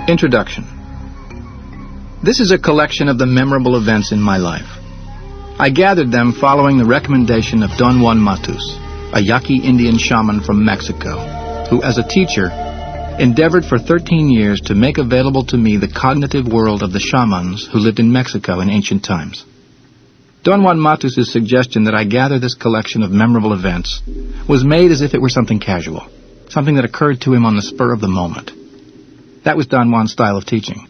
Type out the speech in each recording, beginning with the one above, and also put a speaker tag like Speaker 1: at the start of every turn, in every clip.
Speaker 1: Introduction. This is a collection of the memorable events in my life. I gathered them following the recommendation of Don Juan Matus, a Yaqui Indian shaman from Mexico, who as a teacher endeavored for 13 years to make available to me the cognitive world of the shamans who lived in Mexico in ancient times. Don Juan Matus' suggestion that I gather this collection of memorable events was made as if it were something casual, something that occurred to him on the spur of the moment. That was Don Juan's style of teaching.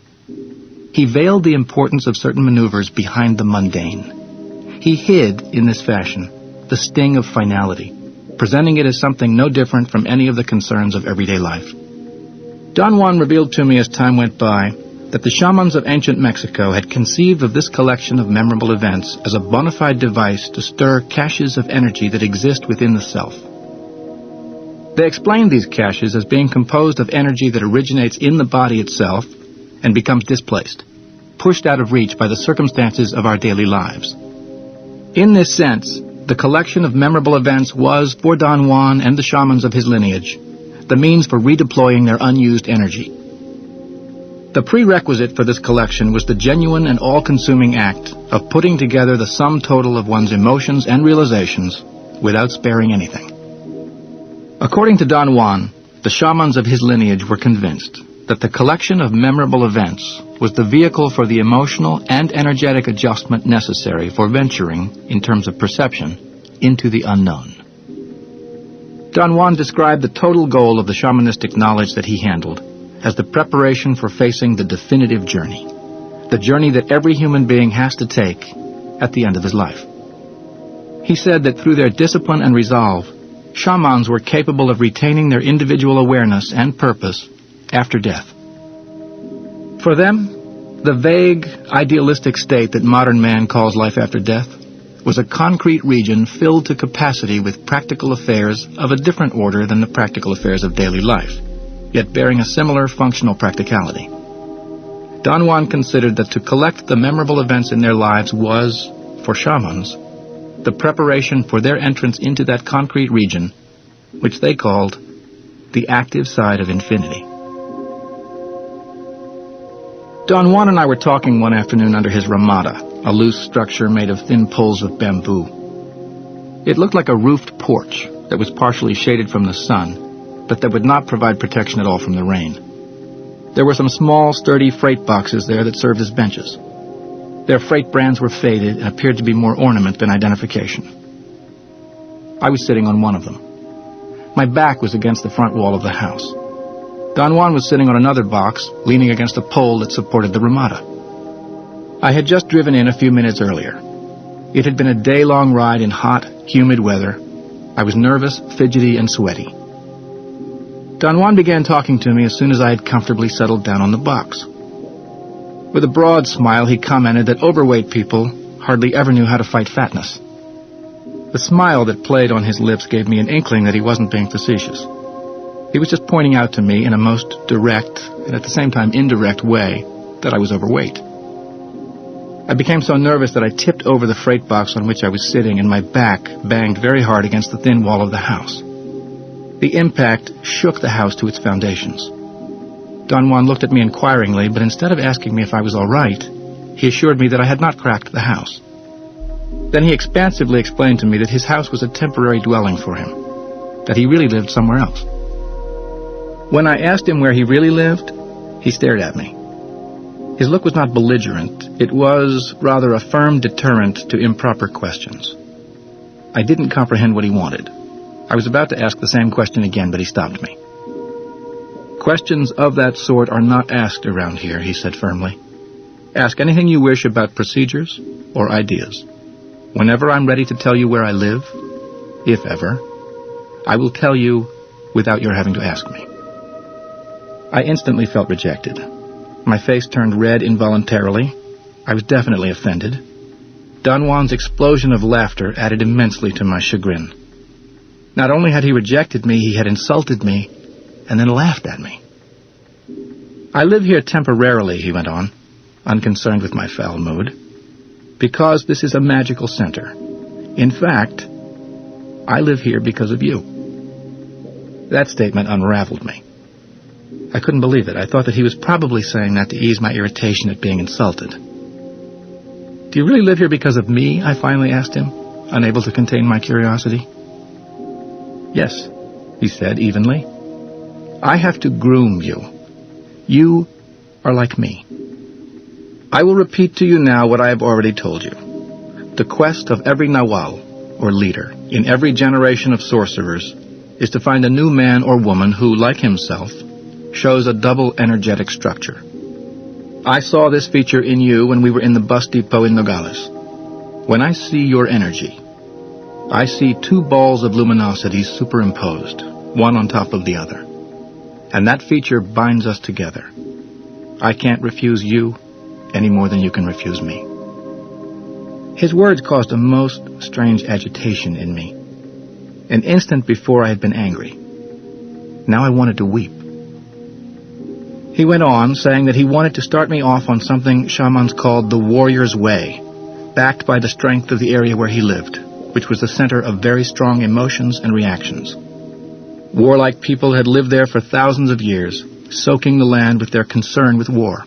Speaker 1: He veiled the importance of certain maneuvers behind the mundane. He hid, in this fashion, the sting of finality, presenting it as something no different from any of the concerns of everyday life. Don Juan revealed to me as time went by that the shamans of ancient Mexico had conceived of this collection of memorable events as a bona fide device to stir caches of energy that exist within the self. They explained these caches as being composed of energy that originates in the body itself and becomes displaced, pushed out of reach by the circumstances of our daily lives. In this sense, the collection of memorable events was, for Don Juan and the shamans of his lineage, the means for redeploying their unused energy. The prerequisite for this collection was the genuine and all-consuming act of putting together the sum total of one's emotions and realizations without sparing anything. According to Don Juan, the shamans of his lineage were convinced that the collection of memorable events was the vehicle for the emotional and energetic adjustment necessary for venturing, in terms of perception, into the unknown. Don Juan described the total goal of the shamanistic knowledge that he handled as the preparation for facing the definitive journey, the journey that every human being has to take at the end of his life. He said that through their discipline and resolve, shamans were capable of retaining their individual awareness and purpose after death. For them, the vague, idealistic state that modern man calls life after death was a concrete region filled to capacity with practical affairs of a different order than the practical affairs of daily life, yet bearing a similar functional practicality. Don Juan considered that to collect the memorable events in their lives was, for shamans, the preparation for their entrance into that concrete region, which they called the active side of infinity. Don Juan and I were talking one afternoon under his ramada, a loose structure made of thin poles of bamboo. It looked like a roofed porch that was partially shaded from the sun, but that would not provide protection at all from the rain. There were some small, sturdy freight boxes there that served as benches. Their freight brands were faded and appeared to be more ornament than identification. I was sitting on one of them. My back was against the front wall of the house. Don Juan was sitting on another box, leaning against a pole that supported the ramada. I had just driven in a few minutes earlier. It had been a day-long ride in hot, humid weather. I was nervous, fidgety, and sweaty. Don Juan began talking to me as soon as I had comfortably settled down on the box. With a broad smile, he commented that overweight people hardly ever knew how to fight fatness. The smile that played on his lips gave me an inkling that he wasn't being facetious. He was just pointing out to me in a most direct and at the same time indirect way that I was overweight. I became so nervous that I tipped over the freight box on which I was sitting and my back banged very hard against the thin wall of the house. The impact shook the house to its foundations. Don Juan looked at me inquiringly, but instead of asking me if I was all right, he assured me that I had not cracked the house. Then he expansively explained to me that his house was a temporary dwelling for him, that he really lived somewhere else. When I asked him where he really lived, he stared at me. His look was not belligerent. It was rather a firm deterrent to improper questions. I didn't comprehend what he wanted. I was about to ask the same question again, but he stopped me. Questions of that sort are not asked around here, he said firmly. Ask anything you wish about procedures or ideas. Whenever I'm ready to tell you where I live, if ever, I will tell you without your having to ask me. I instantly felt rejected. My face turned red involuntarily. I was definitely offended. Don Juan's explosion of laughter added immensely to my chagrin. Not only had he rejected me, he had insulted me and then laughed at me. I live here temporarily, he went on, unconcerned with my foul mood, because this is a magical center. In fact, I live here because of you. That statement unraveled me. I couldn't believe it. I thought that he was probably saying that to ease my irritation at being insulted. "Do you really live here because of me?" I finally asked him, unable to contain my curiosity. "Yes," he said evenly. "I have to groom you. You are like me. I will repeat to you now what I have already told you. The quest of every Nawal, or leader, in every generation of sorcerers, is to find a new man or woman who, like himself, shows a double energetic structure. I saw this feature in you when we were in the bus depot in Nogales. When I see your energy, I see two balls of luminosity superimposed, one on top of the other. And that feature binds us together. I can't refuse you any more than you can refuse me." His words caused a most strange agitation in me. An instant before I had been angry. Now I wanted to weep. He went on, saying that he wanted to start me off on something shamans called the warrior's way, backed by the strength of the area where he lived, which was the center of very strong emotions and reactions. Warlike people had lived there for thousands of years, soaking the land with their concern with war.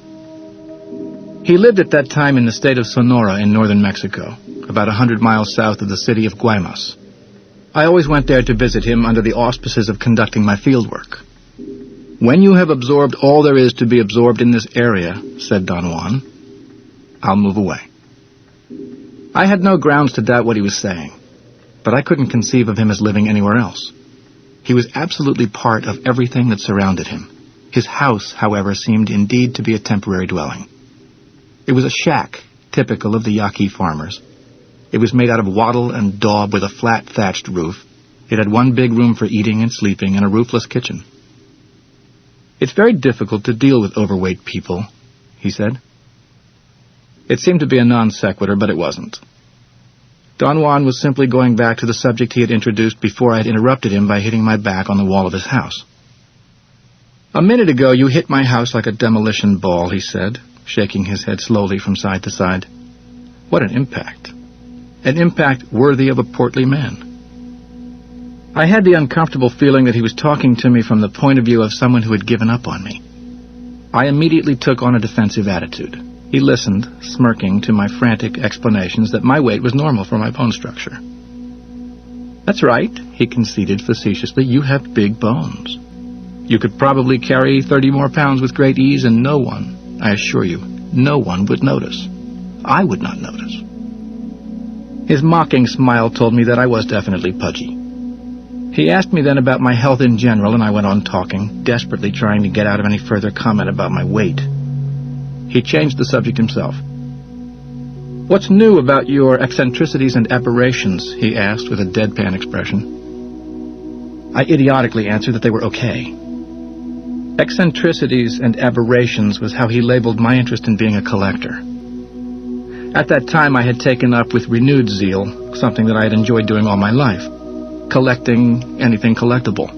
Speaker 1: He lived at that time in the state of Sonora in northern Mexico, about 100 miles south of the city of Guaymas. I always went there to visit him under the auspices of conducting my fieldwork. "When you have absorbed all there is to be absorbed in this area," said Don Juan, "I'll move away." I had no grounds to doubt what he was saying, but I couldn't conceive of him as living anywhere else. He was absolutely part of everything that surrounded him. His house, however, seemed indeed to be a temporary dwelling. It was a shack, typical of the Yaqui farmers. It was made out of wattle and daub with a flat thatched roof. It had one big room for eating and sleeping and a roofless kitchen. "It's very difficult to deal with overweight people," he said. It seemed to be a non sequitur, but it wasn't. Don Juan was simply going back to the subject he had introduced before I had interrupted him by hitting my back on the wall of his house. "A minute ago you hit my house like a demolition ball," he said, shaking his head slowly from side to side. "What an impact. An impact worthy of a portly man." I had the uncomfortable feeling that he was talking to me from the point of view of someone who had given up on me. I immediately took on a defensive attitude. He listened, smirking, to my frantic explanations that my weight was normal for my bone structure. "That's right," he conceded facetiously, "you have big bones. You could probably carry 30 more pounds with great ease, and no one, I assure you, no one would notice. I would not notice." His mocking smile told me that I was definitely pudgy. He asked me then about my health in general, and I went on talking, desperately trying to get out of any further comment about my weight. He changed the subject himself. "What's new about your eccentricities and aberrations?" he asked with a deadpan expression. I idiotically answered that they were okay. Eccentricities and aberrations was how he labeled my interest in being a collector. At that time I had taken up with renewed zeal something that I had enjoyed doing all my life. Collecting anything collectible.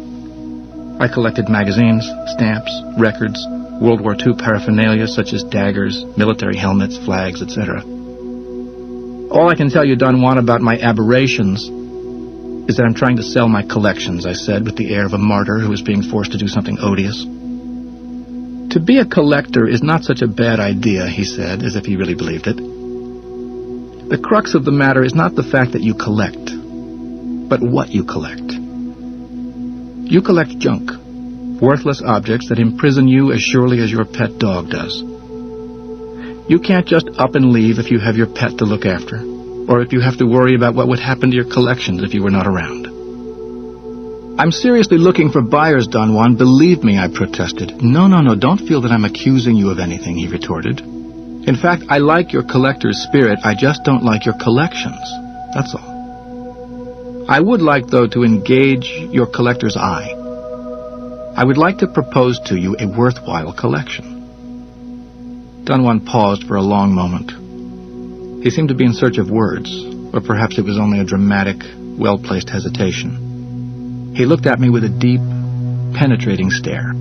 Speaker 1: I collected magazines, stamps, records, World War II paraphernalia such as daggers, military helmets, flags, etc. "All I can tell you, Don Juan, about my aberrations is that I'm trying to sell my collections," I said with the air of a martyr who is being forced to do something odious. "To be a collector is not such a bad idea," he said, as if he really believed it. "The crux of the matter is not the fact that you collect, but what you collect. You collect junk, worthless objects that imprison you as surely as your pet dog does. You can't just up and leave if you have your pet to look after, or if you have to worry about what would happen to your collections if you were not around." "I'm seriously looking for buyers, Don Juan, believe me," I protested. No, don't feel that I'm accusing you of anything," he retorted. "In fact, I like your collector's spirit, I just don't like your collections, that's all. I would like, though, to engage your collector's eye. I would like to propose to you a worthwhile collection." Don Juan paused for a long moment. He seemed to be in search of words, or perhaps it was only a dramatic, well-placed hesitation. He looked at me with a deep, penetrating stare.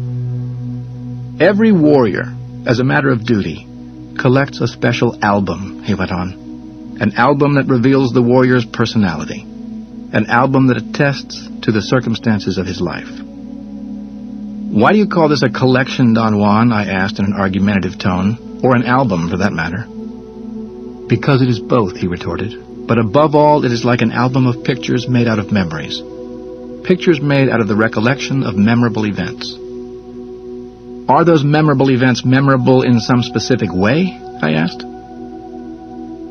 Speaker 1: "Every warrior, as a matter of duty, collects a special album," he went on. "An album that reveals the warrior's personality. An album that attests to the circumstances of his life. "Why do you call this a collection, Don Juan?" I asked in an argumentative tone, "or an album, for that matter." "Because it is both," he retorted. "But above all, it is like an album of pictures made out of memories. Pictures made out of the recollection of memorable events." "Are those memorable events memorable in some specific way?" I asked.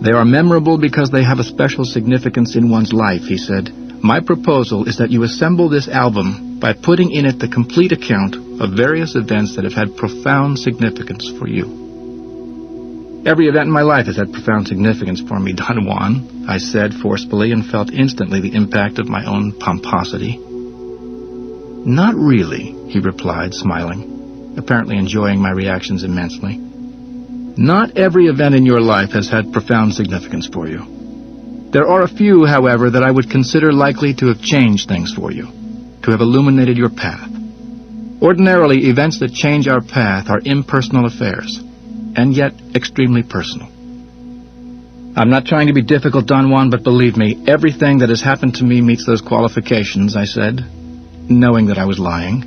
Speaker 1: "They are memorable because they have a special significance in one's life," he said. "My proposal is that you assemble this album by putting in it the complete account of various events that have had profound significance for you." "Every event in my life has had profound significance for me, Don Juan," I said forcefully, and felt instantly the impact of my own pomposity. "Not really," he replied, smiling, apparently enjoying my reactions immensely. "Not every event in your life has had profound significance for you. There are a few, however, that I would consider likely to have changed things for you, to have illuminated your path. Ordinarily, events that change our path are impersonal affairs, and yet extremely personal. I'm not trying to be difficult, Don Juan, but believe me, everything that has happened to me meets those qualifications," I said, knowing that I was lying.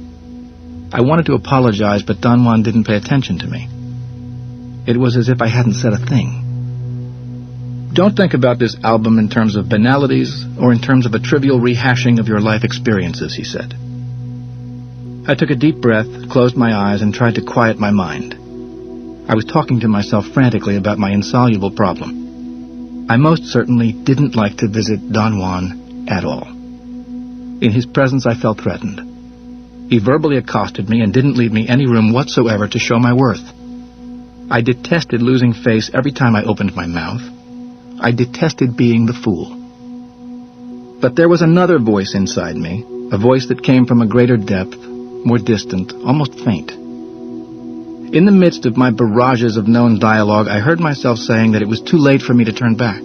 Speaker 1: I wanted to apologize, but Don Juan didn't pay attention to me. It was as if I hadn't said a thing. "Don't think about this album in terms of banalities or in terms of a trivial rehashing of your life experiences," he said. I took a deep breath, closed my eyes, and tried to quiet my mind. I was talking to myself frantically about my insoluble problem. I most certainly didn't like to visit Don Juan at all. In his presence I felt threatened. He verbally accosted me and didn't leave me any room whatsoever to show my worth. I detested losing face every time I opened my mouth. I detested being the fool. But there was another voice inside me, a voice that came from a greater depth, more distant, almost faint. In the midst of my barrages of known dialogue, I heard myself saying that it was too late for me to turn back.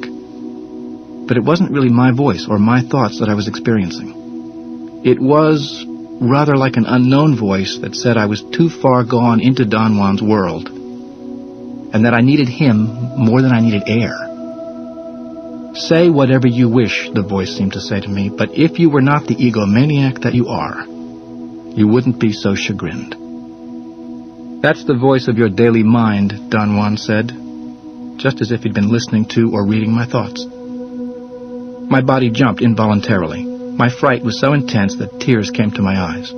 Speaker 1: But it wasn't really my voice or my thoughts that I was experiencing. It was rather like an unknown voice that said I was too far gone into Don Juan's world, and that I needed him more than I needed air. "Say whatever you wish," the voice seemed to say to me, "but if you were not the egomaniac that you are, you wouldn't be so chagrined." "That's the voice of your daily mind," Don Juan said, just as if he'd been listening to or reading my thoughts. My body jumped involuntarily. My fright was so intense that tears came to my eyes.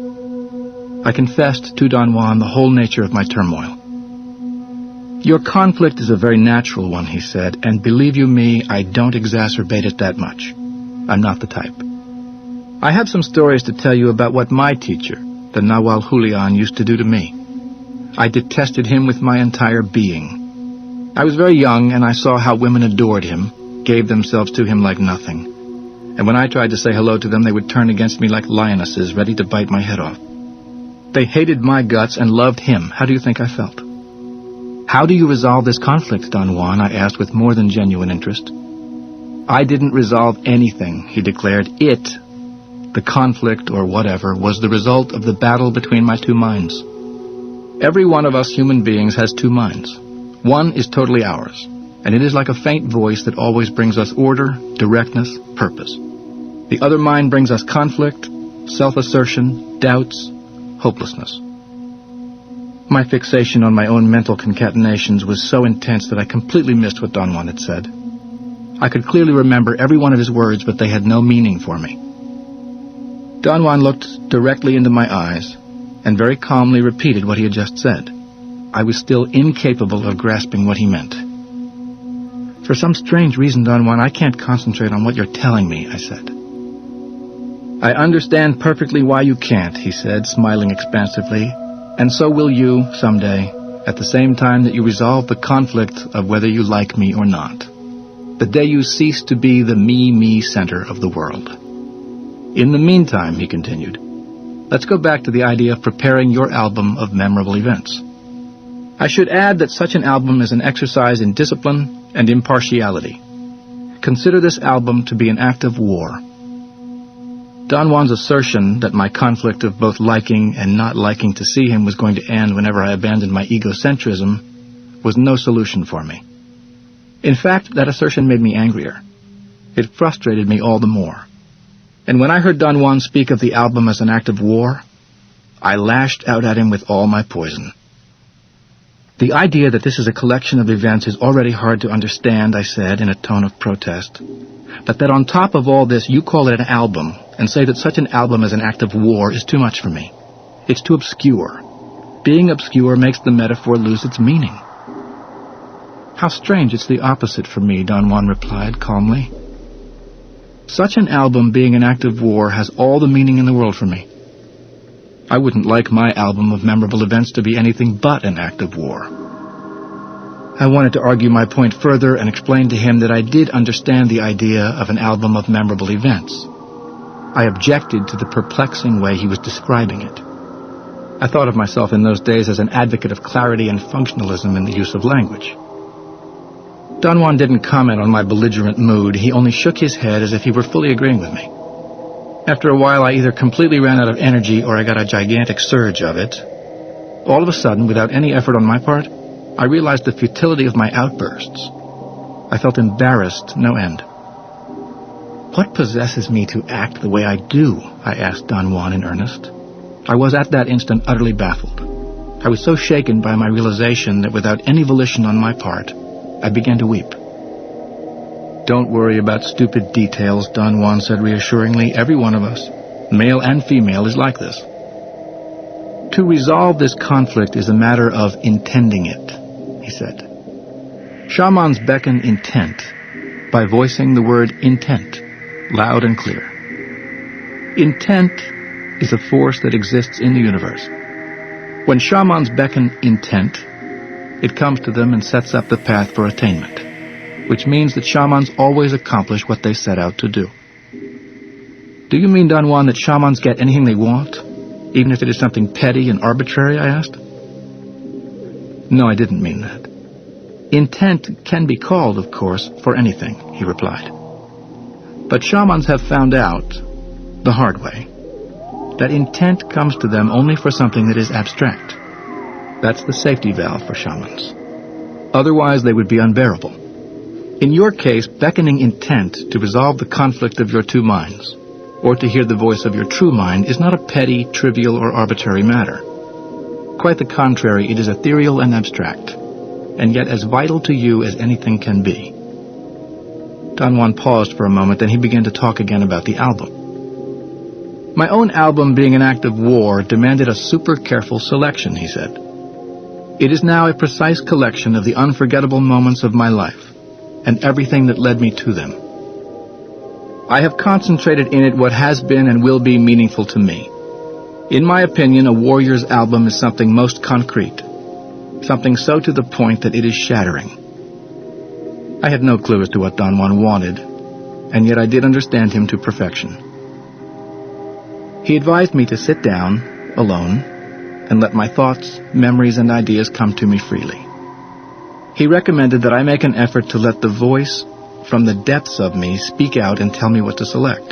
Speaker 1: I confessed to Don Juan the whole nature of my turmoil. "Your conflict is a very natural one," he said, "and believe you me, I don't exacerbate it that much. I'm not the type. I have some stories to tell you about what my teacher, the Nahual Julian, used to do to me. I detested him with my entire being. I was very young, and I saw how women adored him, gave themselves to him like nothing. And when I tried to say hello to them, they would turn against me like lionesses, ready to bite my head off. They hated my guts and loved him. How do you think I felt?" "How do you resolve this conflict, Don Juan?" I asked with more than genuine interest. "I didn't resolve anything," he declared. "It, the conflict or whatever, was the result of the battle between my two minds. Every one of us human beings has two minds. One is totally ours, and it is like a faint voice that always brings us order, directness, purpose. The other mind brings us conflict, self-assertion, doubts, hopelessness." My fixation on my own mental concatenations was so intense that I completely missed what Don Juan had said. I could clearly remember every one of his words, but they had no meaning for me. Don Juan looked directly into my eyes and very calmly repeated what he had just said. I was still incapable of grasping what he meant. "For some strange reason, Don Juan, I can't concentrate on what you're telling me," I said. "I understand perfectly why you can't," he said, smiling expansively, "and so will you, someday, at the same time that you resolve the conflict of whether you like me or not. The day you cease to be the me center of the world. In the meantime," he continued, "let's go back to the idea of preparing your album of memorable events. I should add that such an album is an exercise in discipline and impartiality. Consider this album to be an act of war." Don Juan's assertion that my conflict of both liking and not liking to see him was going to end whenever I abandoned my egocentrism was no solution for me. In fact, that assertion made me angrier. It frustrated me all the more. And when I heard Don Juan speak of the album as an act of war, I lashed out at him with all my poison. The idea that this is a collection of events is already hard to understand, I said in a tone of protest. But that on top of all this you call it an album, and say that such an album is an act of war is too much for me. It's too obscure. Being obscure makes the metaphor lose its meaning. How strange, it's the opposite for me, Don Juan replied calmly. Such an album being an act of war has all the meaning in the world for me. I wouldn't like my album of memorable events to be anything but an act of war. I wanted to argue my point further and explain to him that I did understand the idea of an album of memorable events. I objected to the perplexing way he was describing it. I thought of myself in those days as an advocate of clarity and functionalism in the use of language. Don Juan didn't comment on my belligerent mood. He only shook his head as if he were fully agreeing with me. After a while, I either completely ran out of energy or I got a gigantic surge of it. All of a sudden, without any effort on my part, I realized the futility of my outbursts. I felt embarrassed, no end. What possesses me to act the way I do? I asked Don Juan in earnest. I was at that instant utterly baffled. I was so shaken by my realization that without any volition on my part, I began to weep. Don't worry about stupid details, Don Juan said reassuringly. Every one of us, male and female, is like this. To resolve this conflict is a matter of intending it, he said. Shamans beckon intent by voicing the word intent, loud and clear. Intent is a force that exists in the universe. When shamans beckon intent, it comes to them and sets up the path for attainment, which means that shamans always accomplish what they set out to do. Do you mean, Don Juan, that shamans get anything they want, even if it is something petty and arbitrary, I asked? No, I didn't mean that. Intent can be called, of course, for anything, he replied. But shamans have found out, the hard way, that intent comes to them only for something that is abstract. That's the safety valve for shamans. Otherwise, they would be unbearable. In your case, beckoning intent to resolve the conflict of your two minds, or to hear the voice of your true mind, is not a petty, trivial, or arbitrary matter. Quite the contrary, it is ethereal and abstract, and yet as vital to you as anything can be. Don Juan paused for a moment, then he began to talk again about the album. My own album, being an act of war, demanded a super careful selection, he said. It is now a precise collection of the unforgettable moments of my life, and everything that led me to them. I have concentrated in it what has been and will be meaningful to me. In my opinion, a warrior's album is something most concrete, something so to the point that it is shattering. I had no clue as to what Don Juan wanted, and yet I did understand him to perfection. He advised me to sit down, alone, and let my thoughts, memories, and ideas come to me freely. He recommended that I make an effort to let the voice from the depths of me speak out and tell me what to select.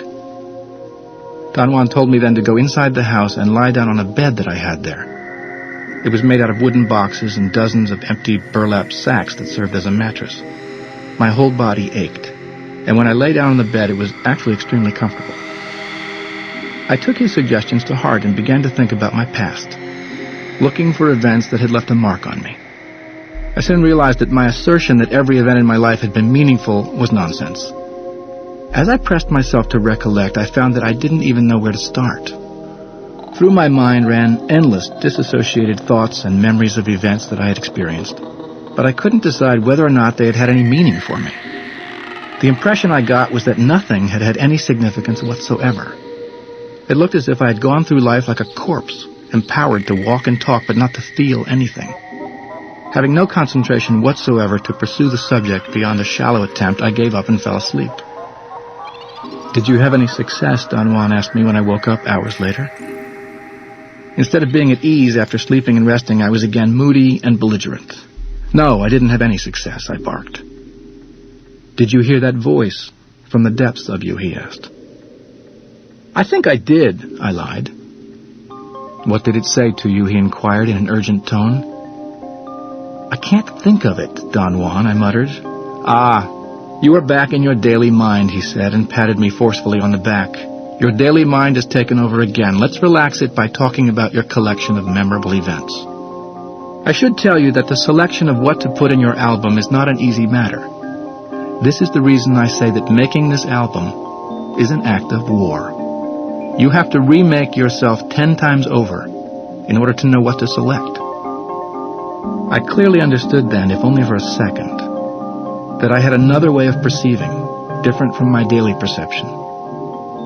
Speaker 1: Don Juan told me then to go inside the house and lie down on a bed that I had there. It was made out of wooden boxes and dozens of empty burlap sacks that served as a mattress. My whole body ached, and when I lay down on the bed, it was actually extremely comfortable. I took his suggestions to heart and began to think about my past, looking for events that had left a mark on me. I soon realized that my assertion that every event in my life had been meaningful was nonsense. As I pressed myself to recollect, I found that I didn't even know where to start. Through my mind ran endless disassociated thoughts and memories of events that I had experienced, but I couldn't decide whether or not they had had any meaning for me. The impression I got was that nothing had had any significance whatsoever. It looked as if I had gone through life like a corpse, empowered to walk and talk but not to feel anything. Having no concentration whatsoever to pursue the subject beyond a shallow attempt, I gave up and fell asleep. Did you have any success? Don Juan asked me when I woke up hours later. Instead of being at ease after sleeping and resting, I was again moody and belligerent. No, I didn't have any success, I barked. Did you hear that voice from the depths of you? He asked. I think I did, I lied. What did it say to you? He inquired in an urgent tone. I can't think of it, Don Juan, I muttered. Ah, you are back in your daily mind, he said, and patted me forcefully on the back. Your daily mind is taken over again. Let's relax it by talking about your collection of memorable events. I should tell you that the selection of what to put in your album is not an easy matter. This is the reason I say that making this album is an act of war. You have to remake yourself 10 times over in order to know what to select. I clearly understood then, if only for a second, that I had another way of perceiving, different from my daily perception.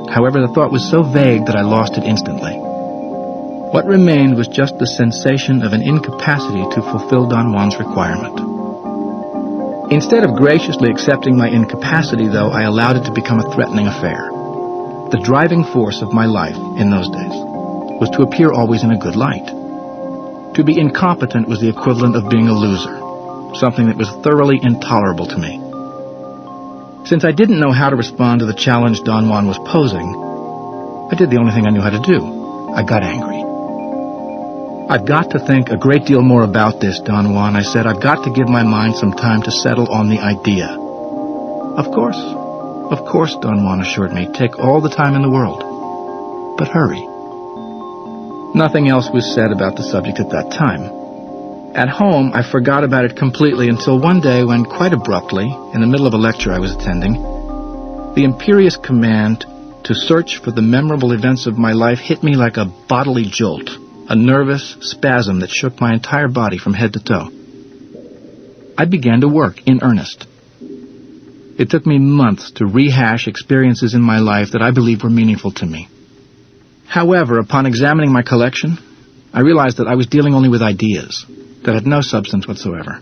Speaker 1: However, the thought was so vague that I lost it instantly. What remained was just the sensation of an incapacity to fulfill Don Juan's requirement. Instead of graciously accepting my incapacity, though, I allowed it to become a threatening affair. The driving force of my life in those days was to appear always in a good light. To be incompetent was the equivalent of being a loser, something that was thoroughly intolerable to me. Since I didn't know how to respond to the challenge Don Juan was posing, I did the only thing I knew how to do. I got angry. I've got to think a great deal more about this, Don Juan, I said. I've got to give my mind some time to settle on the idea. Of course, Don Juan assured me. Take all the time in the world. But hurry. Nothing else was said about the subject at that time. At home, I forgot about it completely until one day when, quite abruptly, in the middle of a lecture I was attending, the imperious command to search for the memorable events of my life hit me like a bodily jolt, a nervous spasm that shook my entire body from head to toe. I began to work in earnest. It took me months to rehash experiences in my life that I believed were meaningful to me. However, upon examining my collection, I realized that I was dealing only with ideas that had no substance whatsoever.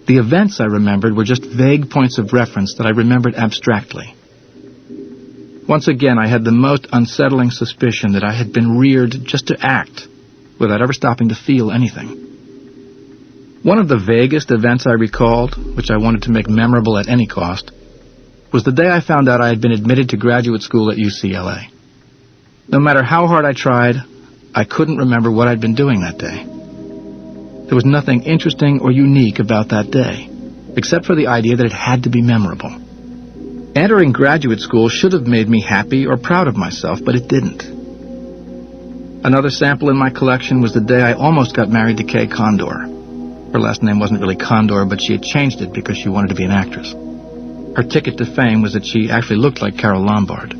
Speaker 1: The events I remembered were just vague points of reference that I remembered abstractly. Once again, I had the most unsettling suspicion that I had been reared just to act, without ever stopping to feel anything. One of the vaguest events I recalled, which I wanted to make memorable at any cost, was the day I found out I had been admitted to graduate school at UCLA. No matter how hard I tried, I couldn't remember what I'd been doing that day. There was nothing interesting or unique about that day, except for the idea that it had to be memorable. Entering graduate school should have made me happy or proud of myself, but it didn't. Another sample in my collection was the day I almost got married to Kay Condor. Her last name wasn't really Condor, but she had changed it because she wanted to be an actress. Her ticket to fame was that she actually looked like Carole Lombard.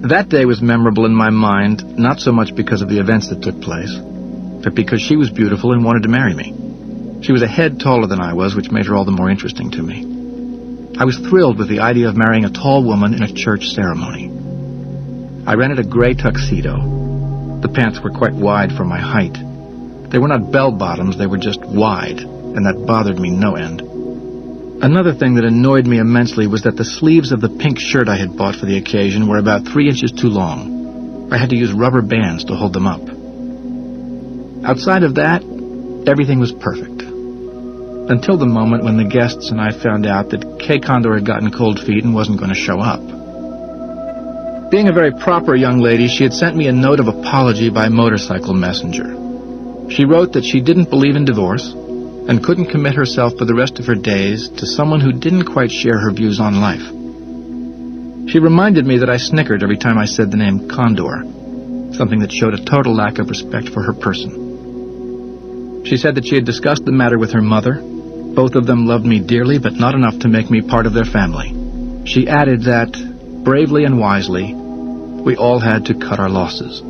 Speaker 1: That day was memorable in my mind, not so much because of the events that took place, but because she was beautiful and wanted to marry me. She was a head taller than I was, which made her all the more interesting to me. I was thrilled with the idea of marrying a tall woman in a church ceremony. I rented a gray tuxedo. The pants were quite wide for my height. They were not bell-bottoms, they were just wide, and that bothered me no end. Another thing that annoyed me immensely was that the sleeves of the pink shirt I had bought for the occasion were about 3 inches too long. I had to use rubber bands to hold them up. Outside of that, everything was perfect. Until the moment when the guests and I found out that Kay Condor had gotten cold feet and wasn't going to show up. Being a very proper young lady, she had sent me a note of apology by motorcycle messenger. She wrote that she didn't believe in divorce and couldn't commit herself for the rest of her days to someone who didn't quite share her views on life. She reminded me that I snickered every time I said the name Condor, something that showed a total lack of respect for her person. She said that she had discussed the matter with her mother. Both of them loved me dearly, but not enough to make me part of their family. She added that, bravely and wisely, we all had to cut our losses.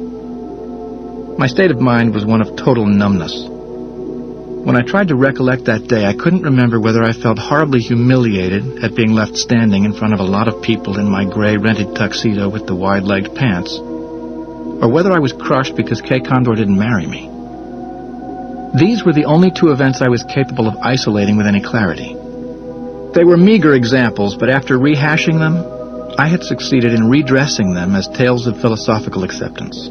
Speaker 1: My state of mind was one of total numbness. When I tried to recollect that day, I couldn't remember whether I felt horribly humiliated at being left standing in front of a lot of people in my gray rented tuxedo with the wide-legged pants, or whether I was crushed because Kay Condor didn't marry me. These were the only two events I was capable of isolating with any clarity. They were meager examples, but after rehashing them, I had succeeded in redressing them as tales of philosophical acceptance.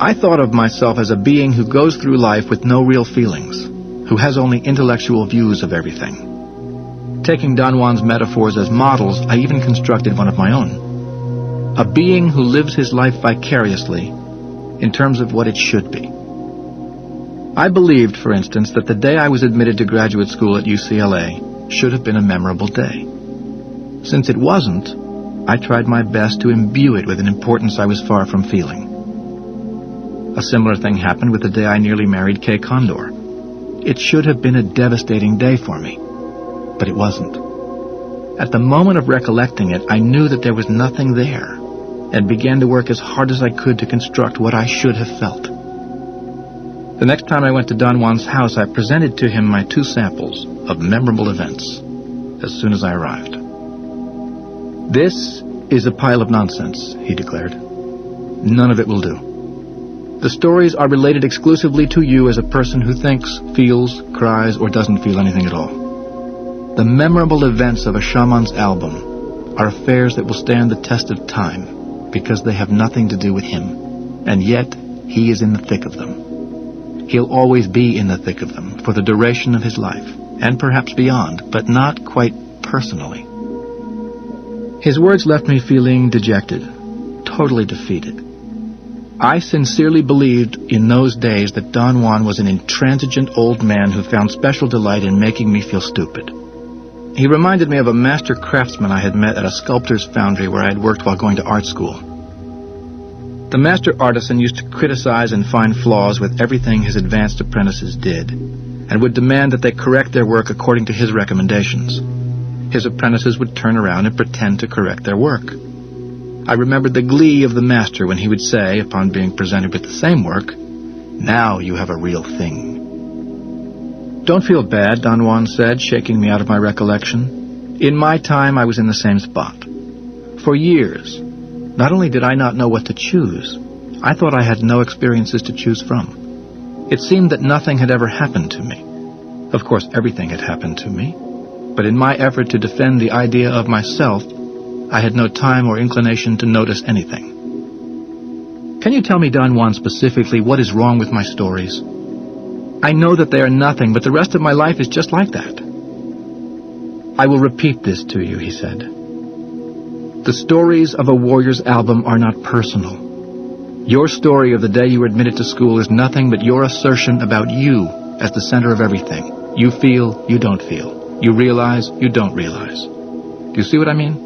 Speaker 1: I thought of myself as a being who goes through life with no real feelings, who has only intellectual views of everything. Taking Don Juan's metaphors as models, I even constructed one of my own. A being who lives his life vicariously in terms of what it should be. I believed, for instance, that the day I was admitted to graduate school at UCLA should have been a memorable day. Since it wasn't, I tried my best to imbue it with an importance I was far from feeling. A similar thing happened with the day I nearly married Kay Condor. It should have been a devastating day for me, but it wasn't. At the moment of recollecting it, I knew that there was nothing there, and began to work as hard as I could to construct what I should have felt. The next time I went to Don Juan's house, I presented to him my 2 samples of memorable events as soon as I arrived. "This is a pile of nonsense," he declared. "None of it will do. The stories are related exclusively to you as a person who thinks, feels, cries, or doesn't feel anything at all. The memorable events of a shaman's album are affairs that will stand the test of time because they have nothing to do with him, and yet he is in the thick of them. He'll always be in the thick of them for the duration of his life, and perhaps beyond, but not quite personally." His words left me feeling dejected, totally defeated. I sincerely believed in those days that Don Juan was an intransigent old man who found special delight in making me feel stupid. He reminded me of a master craftsman I had met at a sculptor's foundry where I had worked while going to art school. The master artisan used to criticize and find flaws with everything his advanced apprentices did, and would demand that they correct their work according to his recommendations. His apprentices would turn around and pretend to correct their work. I remembered the glee of the master when he would say, upon being presented with the same work, "Now you have a real thing." "Don't feel bad," Don Juan said, shaking me out of my recollection. "In my time, I was in the same spot. For years, not only did I not know what to choose, I thought I had no experiences to choose from. It seemed that nothing had ever happened to me. Of course, everything had happened to me, but in my effort to defend the idea of myself, I had no time or inclination to notice anything." "Can you tell me, Don Juan, specifically what is wrong with my stories? I know that they are nothing, but the rest of my life is just like that." "I will repeat this to you," he said. "The stories of a warrior's album are not personal. Your story of the day you were admitted to school is nothing but your assertion about you as the center of everything. You feel, you don't feel. You realize, you don't realize. Do you see what I mean?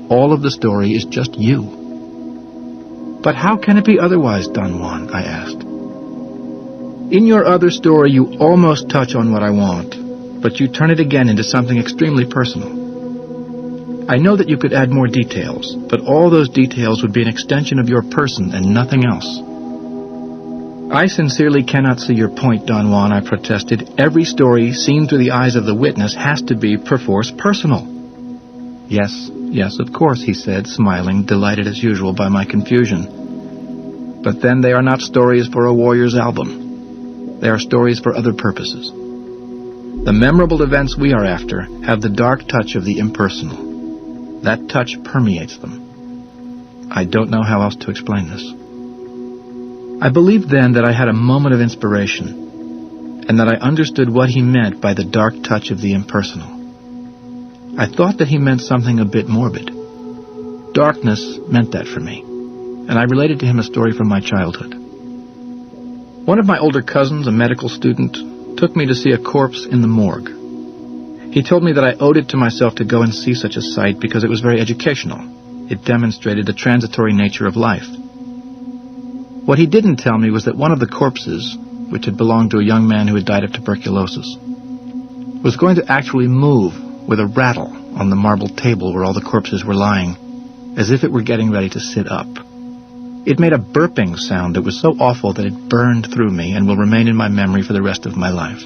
Speaker 1: All of the story is just you." "But how can it be otherwise, Don Juan?" I asked. "In your other story, you almost touch on what I want, but you turn it again into something extremely personal. I know that you could add more details, but all those details would be an extension of your person and nothing else." "I sincerely cannot see your point, Don Juan," I protested. "Every story seen through the eyes of the witness has to be perforce personal." Yes, of course," he said, smiling, delighted as usual by my confusion. "But then they are not stories for a warrior's album. They are stories for other purposes. The memorable events we are after have the dark touch of the impersonal. That touch permeates them. I don't know how else to explain this." I believed then that I had a moment of inspiration, and that I understood what he meant by the dark touch of the impersonal. I thought that he meant something a bit morbid. Darkness meant that for me, and I related to him a story from my childhood. One of my older cousins, a medical student, took me to see a corpse in the morgue. He told me that I owed it to myself to go and see such a sight because it was very educational. It demonstrated the transitory nature of life. What he didn't tell me was that one of the corpses, which had belonged to a young man who had died of tuberculosis, was going to actually move with a rattle on the marble table where all the corpses were lying, as if it were getting ready to sit up. It made a burping sound that was so awful that it burned through me and will remain in my memory for the rest of my life.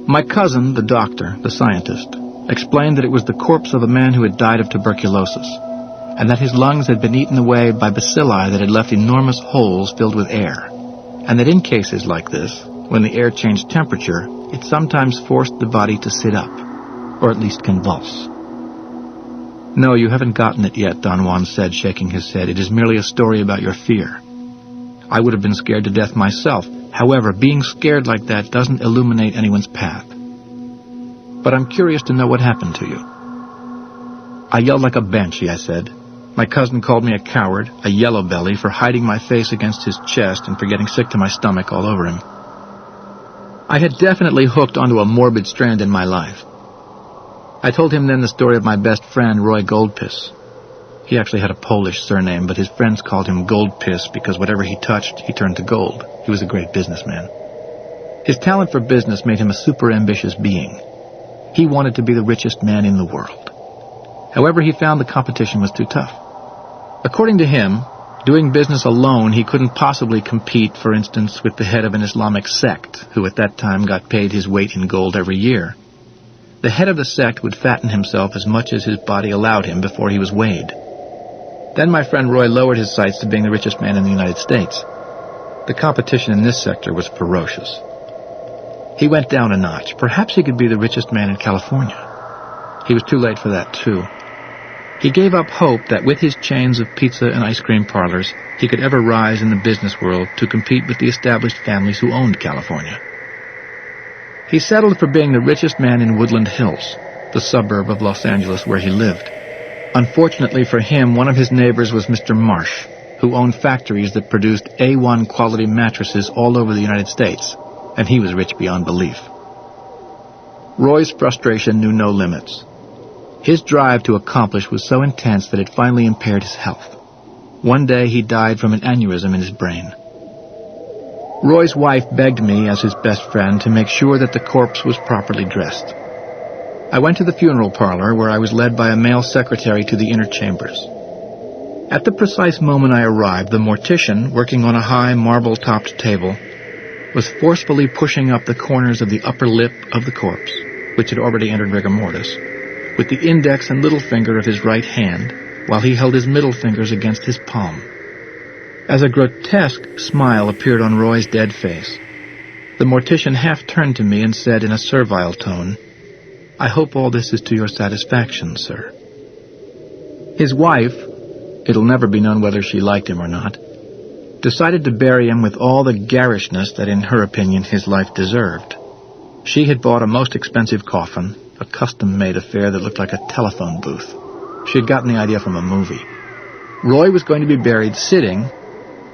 Speaker 1: My cousin, the doctor, the scientist, explained that it was the corpse of a man who had died of tuberculosis, and that his lungs had been eaten away by bacilli that had left enormous holes filled with air, and that in cases like this, when the air changed temperature, it sometimes forced the body to sit up, or at least convulse. "No, you haven't gotten it yet," Don Juan said, shaking his head. "It is merely a story about your fear. I would have been scared to death myself. However, being scared like that doesn't illuminate anyone's path. But I'm curious to know what happened to you." "I yelled like a banshee," I said. "My cousin called me a coward, a yellow belly, for hiding my face against his chest and for getting sick to my stomach all over him. I had definitely hooked onto a morbid strand in my life. I told him then the story of my best friend, Roy Goldpiss. He actually had a Polish surname, but his friends called him Goldpiss because whatever he touched, he turned to gold. He was a great businessman. His talent for business made him a super ambitious being. He wanted to be the richest man in the world. However, he found the competition was too tough. According to him, doing business alone, he couldn't possibly compete, for instance, with the head of an Islamic sect, who at that time got paid his weight in gold every year. The head of the sect would fatten himself as much as his body allowed him before he was weighed. Then my friend Roy lowered his sights to being the richest man in the United States. The competition in this sector was ferocious. He went down a notch. Perhaps he could be the richest man in California. He was too late for that, too. He gave up hope that with his chains of pizza and ice cream parlors, he could ever rise in the business world to compete with the established families who owned California. He settled for being the richest man in Woodland Hills, the suburb of Los Angeles where he lived. Unfortunately for him, one of his neighbors was Mr. Marsh, who owned factories that produced A1 quality mattresses all over the United States, and he was rich beyond belief. Roy's frustration knew no limits. His drive to accomplish was so intense that it finally impaired his health. One day he died from an aneurysm in his brain. Roy's wife begged me, as his best friend, to make sure that the corpse was properly dressed. I went to the funeral parlor, where I was led by a male secretary to the inner chambers. At the precise moment I arrived, the mortician, working on a high marble-topped table, was forcefully pushing up the corners of the upper lip of the corpse, which had already entered rigor mortis, with the index and little finger of his right hand, while he held his middle fingers against his palm. As a grotesque smile appeared on Roy's dead face, the mortician half turned to me and said in a servile tone, "I hope all this is to your satisfaction, sir." His wife, it'll never be known whether she liked him or not, decided to bury him with all the garishness that, in her opinion, his life deserved. She had bought a most expensive coffin, a custom-made affair that looked like a telephone booth. She had gotten the idea from a movie. Roy was going to be buried sitting,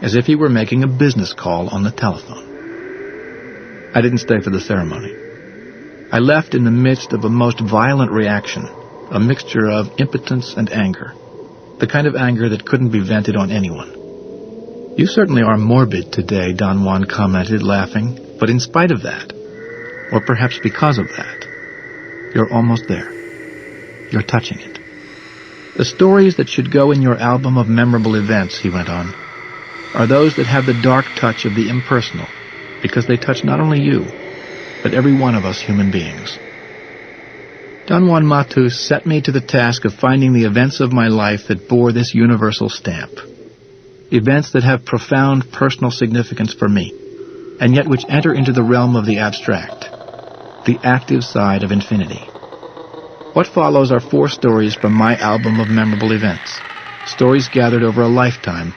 Speaker 1: as if he were making a business call on the telephone. I didn't stay for the ceremony. I left in the midst of a most violent reaction, a mixture of impotence and anger, the kind of anger that couldn't be vented on anyone. "You certainly are morbid today," Don Juan commented, laughing, "but in spite of that, or perhaps because of that, you're almost there. You're touching it. The stories that should go in your album of memorable events," he went on, "are those that have the dark touch of the impersonal, because they touch not only you, but every one of us human beings." Don Juan Matus set me to the task of finding the events of my life that bore this universal stamp. Events that have profound personal significance for me, and yet which enter into the realm of the abstract, the active side of infinity. What follows are 4 stories from my album of memorable events, stories gathered over a lifetime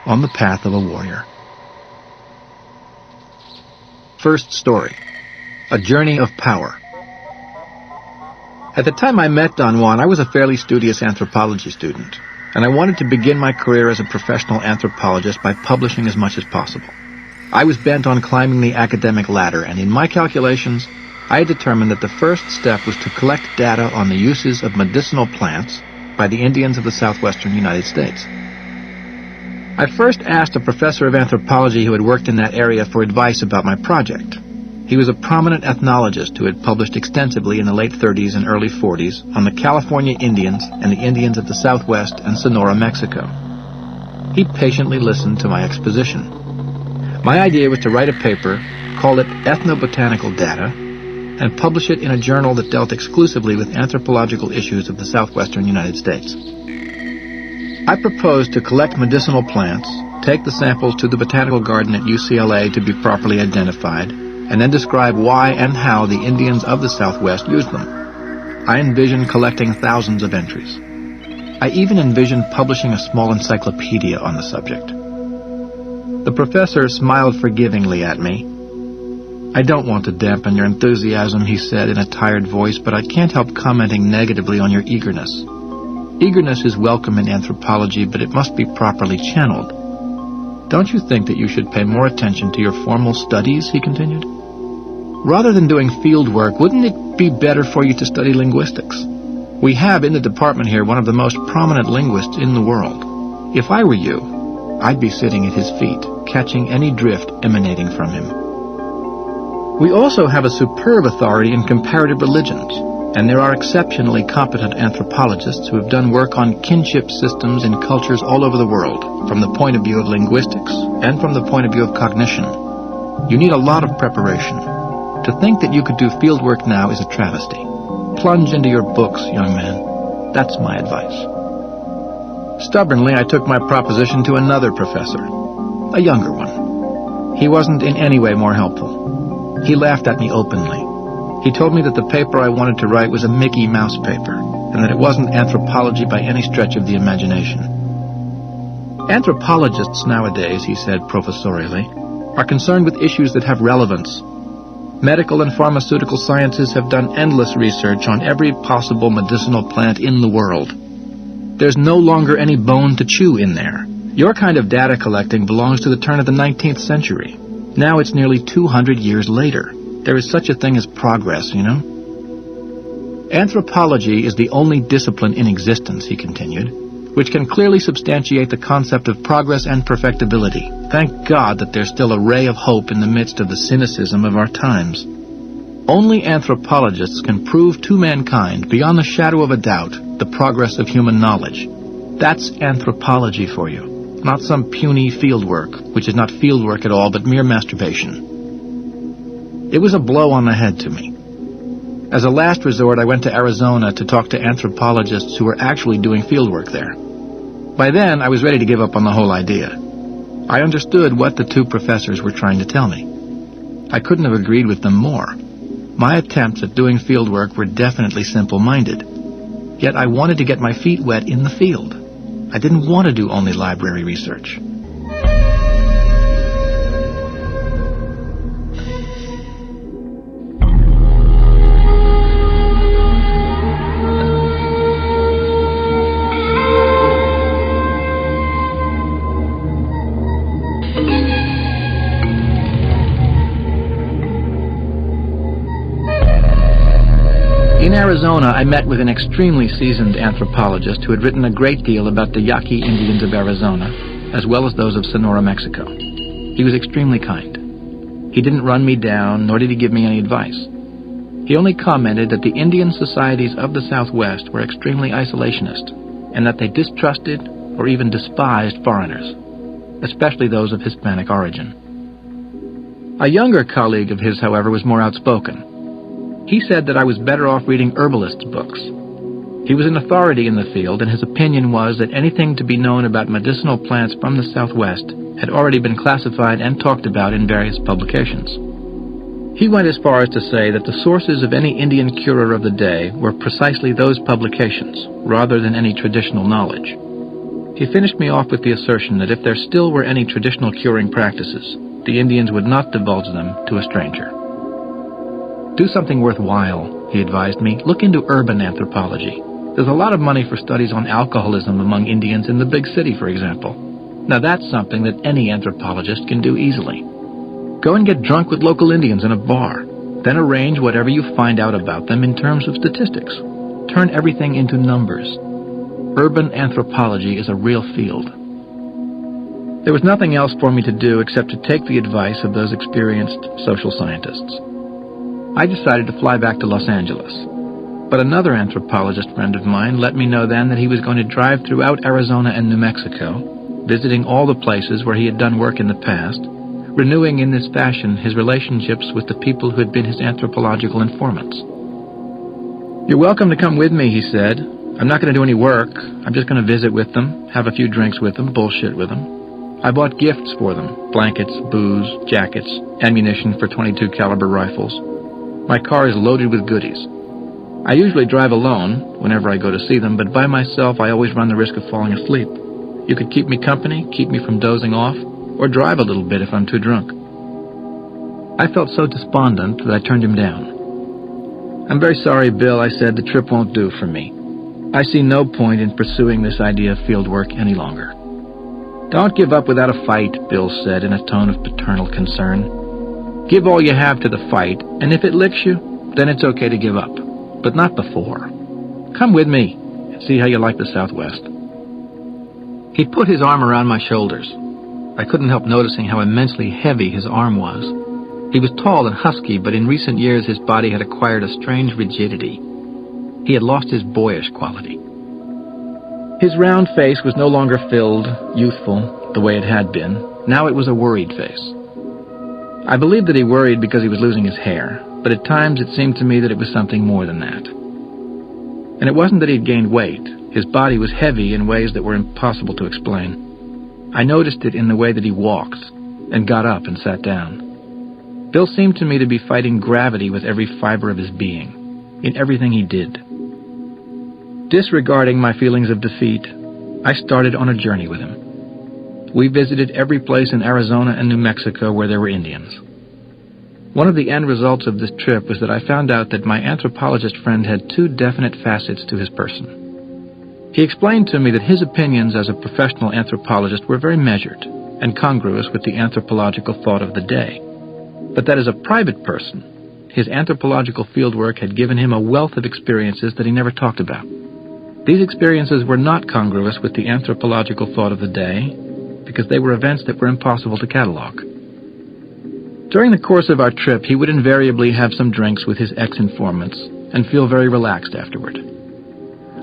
Speaker 1: on the path of a warrior. First story, a journey of power. At the time I met Don Juan, I was a fairly studious anthropology student, and I wanted to begin my career as a professional anthropologist by publishing as much as possible. I was bent on climbing the academic ladder, and in my calculations, I had determined that the first step was to collect data on the uses of medicinal plants by the Indians of the southwestern United States. I first asked a professor of anthropology who had worked in that area for advice about my project. He was a prominent ethnologist who had published extensively in the late 30s and early 40s on the California Indians and the Indians of the Southwest and Sonora, Mexico. He patiently listened to my exposition. My idea was to write a paper, call it Ethnobotanical Data, and publish it in a journal that dealt exclusively with anthropological issues of the southwestern United States. I proposed to collect medicinal plants, take the samples to the botanical garden at UCLA to be properly identified, and then describe why and how the Indians of the Southwest used them. I envisioned collecting thousands of entries. I even envisioned publishing a small encyclopedia on the subject. The professor smiled forgivingly at me. "I don't want to dampen your enthusiasm," he said in a tired voice, "but I can't help commenting negatively on your eagerness. Eagerness is welcome in anthropology, but it must be properly channeled. Don't you think that you should pay more attention to your formal studies?" he continued. Rather than doing field work, wouldn't it be better for you to study linguistics? We have in the department here one of the most prominent linguists in the world. If I were you, I'd be sitting at his feet, catching any drift emanating from him. We also have a superb authority in comparative religions, and there are exceptionally competent anthropologists who have done work on kinship systems in cultures all over the world, from the point of view of linguistics and from the point of view of cognition. You need a lot of preparation. To think that you could do field work now is a travesty. Plunge into your books, young man. That's my advice. Stubbornly, I took my proposition to another professor, a younger one. He wasn't in any way more helpful. He laughed at me openly. He told me that the paper I wanted to write was a Mickey Mouse paper, and that it wasn't anthropology by any stretch of the imagination. Anthropologists nowadays, he said professorially, are concerned with issues that have relevance. Medical and pharmaceutical sciences have done endless research on every possible medicinal plant in the world. There's no longer any bone to chew in there. Your kind of data collecting belongs to the turn of the 19th century. Now it's nearly 200 years later. There is such a thing as progress, you know? Anthropology is the only discipline in existence, he continued, which can clearly substantiate the concept of progress and perfectibility. Thank God that there's still a ray of hope in the midst of the cynicism of our times. Only anthropologists can prove to mankind, beyond the shadow of a doubt, the progress of human knowledge. That's anthropology for you, not some puny fieldwork, which is not fieldwork at all, but mere masturbation. It was a blow on the head to me. As a last resort, I went to Arizona to talk to anthropologists who were actually doing fieldwork there. By then, I was ready to give up on the whole idea. I understood what the two professors were trying to tell me. I couldn't have agreed with them more. My attempts at doing fieldwork were definitely simple-minded. Yet I wanted to get my feet wet in the field. I didn't want to do only library research. In Arizona, I met with an extremely seasoned anthropologist who had written a great deal about the Yaqui Indians of Arizona, as well as those of Sonora, Mexico. He was extremely kind. He didn't run me down, nor did he give me any advice. He only commented that the Indian societies of the Southwest were extremely isolationist, and that they distrusted or even despised foreigners, especially those of Hispanic origin. A younger colleague of his, however, was more outspoken. He said that I was better off reading herbalists' books. He was an authority in the field, and his opinion was that anything to be known about medicinal plants from the Southwest had already been classified and talked about in various publications. He went as far as to say that the sources of any Indian curer of the day were precisely those publications, rather than any traditional knowledge. He finished me off with the assertion that if there still were any traditional curing practices, the Indians would not divulge them to a stranger. Do something worthwhile, he advised me. Look into urban anthropology. There's a lot of money for studies on alcoholism among Indians in the big city, for example. Now that's something that any anthropologist can do easily. Go and get drunk with local Indians in a bar. Then arrange whatever you find out about them in terms of statistics. Turn everything into numbers. Urban anthropology is a real field. There was nothing else for me to do except to take the advice of those experienced social scientists. I decided to fly back to Los Angeles. But another anthropologist friend of mine let me know then that he was going to drive throughout Arizona and New Mexico, visiting all the places where he had done work in the past, renewing in this fashion his relationships with the people who had been his anthropological informants. You're welcome to come with me, he said. I'm not going to do any work. I'm just going to visit with them, have a few drinks with them, bullshit with them. I bought gifts for them, blankets, booze, jackets, ammunition for .22 caliber rifles. My car is loaded with goodies. I usually drive alone whenever I go to see them, but by myself I always run the risk of falling asleep. You could keep me company, keep me from dozing off, or drive a little bit if I'm too drunk. I felt so despondent that I turned him down. I'm very sorry, Bill, I said, the trip won't do for me. I see no point in pursuing this idea of field work any longer. Don't give up without a fight, Bill said in a tone of paternal concern. Give all you have to the fight, and if it licks you, then it's okay to give up. But not before. Come with me and see how you like the Southwest. He put his arm around my shoulders. I couldn't help noticing how immensely heavy his arm was. He was tall and husky, but in recent years his body had acquired a strange rigidity. He had lost his boyish quality. His round face was no longer filled, youthful, the way it had been. Now it was a worried face. I believed that he worried because he was losing his hair, but at times it seemed to me that it was something more than that. And it wasn't that he'd gained weight. His body was heavy in ways that were impossible to explain. I noticed it in the way that he walked and got up and sat down. Bill seemed to me to be fighting gravity with every fiber of his being, in everything he did. Disregarding my feelings of defeat, I started on a journey with him. We visited every place in Arizona and New Mexico where there were Indians. One of the end results of this trip was that I found out that my anthropologist friend had two definite facets to his person. He explained to me that his opinions as a professional anthropologist were very measured and congruous with the anthropological thought of the day, but that as a private person, his anthropological fieldwork had given him a wealth of experiences that he never talked about. These experiences were not congruous with the anthropological thought of the day because they were events that were impossible to catalog. During the course of our trip, he would invariably have some drinks with his ex-informants and feel very relaxed afterward.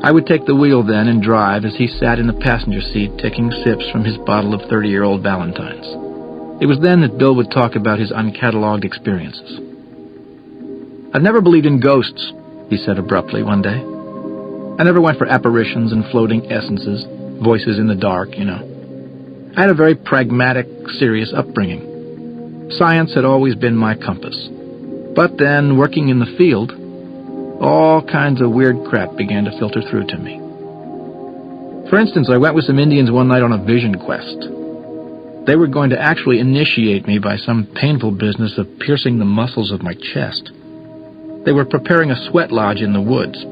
Speaker 1: I would take the wheel then and drive as he sat in the passenger seat taking sips from his bottle of 30-year-old Ballantines. It was then that Bill would talk about his uncatalogued experiences. "I've never believed in ghosts," he said abruptly one day. "I never went for apparitions and floating essences, voices in the dark, you know. I had a very pragmatic, serious upbringing. Science had always been my compass. But then, working in the field, all kinds of weird crap began to filter through to me. For instance, I went with some Indians one night on a vision quest. They were going to actually initiate me by some painful business of piercing the muscles of my chest. They were preparing a sweat lodge in the woods.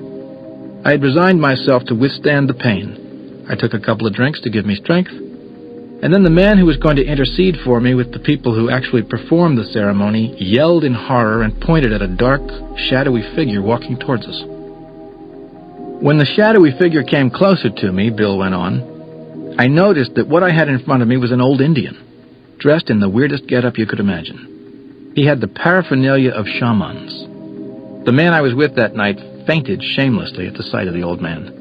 Speaker 1: I had resigned myself to withstand the pain. I took a couple of drinks to give me strength, and then the man who was going to intercede for me with the people who actually performed the ceremony yelled in horror and pointed at a dark, shadowy figure walking towards us. When the shadowy figure came closer to me, Bill went on, I noticed that what I had in front of me was an old Indian, dressed in the weirdest getup you could imagine. He had the paraphernalia of shamans. The man I was with that night fainted shamelessly at the sight of the old man.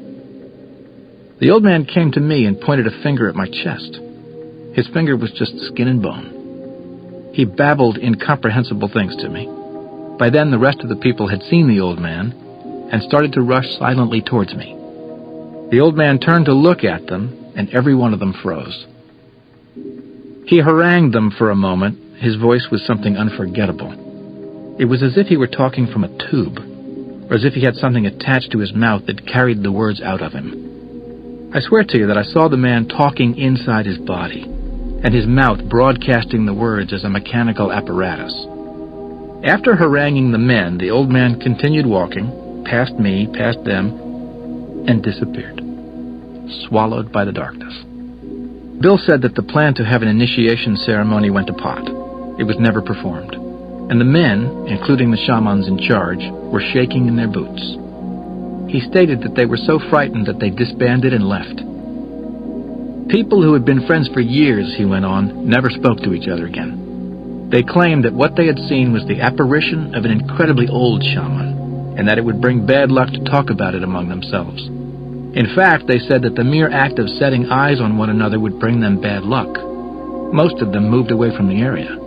Speaker 1: The old man came to me and pointed a finger at my chest. His finger was just skin and bone. He babbled incomprehensible things to me. By then, the rest of the people had seen the old man and started to rush silently towards me. The old man turned to look at them, and every one of them froze. He harangued them for a moment. His voice was something unforgettable. It was as if he were talking from a tube, or as if he had something attached to his mouth that carried the words out of him. I swear to you that I saw the man talking inside his body, and his mouth broadcasting the words as a mechanical apparatus. After haranguing the men, the old man continued walking, past me, past them, and disappeared, swallowed by the darkness. Bill said that the plan to have an initiation ceremony went to pot. It was never performed, and the men, including the shamans in charge, were shaking in their boots. He stated that they were so frightened that they disbanded and left. People who had been friends for years, he went on, never spoke to each other again. They claimed that what they had seen was the apparition of an incredibly old shaman, and that it would bring bad luck to talk about it among themselves. In fact, they said that the mere act of setting eyes on one another would bring them bad luck. Most of them moved away from the area.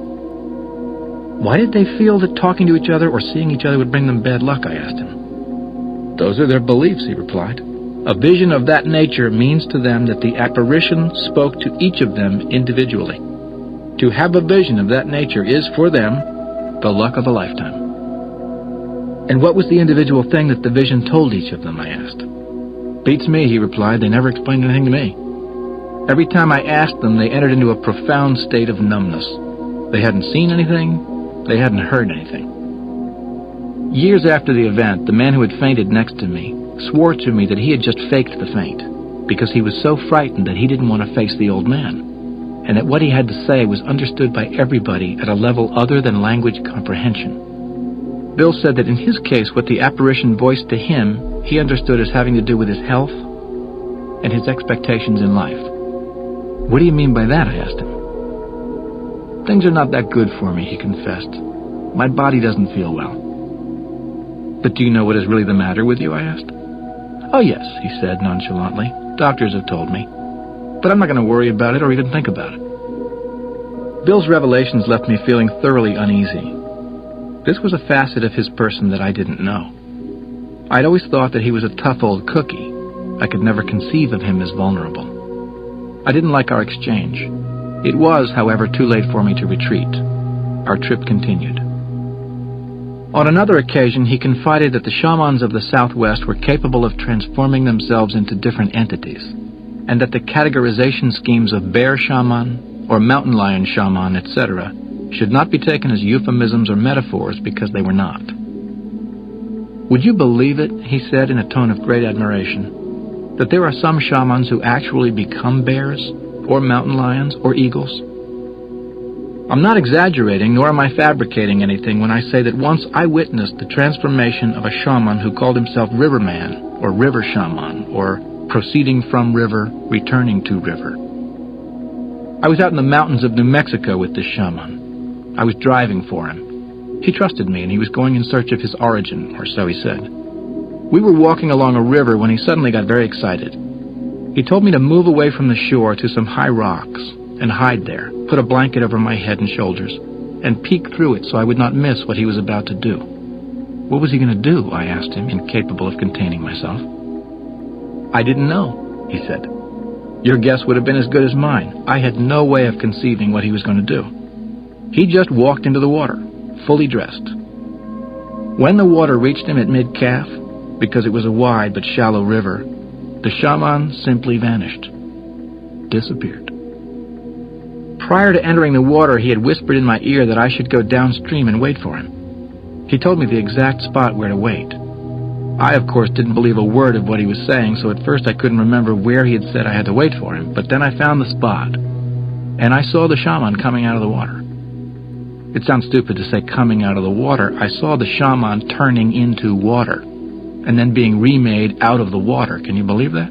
Speaker 1: Why did they feel that talking to each other or seeing each other would bring them bad luck, I asked him. Those are their beliefs, he replied. A vision of that nature means to them that the apparition spoke to each of them individually. To have a vision of that nature is, for them, the luck of a lifetime. And what was the individual thing that the vision told each of them, I asked. Beats me, he replied. They never explained anything to me. Every time I asked them, they entered into a profound state of numbness. They hadn't seen anything. They hadn't heard anything. Years after the event, the man who had fainted next to me swore to me that he had just faked the faint because he was so frightened that he didn't want to face the old man. and that what he had to say was understood by everybody at a level other than language comprehension. Bill said that in his case, what the apparition voiced to him, he understood as having to do with his health and his expectations in life. "What do you mean by that?" I asked him. "Things are not that good for me," he confessed. "My body doesn't feel well." "But do you know what is really the matter with you?" I asked. "Oh yes," he said nonchalantly. "Doctors have told me. But I'm not going to worry about it or even think about it." Bill's revelations left me feeling thoroughly uneasy. This was a facet of his person that I didn't know. I'd always thought that he was a tough old cookie. I could never conceive of him as vulnerable. I didn't like our exchange. It was, however, too late for me to retreat. Our trip continued. On another occasion, he confided that the shamans of the Southwest were capable of transforming themselves into different entities, and that the categorization schemes of bear shaman or mountain lion shaman, etc., should not be taken as euphemisms or metaphors because they were not. "Would you believe it," he said in a tone of great admiration, "that there are some shamans who actually become bears or mountain lions or eagles? I'm not exaggerating, nor am I fabricating anything when I say that once I witnessed the transformation of a shaman who called himself Riverman or River Shaman or proceeding from river, returning to river. I was out in the mountains of New Mexico with this shaman. I was driving for him. He trusted me, and he was going in search of his origin, or so he said. We were walking along a river when he suddenly got very excited. He told me to move away from the shore to some high rocks and hide there, put a blanket over my head and shoulders, and peek through it so I would not miss what he was about to do. What was he going to do? I asked him, incapable of containing myself. I didn't know, he said. Your guess would have been as good as mine. I had no way of conceiving what he was going to do. He just walked into the water, fully dressed. When the water reached him at mid-calf, because it was a wide but shallow river, the shaman simply vanished, disappeared. Prior to entering the water, he had whispered in my ear that I should go downstream and wait for him. He told me the exact spot where to wait. I, of course, didn't believe a word of what he was saying, so at first I couldn't remember where he had said I had to wait for him, but then I found the spot, and I saw the shaman coming out of the water. It sounds stupid to say coming out of the water. I saw the shaman turning into water, and then being remade out of the water. Can you believe that?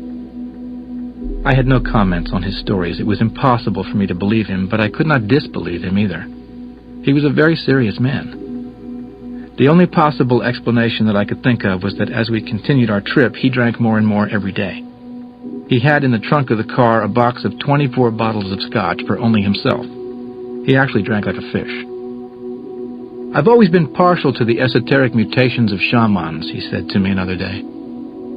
Speaker 1: I had no comments on his stories. It was impossible for me to believe him, but I could not disbelieve him either. He was a very serious man. The only possible explanation that I could think of was that as we continued our trip, he drank more and more every day. He had in the trunk of the car a box of 24 bottles of scotch for only himself. He actually drank like a fish. I've always been partial to the esoteric mutations of shamans, he said to me another day.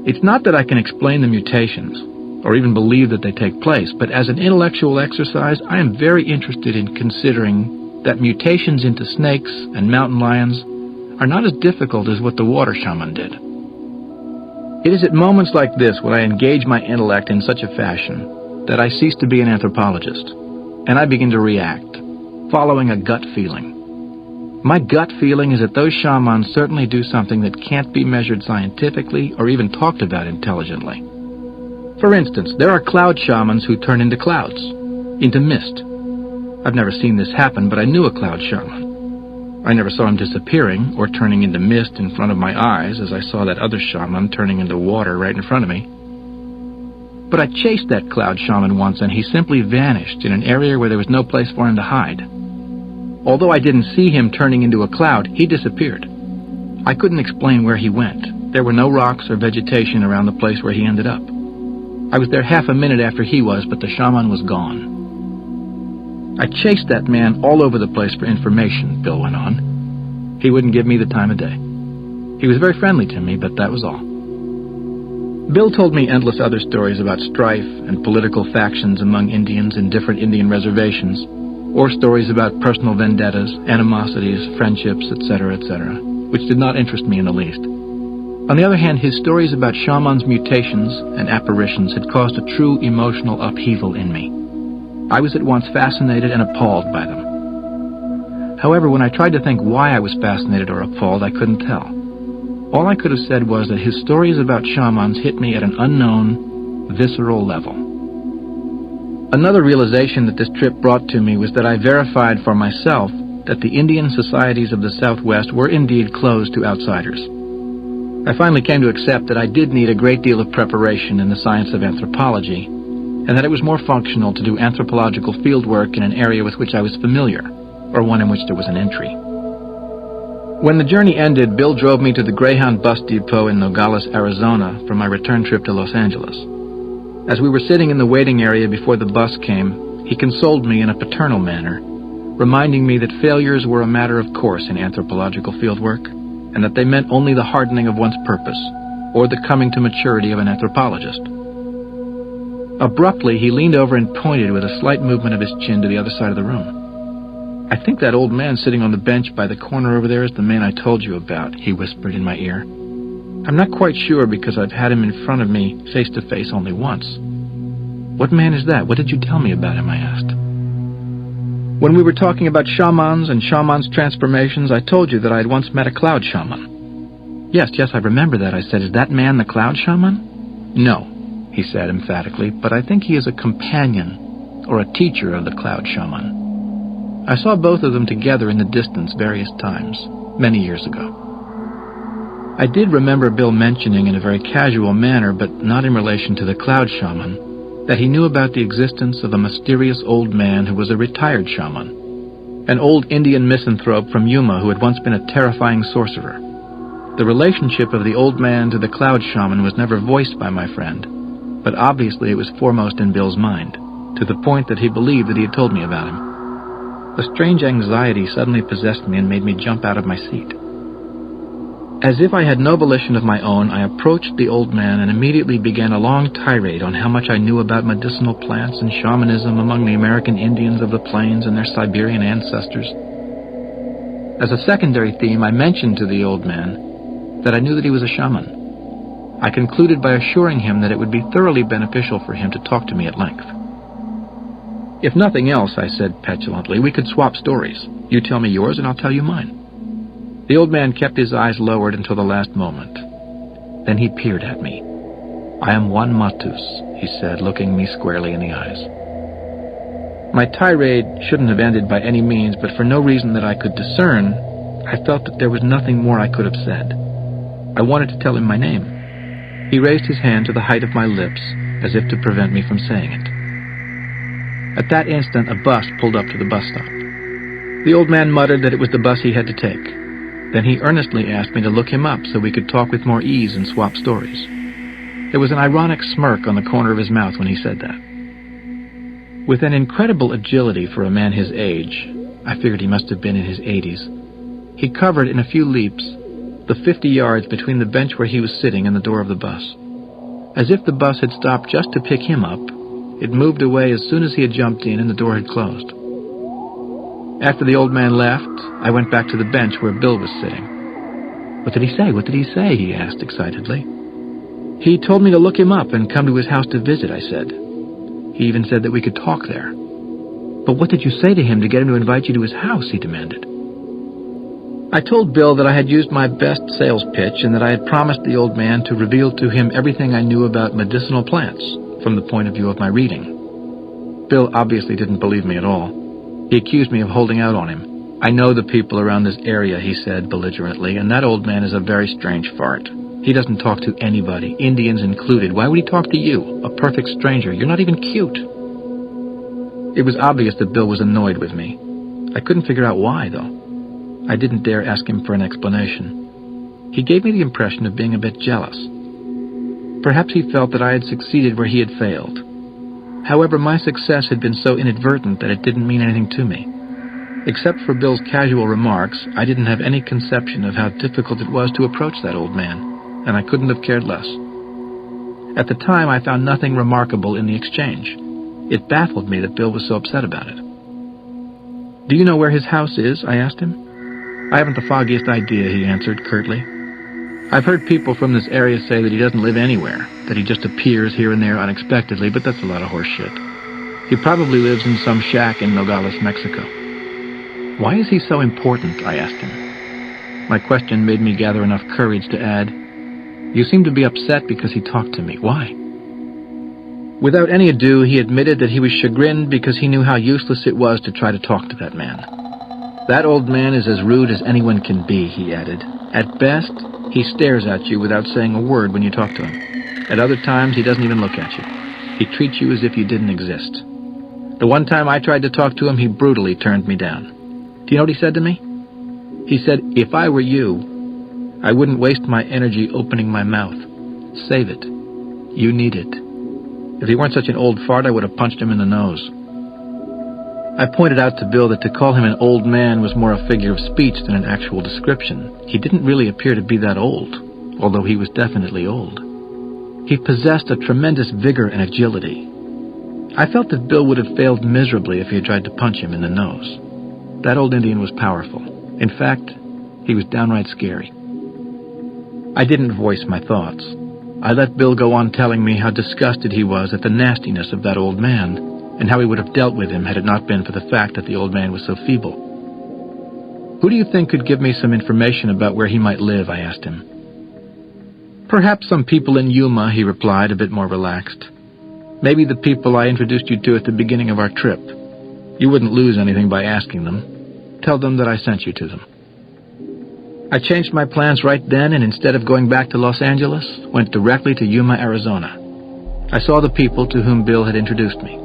Speaker 1: It's not that I can explain the mutations, or even believe that they take place, but as an intellectual exercise, I am very interested in considering that mutations into snakes and mountain lions are not as difficult as what the water shaman did. It is at moments like this when I engage my intellect in such a fashion that I cease to be an anthropologist, and I begin to react, following a gut feeling. My gut feeling is that those shamans certainly do something that can't be measured scientifically or even talked about intelligently. For instance, there are cloud shamans who turn into clouds, into mist. I've never seen this happen, but I knew a cloud shaman. I never saw him disappearing or turning into mist in front of my eyes as I saw that other shaman turning into water right in front of me. But I chased that cloud shaman once and he simply vanished in an area where there was no place for him to hide. Although I didn't see him turning into a cloud, he disappeared. I couldn't explain where he went. There were no rocks or vegetation around the place where he ended up. I was there half a minute after he was, but the shaman was gone. I chased that man all over the place for information, Bill went on. He wouldn't give me the time of day. He was very friendly to me, but that was all. Bill told me endless other stories about strife and political factions among Indians in different Indian reservations, or stories about personal vendettas, animosities, friendships, etc., which did not interest me in the least. On the other hand, his stories about shamans' mutations and apparitions had caused a true emotional upheaval in me. I was at once fascinated and appalled by them. However, when I tried to think why I was fascinated or appalled, I couldn't tell. All I could have said was that his stories about shamans hit me at an unknown, visceral level. Another realization that this trip brought to me was that I verified for myself that the Indian societies of the Southwest were indeed closed to outsiders. I finally came to accept that I did need a great deal of preparation in the science of anthropology, and that it was more functional to do anthropological fieldwork in an area with which I was familiar, or one in which there was an entry. When the journey ended, Bill drove me to the Greyhound bus depot in Nogales, Arizona, for my return trip to Los Angeles. As we were sitting in the waiting area before the bus came, he consoled me in a paternal manner, reminding me that failures were a matter of course in anthropological fieldwork, and that they meant only the hardening of one's purpose, or the coming to maturity of an anthropologist. Abruptly, he leaned over and pointed with a slight movement of his chin to the other side of the room. "I think that old man sitting on the bench by the corner over there is the man I told you about," he whispered in my ear. "I'm not quite sure because I've had him in front of me face to face only once." "What man is that? What did you tell me about him?" I asked. "When we were talking about shamans and shamans' transformations, I told you that I had once met a cloud shaman." Yes, I remember that," I said. "Is that man the cloud shaman?" "No," he said emphatically, "but I think he is a companion or a teacher of the cloud shaman. I saw both of them together in the distance various times, many years ago." I did remember Bill mentioning in a very casual manner, but not in relation to the cloud shaman, that he knew about the existence of a mysterious old man who was a retired shaman, an old Indian misanthrope from Yuma who had once been a terrifying sorcerer. The relationship of the old man to the cloud shaman was never voiced by my friend, but obviously it was foremost in Bill's mind, to the point that he believed that he had told me about him. A strange anxiety suddenly possessed me and made me jump out of my seat. As if I had no volition of my own, I approached the old man and immediately began a long tirade on how much I knew about medicinal plants and shamanism among the American Indians of the plains and their Siberian ancestors. As a secondary theme, I mentioned to the old man that I knew that he was a shaman. I concluded by assuring him that it would be thoroughly beneficial for him to talk to me at length. "If nothing else," I said petulantly, "we could swap stories. You tell me yours and I'll tell you mine." The old man kept his eyes lowered until the last moment. Then he peered at me. "I am Juan Matus," he said, looking me squarely in the eyes. My tirade shouldn't have ended by any means, but for no reason that I could discern, I felt that there was nothing more I could have said. I wanted to tell him my name. He raised his hand to the height of my lips, as if to prevent me from saying it. At that instant, a bus pulled up to the bus stop. The old man muttered that it was the bus he had to take. Then he earnestly asked me to look him up so we could talk with more ease and swap stories. There was an ironic smirk on the corner of his mouth when he said that. With an incredible agility for a man his age, I figured he must have been in his 80s, he covered in a few leaps the 50 yards between the bench where he was sitting and the door of the bus. As if the bus had stopped just to pick him up, it moved away as soon as he had jumped in and the door had closed. After the old man left, I went back to the bench where Bill was sitting. "What did he say? What did he say?" he asked excitedly. "He told me to look him up and come to his house to visit," I said. "He even said that we could talk there." "But what did you say to him to get him to invite you to his house?" he demanded. I told Bill that I had used my best sales pitch and that I had promised the old man to reveal to him everything I knew about medicinal plants from the point of view of my reading. Bill obviously didn't believe me at all. He accused me of holding out on him. "I know the people around this area," he said belligerently, "and that old man is a very strange fart. He doesn't talk to anybody, Indians included. Why would he talk to you, a perfect stranger? You're not even cute." It was obvious that Bill was annoyed with me. I couldn't figure out why, though. I didn't dare ask him for an explanation. He gave me the impression of being a bit jealous. Perhaps he felt that I had succeeded where he had failed. However, my success had been so inadvertent that it didn't mean anything to me. Except for Bill's casual remarks, I didn't have any conception of how difficult it was to approach that old man, and I couldn't have cared less. At the time, I found nothing remarkable in the exchange. It baffled me that Bill was so upset about it. "Do you know where his house is?" I asked him. "I haven't the foggiest idea," he answered curtly. "I've heard people from this area say that he doesn't live anywhere, that he just appears here and there unexpectedly, but that's a lot of horse shit. He probably lives in some shack in Nogales, Mexico." "Why is he so important?" I asked him. My question made me gather enough courage to add, "You seem to be upset because he talked to me. Why?" Without any ado, he admitted that he was chagrined because he knew how useless it was to try to talk to that man. "That old man is as rude as anyone can be," he added. "At best, he stares at you without saying a word when you talk to him. At other times, he doesn't even look at you. He treats you as if you didn't exist. The one time I tried to talk to him, he brutally turned me down. Do you know what he said to me? He said, 'If I were you, I wouldn't waste my energy opening my mouth. Save it. You need it.' If he weren't such an old fart, I would have punched him in the nose." I pointed out to Bill that to call him an old man was more a figure of speech than an actual description. He didn't really appear to be that old, although he was definitely old. He possessed a tremendous vigor and agility. I felt that Bill would have failed miserably if he had tried to punch him in the nose. That old Indian was powerful. In fact, he was downright scary. I didn't voice my thoughts. I let Bill go on telling me how disgusted he was at the nastiness of that old man, and how he would have dealt with him had it not been for the fact that the old man was so feeble. "Who do you think could give me some information about where he might live?" I asked him. "Perhaps some people in Yuma," he replied, a bit more relaxed. "Maybe the people I introduced you to at the beginning of our trip. You wouldn't lose anything by asking them. Tell them that I sent you to them." I changed my plans right then, and instead of going back to Los Angeles, went directly to Yuma, Arizona. I saw the people to whom Bill had introduced me.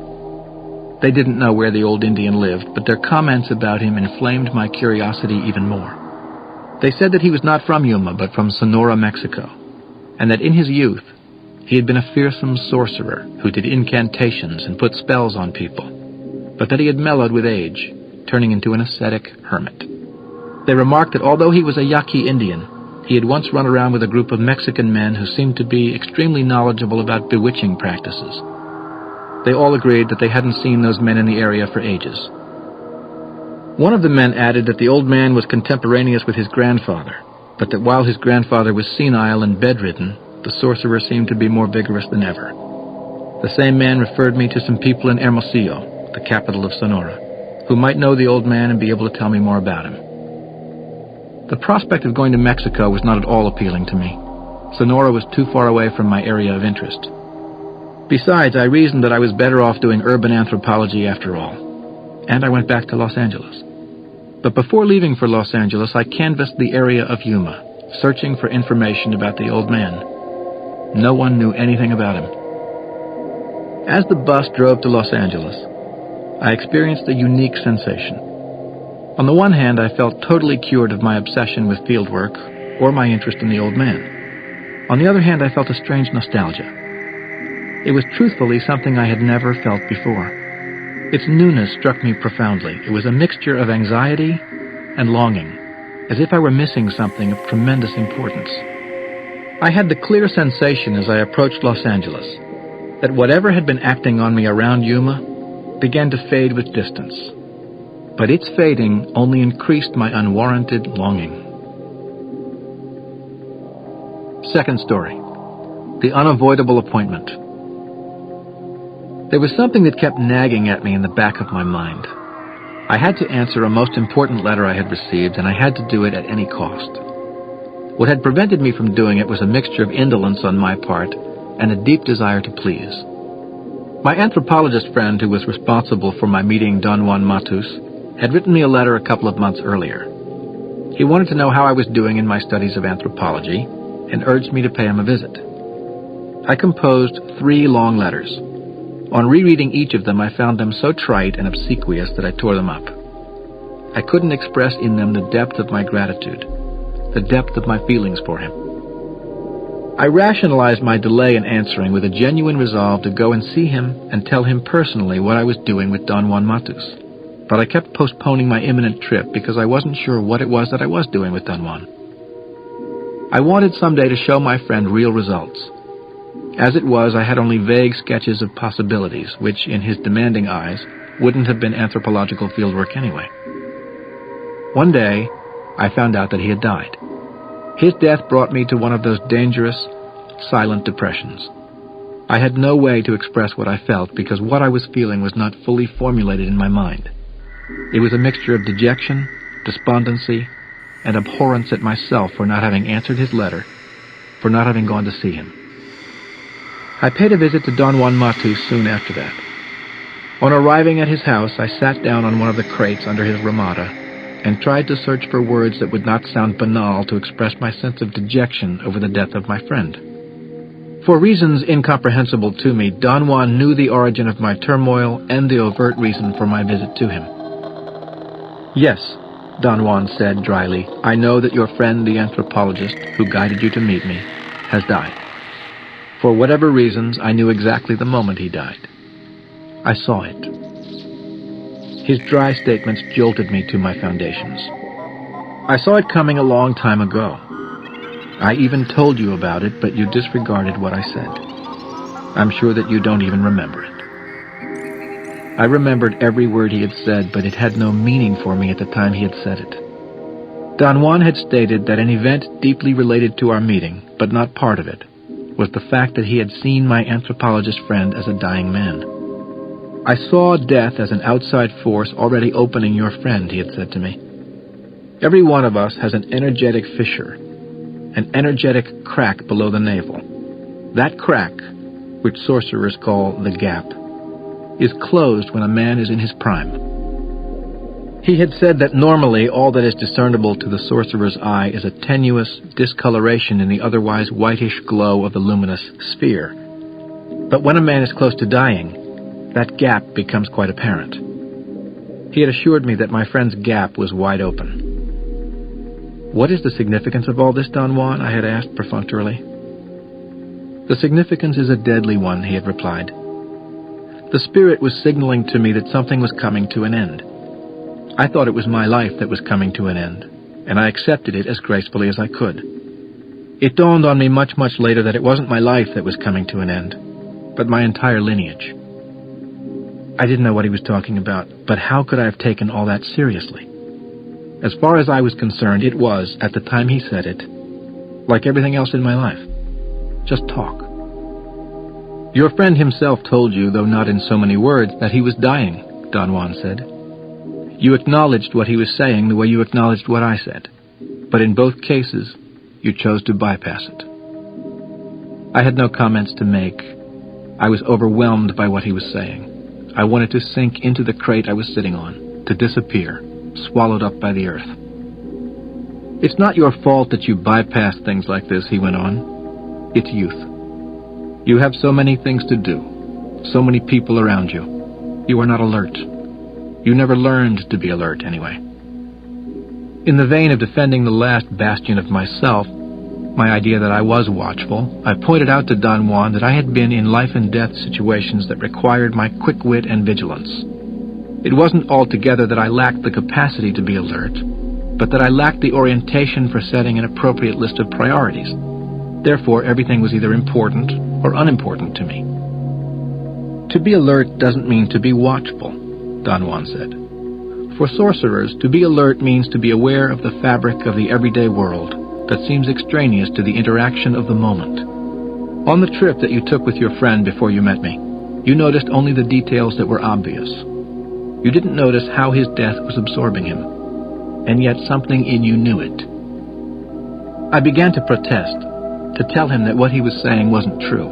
Speaker 1: They didn't know where the old Indian lived, but their comments about him inflamed my curiosity even more. They said that he was not from Yuma, but from Sonora, Mexico, and that in his youth, he had been a fearsome sorcerer who did incantations and put spells on people, but that he had mellowed with age, turning into an ascetic hermit. They remarked that although he was a Yaqui Indian, he had once run around with a group of Mexican men who seemed to be extremely knowledgeable about bewitching practices. They all agreed that they hadn't seen those men in the area for ages. One of the men added that the old man was contemporaneous with his grandfather, but that while his grandfather was senile and bedridden, the sorcerer seemed to be more vigorous than ever. The same man referred me to some people in Hermosillo, the capital of Sonora, who might know the old man and be able to tell me more about him. The prospect of going to Mexico was not at all appealing to me. Sonora was too far away from my area of interest. Besides, I reasoned that I was better off doing urban anthropology after all, and I went back to Los Angeles. But before leaving for Los Angeles, I canvassed the area of Yuma, searching for information about the old man. No one knew anything about him. As the bus drove to Los Angeles, I experienced a unique sensation. On the one hand, I felt totally cured of my obsession with fieldwork or my interest in the old man. On the other hand, I felt a strange nostalgia. It was truthfully something I had never felt before. Its newness struck me profoundly. It was a mixture of anxiety and longing, as if I were missing something of tremendous importance. I had the clear sensation as I approached Los Angeles that whatever had been acting on me around Yuma began to fade with distance. But its fading only increased my unwarranted longing. Second story. The unavoidable appointment. There was something that kept nagging at me in the back of my mind. I had to answer a most important letter I had received, and I had to do it at any cost. What had prevented me from doing it was a mixture of indolence on my part and a deep desire to please. My anthropologist friend, who was responsible for my meeting Don Juan Matus, had written me a letter a couple of months earlier. He wanted to know how I was doing in my studies of anthropology and urged me to pay him a visit. I composed 3 long letters. On rereading each of them, I found them so trite and obsequious that I tore them up. I couldn't express in them the depth of my gratitude, the depth of my feelings for him. I rationalized my delay in answering with a genuine resolve to go and see him and tell him personally what I was doing with Don Juan Matus. But I kept postponing my imminent trip because I wasn't sure what it was that I was doing with Don Juan. I wanted someday to show my friend real results. As it was, I had only vague sketches of possibilities, which, in his demanding eyes, wouldn't have been anthropological fieldwork anyway. One day, I found out that he had died. His death brought me to one of those dangerous, silent depressions. I had no way to express what I felt because what I was feeling was not fully formulated in my mind. It was a mixture of dejection, despondency, and abhorrence at myself for not having answered his letter, for not having gone to see him. I paid a visit to Don Juan Matus soon after that. On arriving at his house, I sat down on one of the crates under his ramada and tried to search for words that would not sound banal to express my sense of dejection over the death of my friend. For reasons incomprehensible to me, Don Juan knew the origin of my turmoil and the overt reason for my visit to him. "Yes," Don Juan said dryly, "I know that your friend, the anthropologist, who guided you to meet me, has died. For whatever reasons, I knew exactly the moment he died. I saw it." His dry statements jolted me to my foundations. "I saw it coming a long time ago. I even told you about it, but you disregarded what I said. I'm sure that you don't even remember it." I remembered every word he had said, but it had no meaning for me at the time he had said it. Don Juan had stated that an event deeply related to our meeting, but not part of it, was the fact that he had seen my anthropologist friend as a dying man. "I saw death as an outside force already opening your friend," he had said to me. "Every one of us has an energetic fissure, an energetic crack below the navel. That crack, which sorcerers call the gap, is closed when a man is in his prime." He had said that normally all that is discernible to the sorcerer's eye is a tenuous discoloration in the otherwise whitish glow of the luminous sphere. But when a man is close to dying, that gap becomes quite apparent. He had assured me that my friend's gap was wide open. "What is the significance of all this, Don Juan?" I had asked perfunctorily. "The significance is a deadly one," he had replied. "The spirit was signaling to me that something was coming to an end. I thought it was my life that was coming to an end, and I accepted it as gracefully as I could. It dawned on me much, much later that it wasn't my life that was coming to an end, but my entire lineage." I didn't know what he was talking about, but how could I have taken all that seriously? As far as I was concerned, it was, at the time he said it, like everything else in my life. Just talk. "Your friend himself told you, though not in so many words, that he was dying," Don Juan said. "You acknowledged what he was saying the way you acknowledged what I said, but in both cases, you chose to bypass it." I had no comments to make. I was overwhelmed by what he was saying. I wanted to sink into the crate I was sitting on, to disappear, swallowed up by the earth. "It's not your fault that you bypass things like this," he went on. "It's youth. You have so many things to do, so many people around you. You are not alert. You never learned to be alert, anyway." In the vein of defending the last bastion of myself, my idea that I was watchful, I pointed out to Don Juan that I had been in life-and-death situations that required my quick wit and vigilance. It wasn't altogether that I lacked the capacity to be alert, but that I lacked the orientation for setting an appropriate list of priorities. Therefore, everything was either important or unimportant to me. "To be alert doesn't mean to be watchful," Don Juan said. "For sorcerers, to be alert means to be aware of the fabric of the everyday world that seems extraneous to the interaction of the moment. On the trip that you took with your friend before you met me, you noticed only the details that were obvious. You didn't notice how his death was absorbing him, and yet something in you knew it." I began to protest, to tell him that what he was saying wasn't true.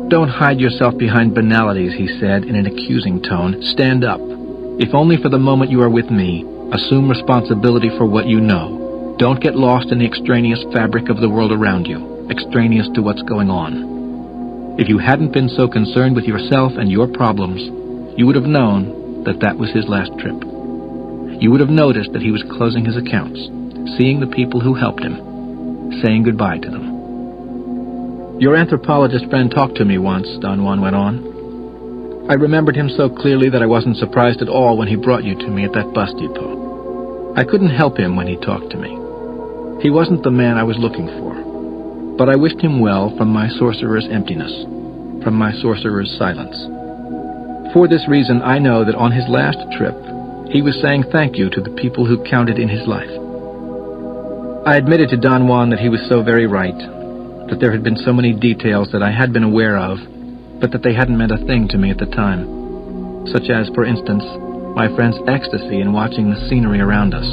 Speaker 1: "Don't hide yourself behind banalities," he said in an accusing tone. "Stand up. If only for the moment you are with me, assume responsibility for what you know. Don't get lost in the extraneous fabric of the world around you, extraneous to what's going on. If you hadn't been so concerned with yourself and your problems, you would have known that that was his last trip. You would have noticed that he was closing his accounts, seeing the people who helped him, saying goodbye to them." "Your anthropologist friend talked to me once," Don Juan went on. "I remembered him so clearly that I wasn't surprised at all when he brought you to me at that bus depot. I couldn't help him when he talked to me. He wasn't the man I was looking for, but I wished him well from my sorcerer's emptiness, from my sorcerer's silence. For this reason, I know that on his last trip, he was saying thank you to the people who counted in his life." I admitted to Don Juan that he was so very right, that there had been so many details that I had been aware of, but that they hadn't meant a thing to me at the time, such as, for instance, my friend's ecstasy in watching the scenery around us.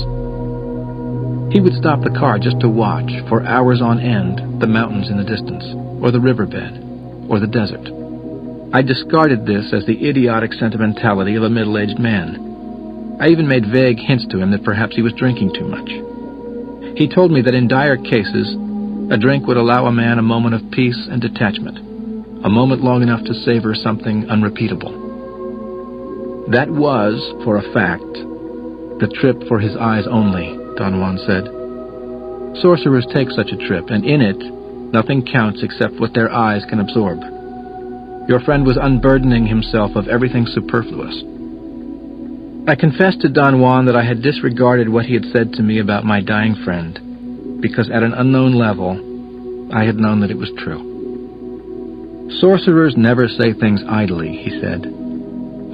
Speaker 1: He would stop the car just to watch, for hours on end, the mountains in the distance, or the riverbed, or the desert. I discarded this as the idiotic sentimentality of a middle-aged man. I even made vague hints to him that perhaps he was drinking too much. He told me that in dire cases, a drink would allow a man a moment of peace and detachment, a moment long enough to savor something unrepeatable. That was, for a fact, the trip for his eyes only, Don Juan said. Sorcerers take such a trip, and in it, nothing counts except what their eyes can absorb. Your friend was unburdening himself of everything superfluous. I confessed to Don Juan that I had disregarded what he had said to me about my dying friend, because at an unknown level, I had known that it was true. Sorcerers never say things idly, he said.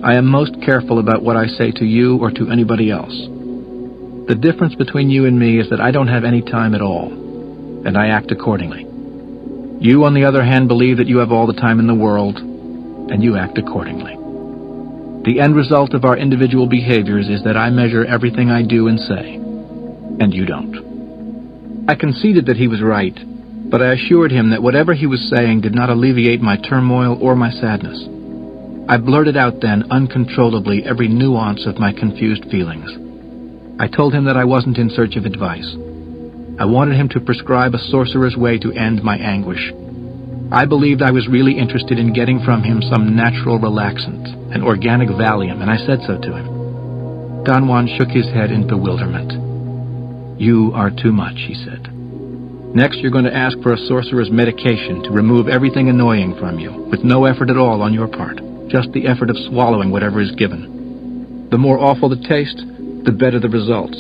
Speaker 1: I am most careful about what I say to you or to anybody else. The difference between you and me is that I don't have any time at all, and I act accordingly. You, on the other hand, believe that you have all the time in the world, and you act accordingly. The end result of our individual behaviors is that I measure everything I do and say, and you don't. I conceded that he was right, but I assured him that whatever he was saying did not alleviate my turmoil or my sadness. I blurted out then uncontrollably every nuance of my confused feelings. I told him that I wasn't in search of advice. I wanted him to prescribe a sorcerer's way to end my anguish. I believed I was really interested in getting from him some natural relaxant, an organic Valium, and I said so to him. Don Juan shook his head in bewilderment. You are too much, he said. Next, you're going to ask for a sorcerer's medication to remove everything annoying from you, with no effort at all on your part, just the effort of swallowing whatever is given. The more awful the taste, the better the results.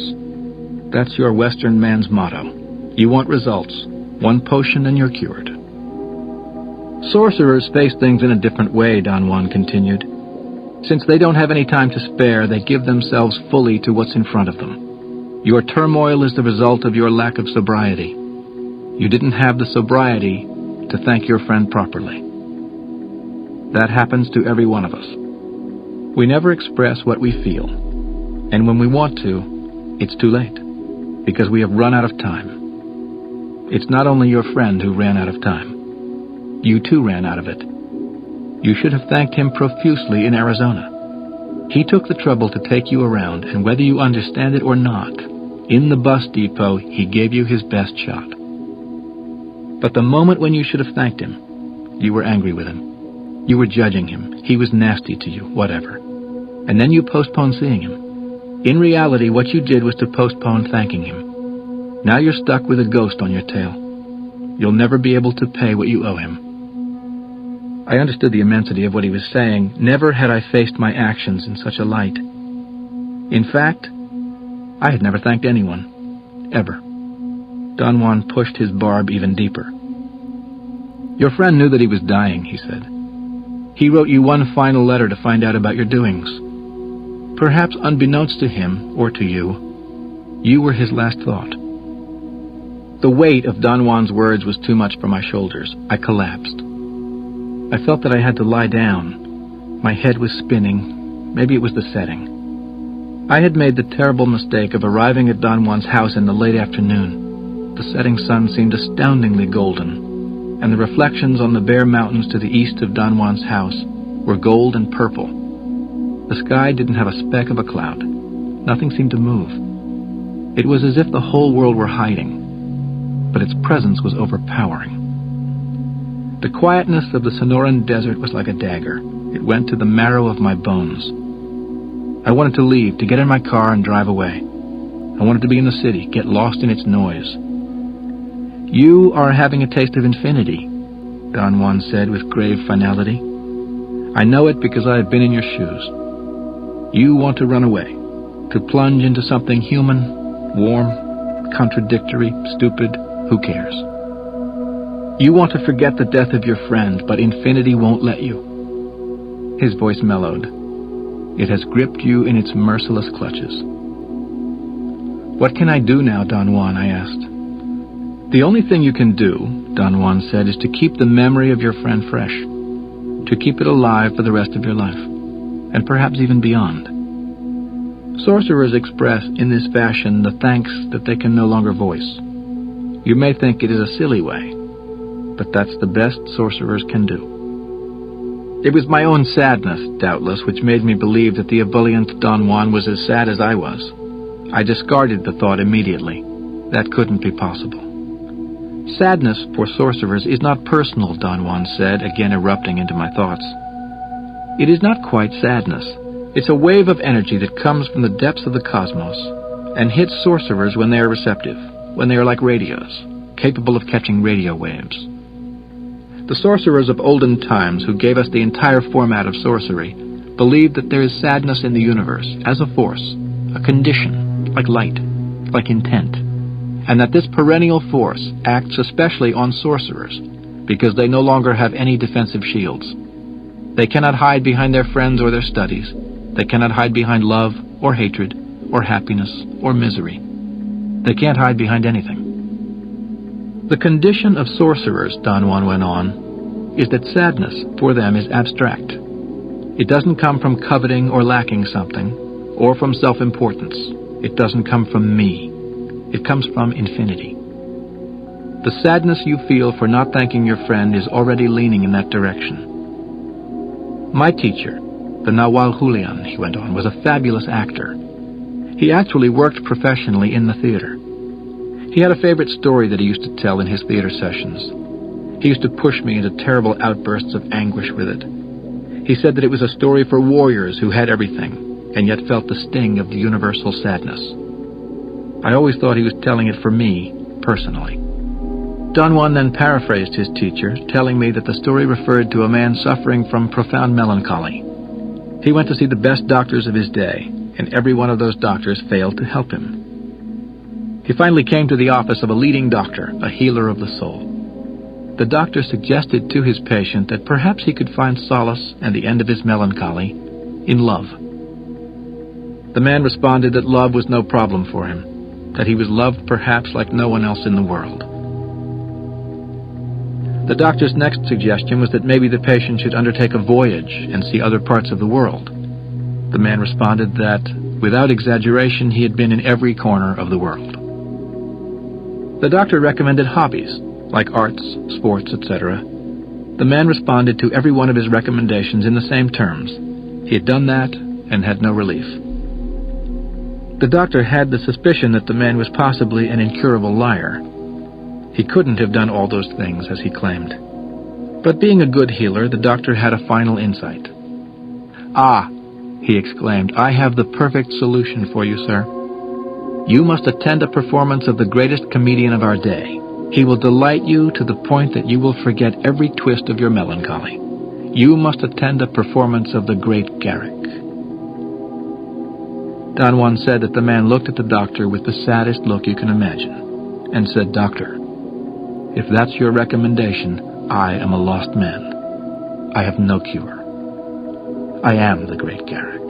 Speaker 1: That's your Western man's motto. You want results. One potion and you're cured. Sorcerers face things in a different way, Don Juan continued. Since they don't have any time to spare, they give themselves fully to what's in front of them. Your turmoil is the result of your lack of sobriety. You didn't have the sobriety to thank your friend properly. That happens to every one of us. We never express what we feel, and when we want to, it's too late, because we have run out of time. It's not only your friend who ran out of time. You too ran out of it. You should have thanked him profusely in Arizona. He took the trouble to take you around, and whether you understand it or not, in the bus depot, he gave you his best shot. But the moment when you should have thanked him, you were angry with him. You were judging him. He was nasty to you, whatever. And then you postponed seeing him. In reality, what you did was to postpone thanking him. Now you're stuck with a ghost on your tail. You'll never be able to pay what you owe him. I understood the immensity of what he was saying. Never had I faced my actions in such a light. In fact, I had never thanked anyone, ever. Don Juan pushed his barb even deeper. Your friend knew that he was dying, he said. He wrote you one final letter to find out about your doings. Perhaps unbeknownst to him, or to you, you were his last thought. The weight of Don Juan's words was too much for my shoulders. I collapsed. I felt that I had to lie down. My head was spinning. Maybe it was the setting. I had made the terrible mistake of arriving at Don Juan's house in the late afternoon. The setting sun seemed astoundingly golden, and the reflections on the bare mountains to the east of Don Juan's house were gold and purple. The sky didn't have a speck of a cloud. Nothing seemed to move. It was as if the whole world were hiding, but its presence was overpowering. The quietness of the Sonoran desert was like a dagger. It went to the marrow of my bones. I wanted to leave, to get in my car and drive away. I wanted to be in the city, get lost in its noise. You are having a taste of infinity, Don Juan said with grave finality. I know it because I have been in your shoes. You want to run away, to plunge into something human, warm, contradictory, stupid, who cares? You want to forget the death of your friend, but infinity won't let you. His voice mellowed. It has gripped you in its merciless clutches. What can I do now, Don Juan? I asked. The only thing you can do, Don Juan said, is to keep the memory of your friend fresh, to keep it alive for the rest of your life, and perhaps even beyond. Sorcerers express in this fashion the thanks that they can no longer voice. You may think it is a silly way, but that's the best sorcerers can do. It was my own sadness, doubtless, which made me believe that the ebullient Don Juan was as sad as I was. I discarded the thought immediately. That couldn't be possible. Sadness, for sorcerers, is not personal, Don Juan said, again erupting into my thoughts. It is not quite sadness. It's a wave of energy that comes from the depths of the cosmos and hits sorcerers when they are receptive, when they are like radios, capable of catching radio waves. The sorcerers of olden times, who gave us the entire format of sorcery, believed that there is sadness in the universe as a force, a condition, like light, like intent, and that this perennial force acts especially on sorcerers because they no longer have any defensive shields. They cannot hide behind their friends or their studies. They cannot hide behind love or hatred or happiness or misery. They can't hide behind anything. The condition of sorcerers, Don Juan went on, is that sadness for them is abstract. It doesn't come from coveting or lacking something, or from self-importance. It doesn't come from me. It comes from infinity. The sadness you feel for not thanking your friend is already leaning in that direction. My teacher, the Nahual Julian, he went on, was a fabulous actor. He actually worked professionally in the theater. He had a favorite story that he used to tell in his theater sessions. He used to push me into terrible outbursts of anguish with it. He said that it was a story for warriors who had everything, and yet felt the sting of the universal sadness. I always thought he was telling it for me, personally. Don Juan then paraphrased his teacher, telling me that the story referred to a man suffering from profound melancholy. He went to see the best doctors of his day, and every one of those doctors failed to help him. He finally came to the office of a leading doctor, a healer of the soul. The doctor suggested to his patient that perhaps he could find solace and the end of his melancholy in love. The man responded that love was no problem for him, that he was loved perhaps like no one else in the world. The doctor's next suggestion was that maybe the patient should undertake a voyage and see other parts of the world. The man responded that, without exaggeration, he had been in every corner of the world. The doctor recommended hobbies, like arts, sports, etc. The man responded to every one of his recommendations in the same terms. He had done that and had no relief. The doctor had the suspicion that the man was possibly an incurable liar. He couldn't have done all those things, as he claimed. But being a good healer, the doctor had a final insight. "Ah," he exclaimed, "I have the perfect solution for you, sir. You must attend a performance of the greatest comedian of our day. He will delight you to the point that you will forget every twist of your melancholy. You must attend a performance of the great Garrick." Don Juan said that the man looked at the doctor with the saddest look you can imagine, and said, "Doctor, if that's your recommendation, I am a lost man. I have no cure. I am the great Garrick."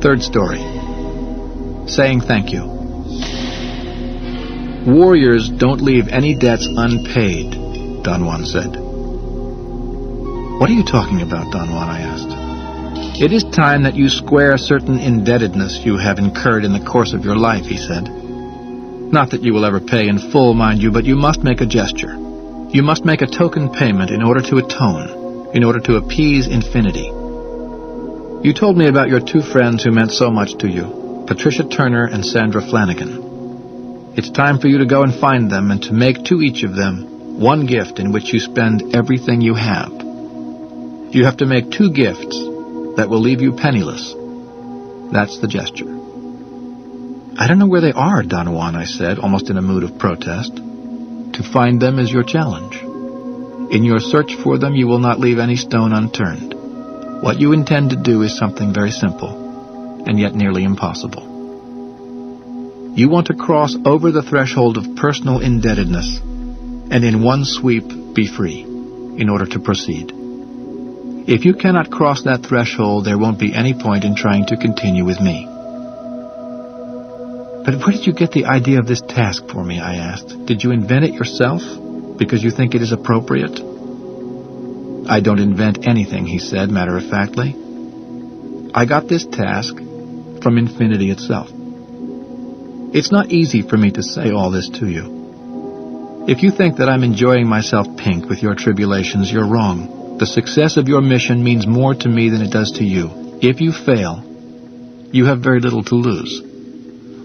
Speaker 1: Third story. Saying thank you. Warriors don't leave any debts unpaid, Don Juan said. What are you talking about, Don Juan? I asked. It is time that you square certain indebtedness you have incurred in the course of your life, he said. Not that you will ever pay in full, mind you, but you must make a gesture. You must make a token payment in order to atone, in order to appease infinity. You told me about your two friends who meant so much to you, Patricia Turner and Sandra Flanagan. It's time for you to go and find them and to make to each of them one gift in which you spend everything you have. You have to make 2 gifts that will leave you penniless. That's the gesture. I don't know where they are, Don Juan, I said, almost in a mood of protest. To find them is your challenge. In your search for them, you will not leave any stone unturned. What you intend to do is something very simple, and yet nearly impossible. You want to cross over the threshold of personal indebtedness, and in one sweep be free, in order to proceed. If you cannot cross that threshold, there won't be any point in trying to continue with me. But where did you get the idea of this task for me, I asked. Did you invent it yourself, because you think it is appropriate? I don't invent anything, he said matter-of-factly. I got this task from infinity itself. It's not easy for me to say all this to you. If you think that I'm enjoying myself pink with your tribulations, you're wrong. The success of your mission means more to me than it does to you. If you fail, you have very little to lose.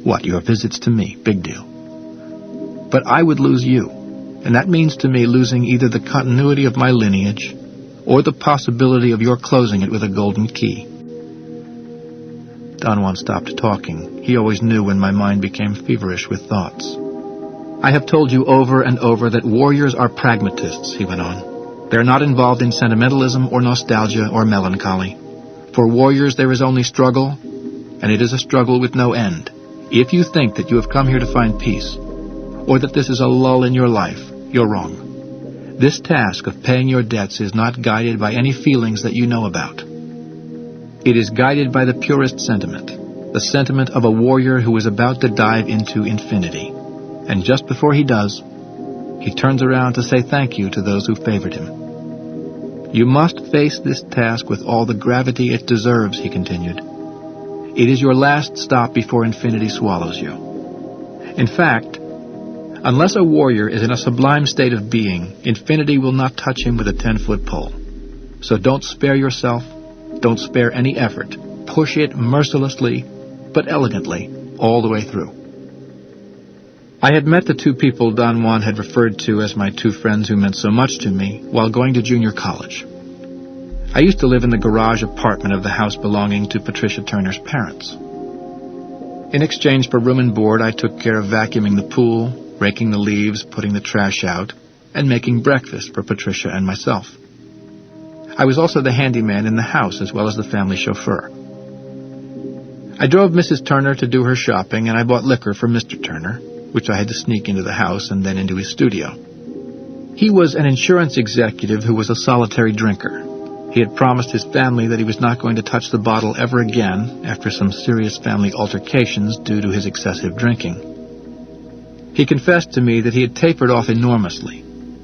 Speaker 1: What, your visits to me? Big deal. But I would lose you, and that means to me losing either the continuity of my lineage or the possibility of your closing it with a golden key. Don Juan stopped talking. He always knew when my mind became feverish with thoughts. I have told you over and over that warriors are pragmatists, he went on. They are not involved in sentimentalism or nostalgia or melancholy. For warriors there is only struggle, and it is a struggle with no end. If you think that you have come here to find peace, or that this is a lull in your life, you're wrong. This task of paying your debts is not guided by any feelings that you know about. It is guided by the purest sentiment, the sentiment of a warrior who is about to dive into infinity. And just before he does, he turns around to say thank you to those who favored him. You must face this task with all the gravity it deserves, he continued. It is your last stop before infinity swallows you. In fact, unless a warrior is in a sublime state of being, infinity will not touch him with a 10-foot pole. So don't spare yourself, don't spare any effort. Push it mercilessly, but elegantly, all the way through. I had met the two people Don Juan had referred to as my two friends who meant so much to me while going to junior college. I used to live in the garage apartment of the house belonging to Patricia Turner's parents. In exchange for room and board, I took care of vacuuming the pool, raking the leaves, putting the trash out, and making breakfast for Patricia and myself. I was also the handyman in the house as well as the family chauffeur. I drove Mrs. Turner to do her shopping, and I bought liquor for Mr. Turner, which I had to sneak into the house and then into his studio. He was an insurance executive who was a solitary drinker. He had promised his family that he was not going to touch the bottle ever again after some serious family altercations due to his excessive drinking. He confessed to me that he had tapered off enormously,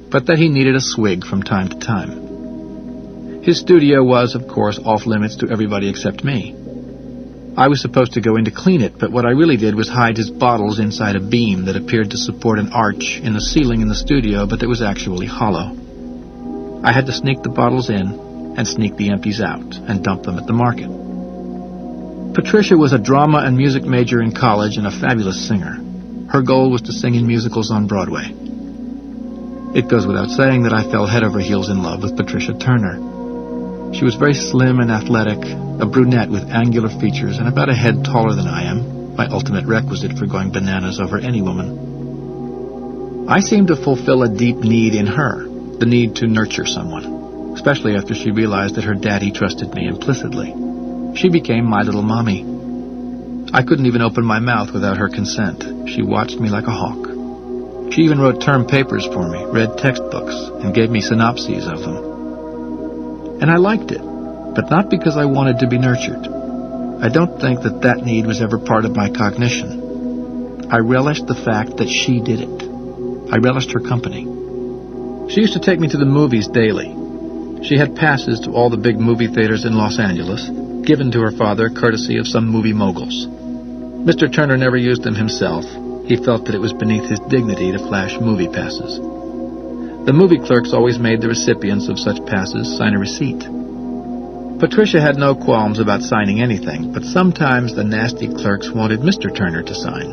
Speaker 1: but that he needed a swig from time to time. His studio was, of course, off-limits to everybody except me. I was supposed to go in to clean it, but what I really did was hide his bottles inside a beam that appeared to support an arch in the ceiling in the studio, but that was actually hollow. I had to sneak the bottles in and sneak the empties out and dump them at the market. Patricia was a drama and music major in college and a fabulous singer. Her goal was to sing in musicals on Broadway. It goes without saying that I fell head over heels in love with Patricia Turner. She was very slim and athletic, a brunette with angular features and about a head taller than I am, my ultimate requisite for going bananas over any woman. I seemed to fulfill a deep need in her, the need to nurture someone, especially after she realized that her daddy trusted me implicitly. She became my little mommy. I couldn't even open my mouth without her consent. She watched me like a hawk. She even wrote term papers for me, read textbooks, and gave me synopses of them. And I liked it, but not because I wanted to be nurtured. I don't think that that need was ever part of my cognition. I relished the fact that she did it. I relished her company. She used to take me to the movies daily. She had passes to all the big movie theaters in Los Angeles, given to her father courtesy of some movie moguls. Mr. Turner never used them himself. He felt that it was beneath his dignity to flash movie passes. The movie clerks always made the recipients of such passes sign a receipt. Patricia had no qualms about signing anything, but sometimes the nasty clerks wanted Mr. Turner to sign.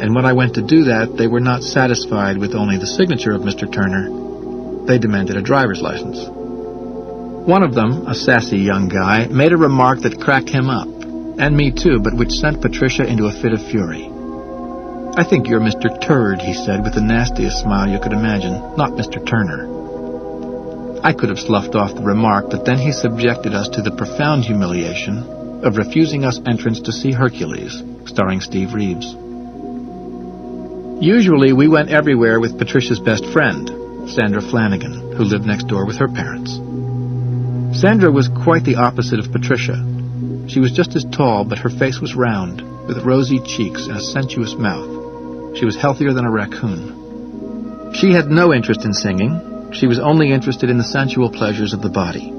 Speaker 1: And when I went to do that, they were not satisfied with only the signature of Mr. Turner. They demanded a driver's license. One of them, a sassy young guy, made a remark that cracked him up, and me too, but which sent Patricia into a fit of fury. "I think you're Mr. Turd," he said with the nastiest smile you could imagine, "not Mr. Turner." I could have sloughed off the remark, but then he subjected us to the profound humiliation of refusing us entrance to see Hercules, starring Steve Reeves. Usually we went everywhere with Patricia's best friend, Sandra Flanagan, who lived next door with her parents. Sandra was quite the opposite of Patricia. She was just as tall, but her face was round, with rosy cheeks and a sensuous mouth. She was healthier than a raccoon. She had no interest in singing. She was only interested in the sensual pleasures of the body.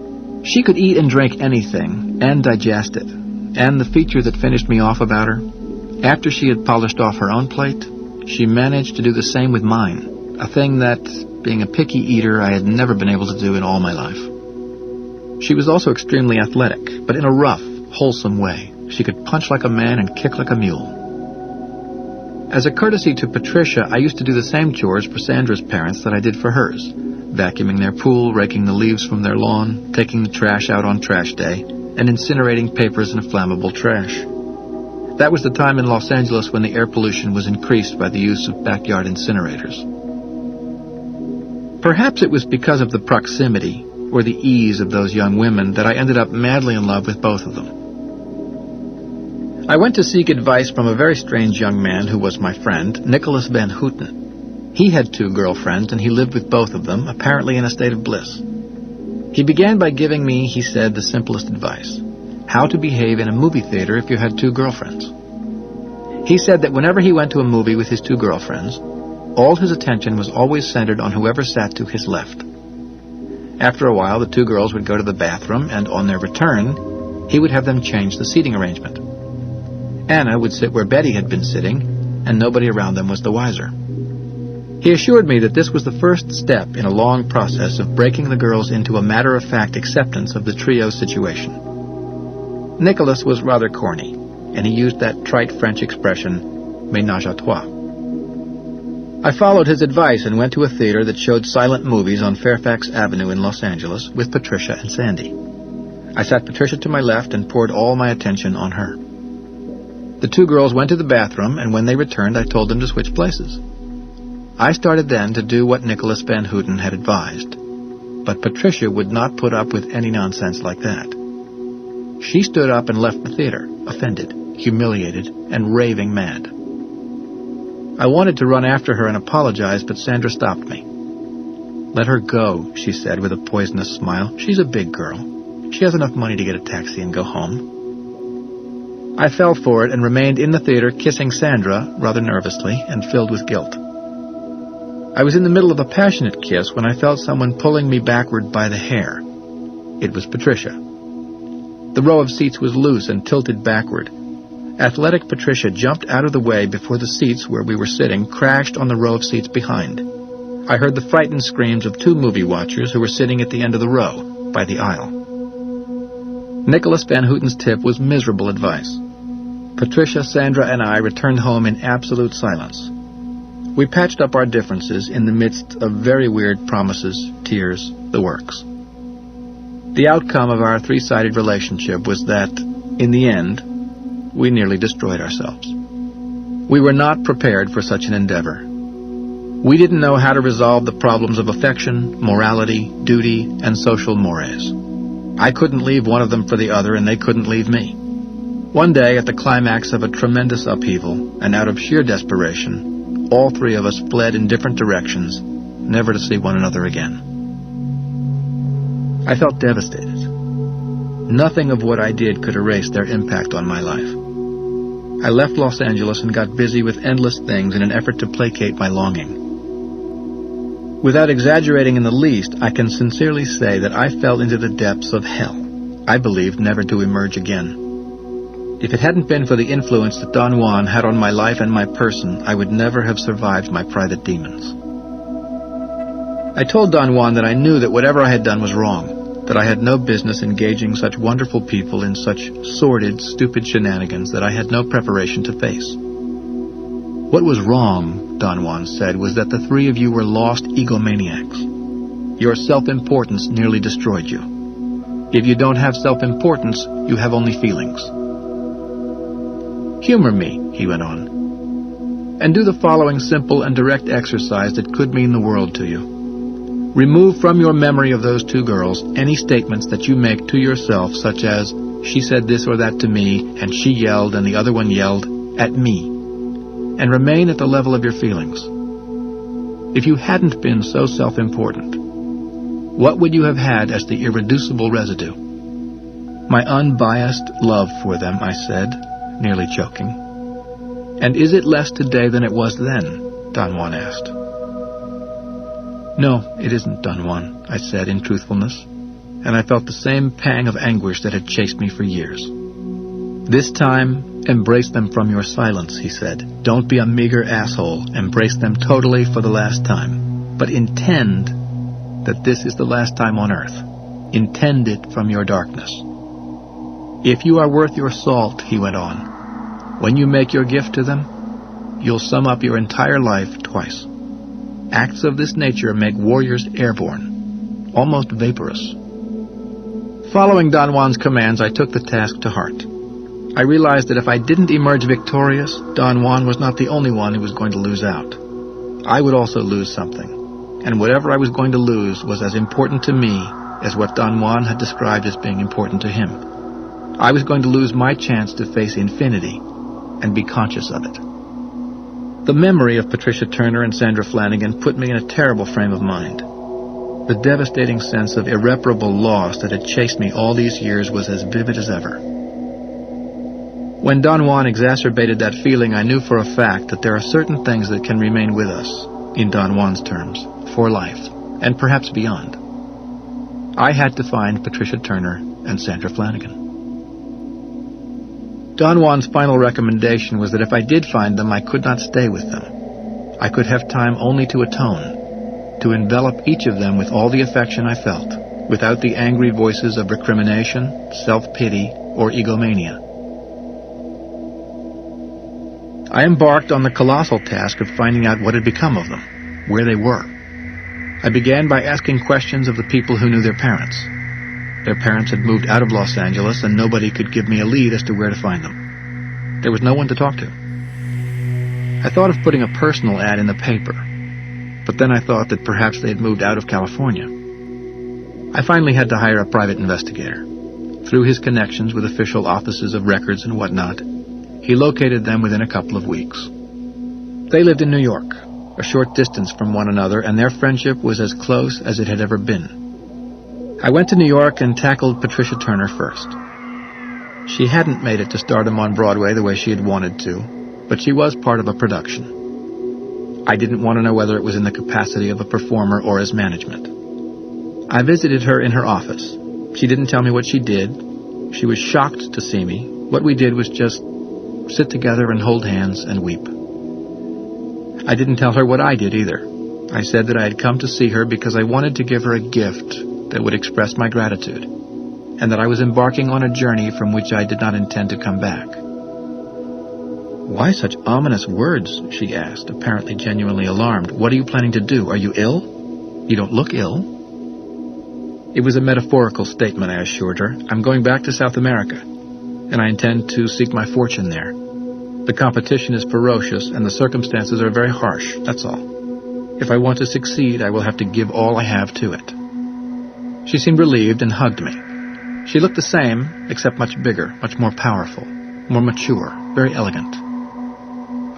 Speaker 1: She could eat and drink anything, and digest it. And the feature that finished me off about her, after she had polished off her own plate, she managed to do the same with mine, a thing that, being a picky eater, I had never been able to do in all my life. She was also extremely athletic, but in a rough, wholesome way. She could punch like a man and kick like a mule. As a courtesy to Patricia, I used to do the same chores for Sandra's parents that I did for hers, vacuuming their pool, raking the leaves from their lawn, taking the trash out on trash day, and incinerating papers in flammable trash. That was the time in Los Angeles when the air pollution was increased by the use of backyard incinerators. Perhaps it was because of the proximity or the ease of those young women that I ended up madly in love with both of them. I went to seek advice from a very strange young man who was my friend, Nicholas Van Houten. He had 2 girlfriends, and he lived with both of them, apparently in a state of bliss. He began by giving me, he said, the simplest advice: how to behave in a movie theater if you had 2 girlfriends. He said that whenever he went to a movie with his 2 girlfriends, all his attention was always centered on whoever sat to his left. After a while, the 2 girls would go to the bathroom, and on their return, he would have them change the seating arrangement. Anna would sit where Betty had been sitting, and nobody around them was the wiser. He assured me that this was the first step in a long process of breaking the girls into a matter-of-fact acceptance of the trio situation. Nicholas was rather corny, and he used that trite French expression, ménage à trois. I followed his advice and went to a theater that showed silent movies on Fairfax Avenue in Los Angeles with Patricia and Sandy. I sat Patricia to my left and poured all my attention on her. The 2 girls went to the bathroom, and when they returned, I told them to switch places. I started then to do what Nicholas Van Houten had advised, but Patricia would not put up with any nonsense like that. She stood up and left the theater, offended, humiliated, and raving mad. I wanted to run after her and apologize, but Sandra stopped me. "Let her go," she said with a poisonous smile. "She's a big girl. She has enough money to get a taxi and go home." I fell for it and remained in the theater kissing Sandra, rather nervously, and filled with guilt. I was in the middle of a passionate kiss when I felt someone pulling me backward by the hair. It was Patricia. The row of seats was loose and tilted backward. Athletic Patricia jumped out of the way before the seats where we were sitting crashed on the row of seats behind. I heard the frightened screams of 2 movie watchers who were sitting at the end of the row, by the aisle. Nicholas Van Houten's tip was miserable advice. Patricia, Sandra, and I returned home in absolute silence. We patched up our differences in the midst of very weird promises, tears, the works. The outcome of our 3-sided relationship was that, in the end, we nearly destroyed ourselves. We were not prepared for such an endeavor. We didn't know how to resolve the problems of affection, morality, duty, and social mores. I couldn't leave one of them for the other, and they couldn't leave me. One day, at the climax of a tremendous upheaval, and out of sheer desperation, all 3 of us fled in different directions, never to see one another again. I felt devastated. Nothing of what I did could erase their impact on my life. I left Los Angeles and got busy with endless things in an effort to placate my longing. Without exaggerating in the least, I can sincerely say that I fell into the depths of hell, I believed never to emerge again. If it hadn't been for the influence that Don Juan had on my life and my person, I would never have survived my private demons. I told Don Juan that I knew that whatever I had done was wrong, that I had no business engaging such wonderful people in such sordid, stupid shenanigans that I had no preparation to face. What was wrong, Don Juan said, was that the 3 of you were lost egomaniacs. Your self-importance nearly destroyed you. If you don't have self-importance, you have only feelings. Humor me, he went on, and do the following simple and direct exercise that could mean the world to you. Remove from your memory of those 2 girls any statements that you make to yourself, such as, "She said this or that to me, and she yelled, and the other one yelled at me," and remain at the level of your feelings. If you hadn't been so self-important, what would you have had as the irreducible residue? My unbiased love for them, I said, nearly choking. And is it less today than it was then? Don Juan asked. No, it isn't, Don Juan, I said in truthfulness, and I felt the same pang of anguish that had chased me for years. This time, embrace them from your silence, he said. Don't be a meager asshole. Embrace them totally for the last time. But intend that this is the last time on earth. Intend it from your darkness. If you are worth your salt, he went on, when you make your gift to them, you'll sum up your entire life twice. Acts of this nature make warriors airborne, almost vaporous. Following Don Juan's commands, I took the task to heart. I realized that if I didn't emerge victorious, Don Juan was not the only one who was going to lose out. I would also lose something, and whatever I was going to lose was as important to me as what Don Juan had described as being important to him. I was going to lose my chance to face infinity and be conscious of it. The memory of Patricia Turner and Sandra Flanagan put me in a terrible frame of mind. The devastating sense of irreparable loss that had chased me all these years was as vivid as ever. When Don Juan exacerbated that feeling, I knew for a fact that there are certain things that can remain with us, in Don Juan's terms, for life, and perhaps beyond. I had to find Patricia Turner and Sandra Flanagan. Don Juan's final recommendation was that if I did find them, I could not stay with them. I could have time only to atone, to envelop each of them with all the affection I felt, without the angry voices of recrimination, self-pity, or egomania. I embarked on the colossal task of finding out what had become of them, where they were. I began by asking questions of the people who knew their parents. Their parents had moved out of Los Angeles, and nobody could give me a lead as to where to find them. There was no one to talk to. I thought of putting a personal ad in the paper, but then I thought that perhaps they had moved out of California. I finally had to hire a private investigator. Through his connections with official offices of records and whatnot, he located them within a couple of weeks. They lived in New York, a short distance from one another, and their friendship was as close as it had ever been. I went to New York and tackled Patricia Turner first. She hadn't made it to stardom on Broadway the way she had wanted to, but she was part of a production. I didn't want to know whether it was in the capacity of a performer or as management. I visited her in her office. She didn't tell me what she did. She was shocked to see me. What we did was just sit together and hold hands and weep. I didn't tell her what I did either. I said that I had come to see her because I wanted to give her a gift that would express my gratitude, and that I was embarking on a journey from which I did not intend to come back. Why such ominous words? She asked, apparently genuinely alarmed. What are you planning to do? Are you ill? You don't look ill. It was a metaphorical statement, I assured her. I'm going back to South America, and I intend to seek my fortune there. The competition is ferocious, and the circumstances are very harsh, that's all. If I want to succeed, I will have to give all I have to it. She seemed relieved and hugged me. She looked the same, except much bigger, much more powerful, more mature, very elegant.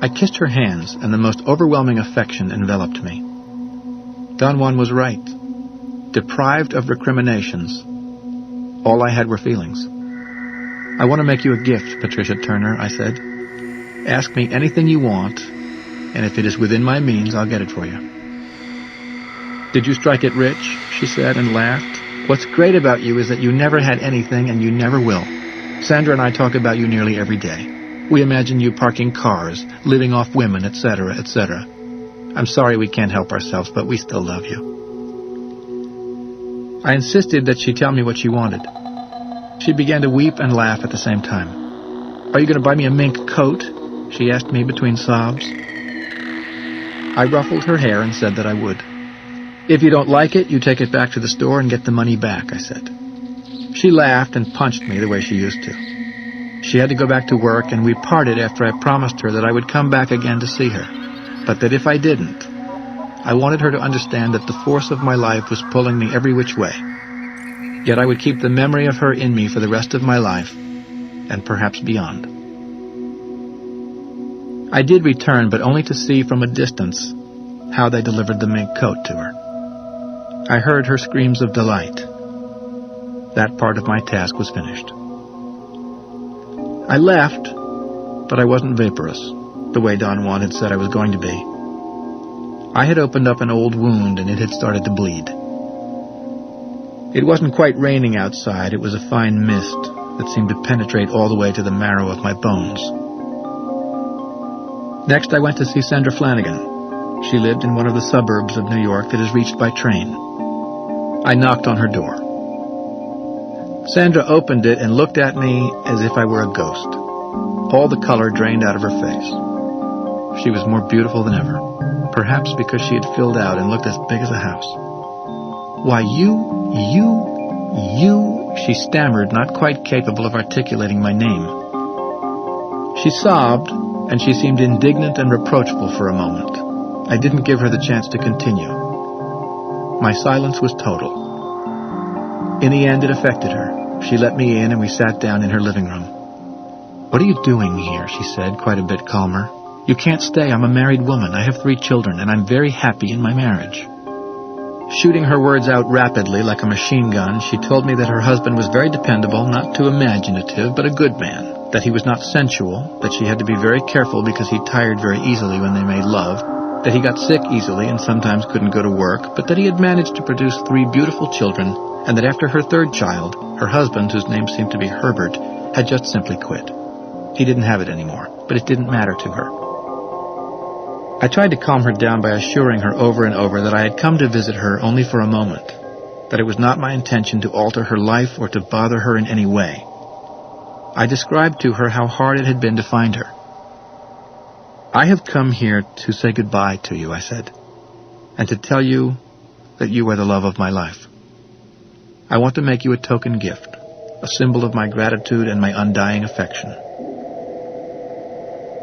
Speaker 1: I kissed her hands, and the most overwhelming affection enveloped me. Don Juan was right. Deprived of recriminations, all I had were feelings. I want to make you a gift, Patricia Turner, I said. Ask me anything you want, and if it is within my means, I'll get it for you. Did you strike it rich? She said and laughed. What's great about you is that you never had anything and you never will. Sandra and I talk about you nearly every day. We imagine you parking cars, living off women, etc., etc. I'm sorry we can't help ourselves, but we still love you. I insisted that she tell me what she wanted. She began to weep and laugh at the same time. Are you going to buy me a mink coat? She asked me between sobs. I ruffled her hair and said that I would. If you don't like it, you take it back to the store and get the money back, I said. She laughed and punched me the way she used to. She had to go back to work, and we parted after I promised her that I would come back again to see her, but that if I didn't, I wanted her to understand that the force of my life was pulling me every which way. Yet I would keep the memory of her in me for the rest of my life, and perhaps beyond. I did return, but only to see from a distance how they delivered the mink coat to her. I heard her screams of delight. That part of my task was finished. I left, but I wasn't vaporous, the way Don Juan had said I was going to be. I had opened up an old wound, and it had started to bleed. It wasn't quite raining outside. It was a fine mist that seemed to penetrate all the way to the marrow of my bones. Next, I went to see Sandra Flanagan. She lived in one of the suburbs of New York that is reached by train. I knocked on her door. Sandra opened it and looked at me as if I were a ghost. All the color drained out of her face. She was more beautiful than ever, perhaps because she had filled out and looked as big as a house. "Why, you, she stammered, not quite capable of articulating my name. She sobbed, and she seemed indignant and reproachful for a moment. I didn't give her the chance to continue. My silence was total. In the end, it affected her. She let me in, and we sat down in her living room. "What are you doing here?" she said, quite a bit calmer. "You can't stay. I'm a married woman. I have 3 children, and I'm very happy in my marriage." Shooting her words out rapidly like a machine gun, she told me that her husband was very dependable, not too imaginative, but a good man, that he was not sensual, that she had to be very careful because he tired very easily when they made love, that he got sick easily and sometimes couldn't go to work, but that he had managed to produce 3 beautiful children, and that after her 3rd child, her husband, whose name seemed to be Herbert, had just simply quit. He didn't have it anymore, but it didn't matter to her. I tried to calm her down by assuring her over and over that I had come to visit her only for a moment, that it was not my intention to alter her life or to bother her in any way. I described to her how hard it had been to find her. "I have come here to say goodbye to you," I said, "and to tell you that you are the love of my life. I want to make you a token gift, a symbol of my gratitude and my undying affection."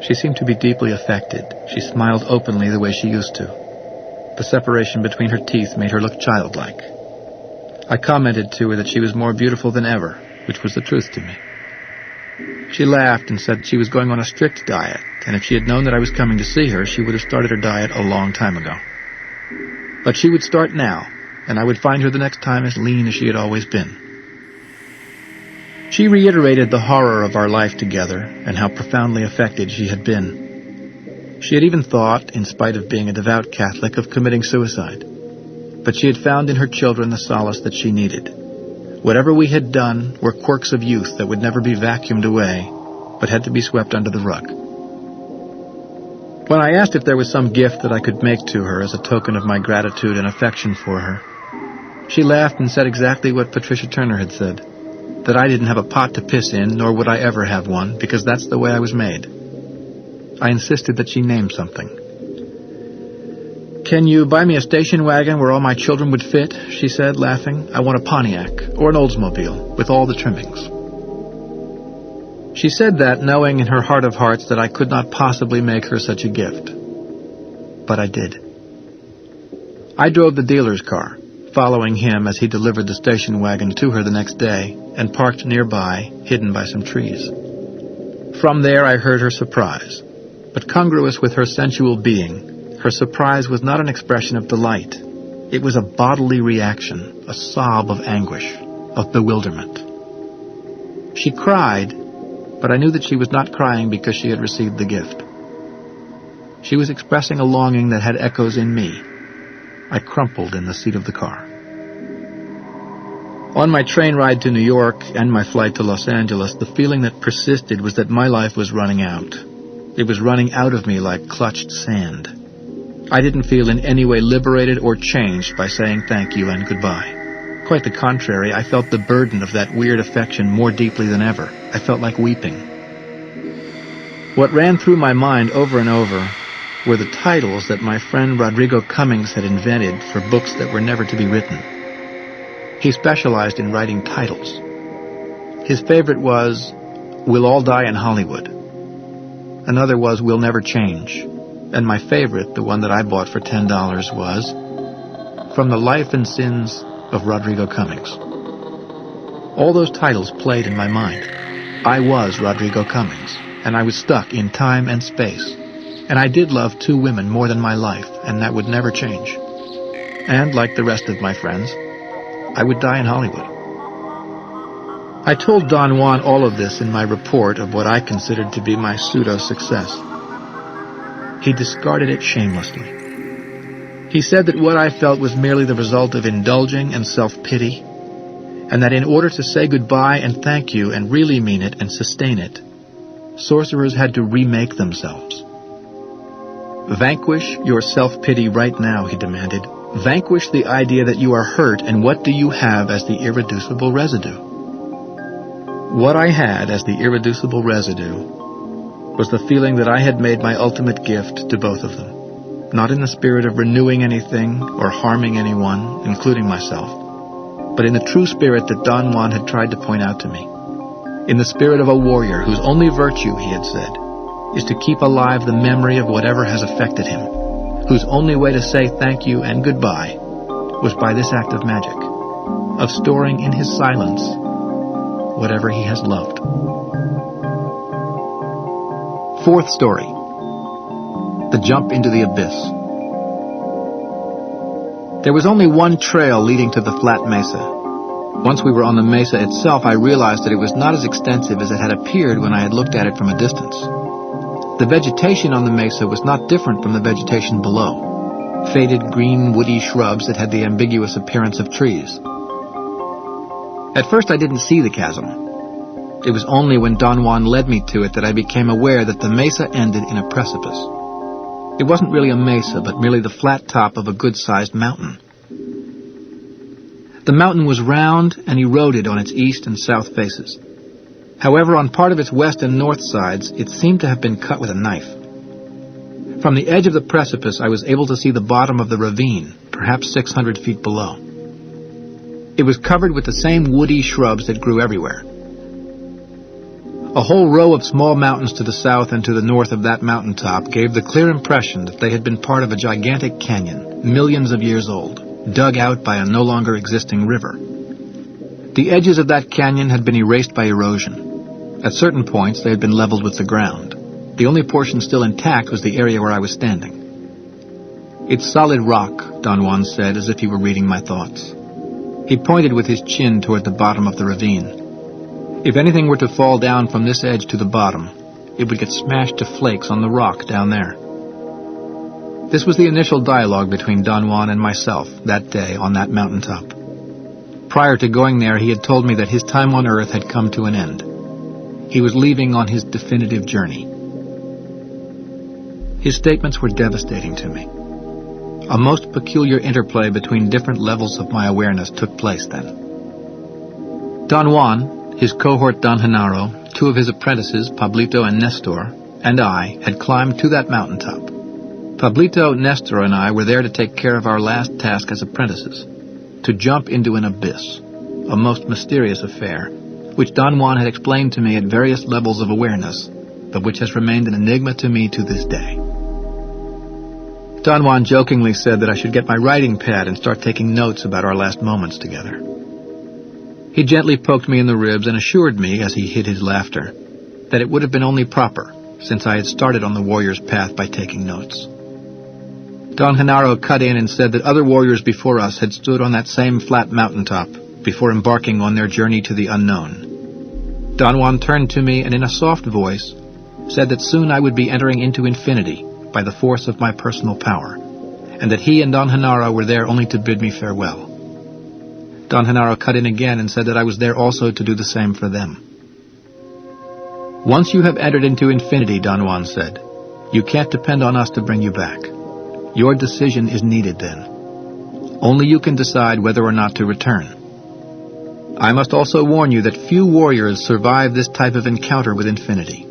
Speaker 1: She seemed to be deeply affected. She smiled openly the way she used to. The separation between her teeth made her look childlike. I commented to her that she was more beautiful than ever, which was the truth to me. She laughed and said she was going on a strict diet, and if she had known that I was coming to see her, she would have started her diet a long time ago. But she would start now, and I would find her the next time as lean as she had always been. She reiterated the horror of our life together and how profoundly affected she had been. She had even thought, in spite of being a devout Catholic, of committing suicide. But she had found in her children the solace that she needed. Whatever we had done were quirks of youth that would never be vacuumed away, but had to be swept under the rug. When I asked if there was some gift that I could make to her as a token of my gratitude and affection for her, she laughed and said exactly what Patricia Turner had said, that I didn't have a pot to piss in, nor would I ever have one, because that's the way I was made. I insisted that she name something. "Can you buy me a station wagon where all my children would fit?" she said, laughing. "I want a Pontiac, or an Oldsmobile, with all the trimmings." She said that knowing in her heart of hearts that I could not possibly make her such a gift. But I did. I drove the dealer's car, following him as he delivered the station wagon to her the next day, and parked nearby, hidden by some trees. From there I heard her surprise, but congruous with her sensual being, her surprise was not an expression of delight. It was a bodily reaction, a sob of anguish, of bewilderment. She cried, but I knew that she was not crying because she had received the gift. She was expressing a longing that had echoes in me. I crumpled in the seat of the car. On my train ride to New York and my flight to Los Angeles, the feeling that persisted was that my life was running out. It was running out of me like clutched sand. I didn't feel in any way liberated or changed by saying thank you and goodbye. Quite the contrary, I felt the burden of that weird affection more deeply than ever. I felt like weeping. What ran through my mind over and over were the titles that my friend Rodrigo Cummings had invented for books that were never to be written. He specialized in writing titles. His favorite was, "We'll All Die in Hollywood." Another was, "We'll Never Change." And my favorite, the one that I bought for $10, was, "From the Life and Sins of Rodrigo Cummings." All those titles played in my mind. I was Rodrigo Cummings, and I was stuck in time and space. And I did love 2 women more than my life, and that would never change. And, like the rest of my friends, I would die in Hollywood. I told Don Juan all of this in my report of what I considered to be my pseudo-success. He discarded it shamelessly. He said that what I felt was merely the result of indulging and self-pity, and that in order to say goodbye and thank you and really mean it and sustain it, sorcerers had to remake themselves. Vanquish your self-pity right now, he demanded. Vanquish the idea that you are hurt, and what do you have as the irreducible residue? What I had as the irreducible residue was the feeling that I had made my ultimate gift to both of them, not in the spirit of renewing anything or harming anyone, including myself, but in the true spirit that Don Juan had tried to point out to me, in the spirit of a warrior whose only virtue, he had said, is to keep alive the memory of whatever has affected him, whose only way to say thank you and goodbye was by this act of magic, of storing in his silence whatever he has loved. 4th story. The jump into the abyss. There was only one trail leading to the flat mesa. Once we were on the mesa itself, I realized that it was not as extensive as it had appeared when I had looked at it from a distance. The vegetation on the mesa was not different from the vegetation below, faded green woody shrubs that had the ambiguous appearance of trees. At first I didn't see the chasm. It was only when Don Juan led me to it that I became aware that the mesa ended in a precipice. It wasn't really a mesa, but merely the flat top of a good-sized mountain. The mountain was round and eroded on its east and south faces. However, on part of its west and north sides, it seemed to have been cut with a knife. From the edge of the precipice, I was able to see the bottom of the ravine, perhaps 600 feet below. It was covered with the same woody shrubs that grew everywhere. A whole row of small mountains to the south and to the north of that mountaintop gave the clear impression that they had been part of a gigantic canyon, millions of years old, dug out by a no longer existing river. The edges of that canyon had been erased by erosion. At certain points, they had been leveled with the ground. The only portion still intact was the area where I was standing. "It's solid rock," Don Juan said, as if he were reading my thoughts. He pointed with his chin toward the bottom of the ravine. If anything were to fall down from this edge to the bottom, it would get smashed to flakes on the rock down there. This was the initial dialogue between Don Juan and myself that day on that mountaintop. Prior to going there, he had told me that his time on Earth had come to an end. He was leaving on his definitive journey. His statements were devastating to me. A most peculiar interplay between different levels of my awareness took place then. Don Juan, his cohort Don Genaro, 2 of his apprentices, Pablito and Nestor, and I had climbed to that mountaintop. Pablito, Nestor, and I were there to take care of our last task as apprentices, to jump into an abyss, a most mysterious affair, which Don Juan had explained to me at various levels of awareness, but which has remained an enigma to me to this day. Don Juan jokingly said that I should get my writing pad and start taking notes about our last moments together. He gently poked me in the ribs and assured me, as he hid his laughter, that it would have been only proper, since I had started on the warrior's path by taking notes. Don Genaro cut in and said that other warriors before us had stood on that same flat mountaintop before embarking on their journey to the unknown. Don Juan turned to me and in a soft voice said that soon I would be entering into infinity by the force of my personal power, and that he and Don Genaro were there only to bid me farewell. Don Genaro cut in again and said that I was there also to do the same for them. "Once you have entered into infinity," Don Juan said, "you can't depend on us to bring you back. Your decision is needed then. Only you can decide whether or not to return. I must also warn you that few warriors survive this type of encounter with infinity.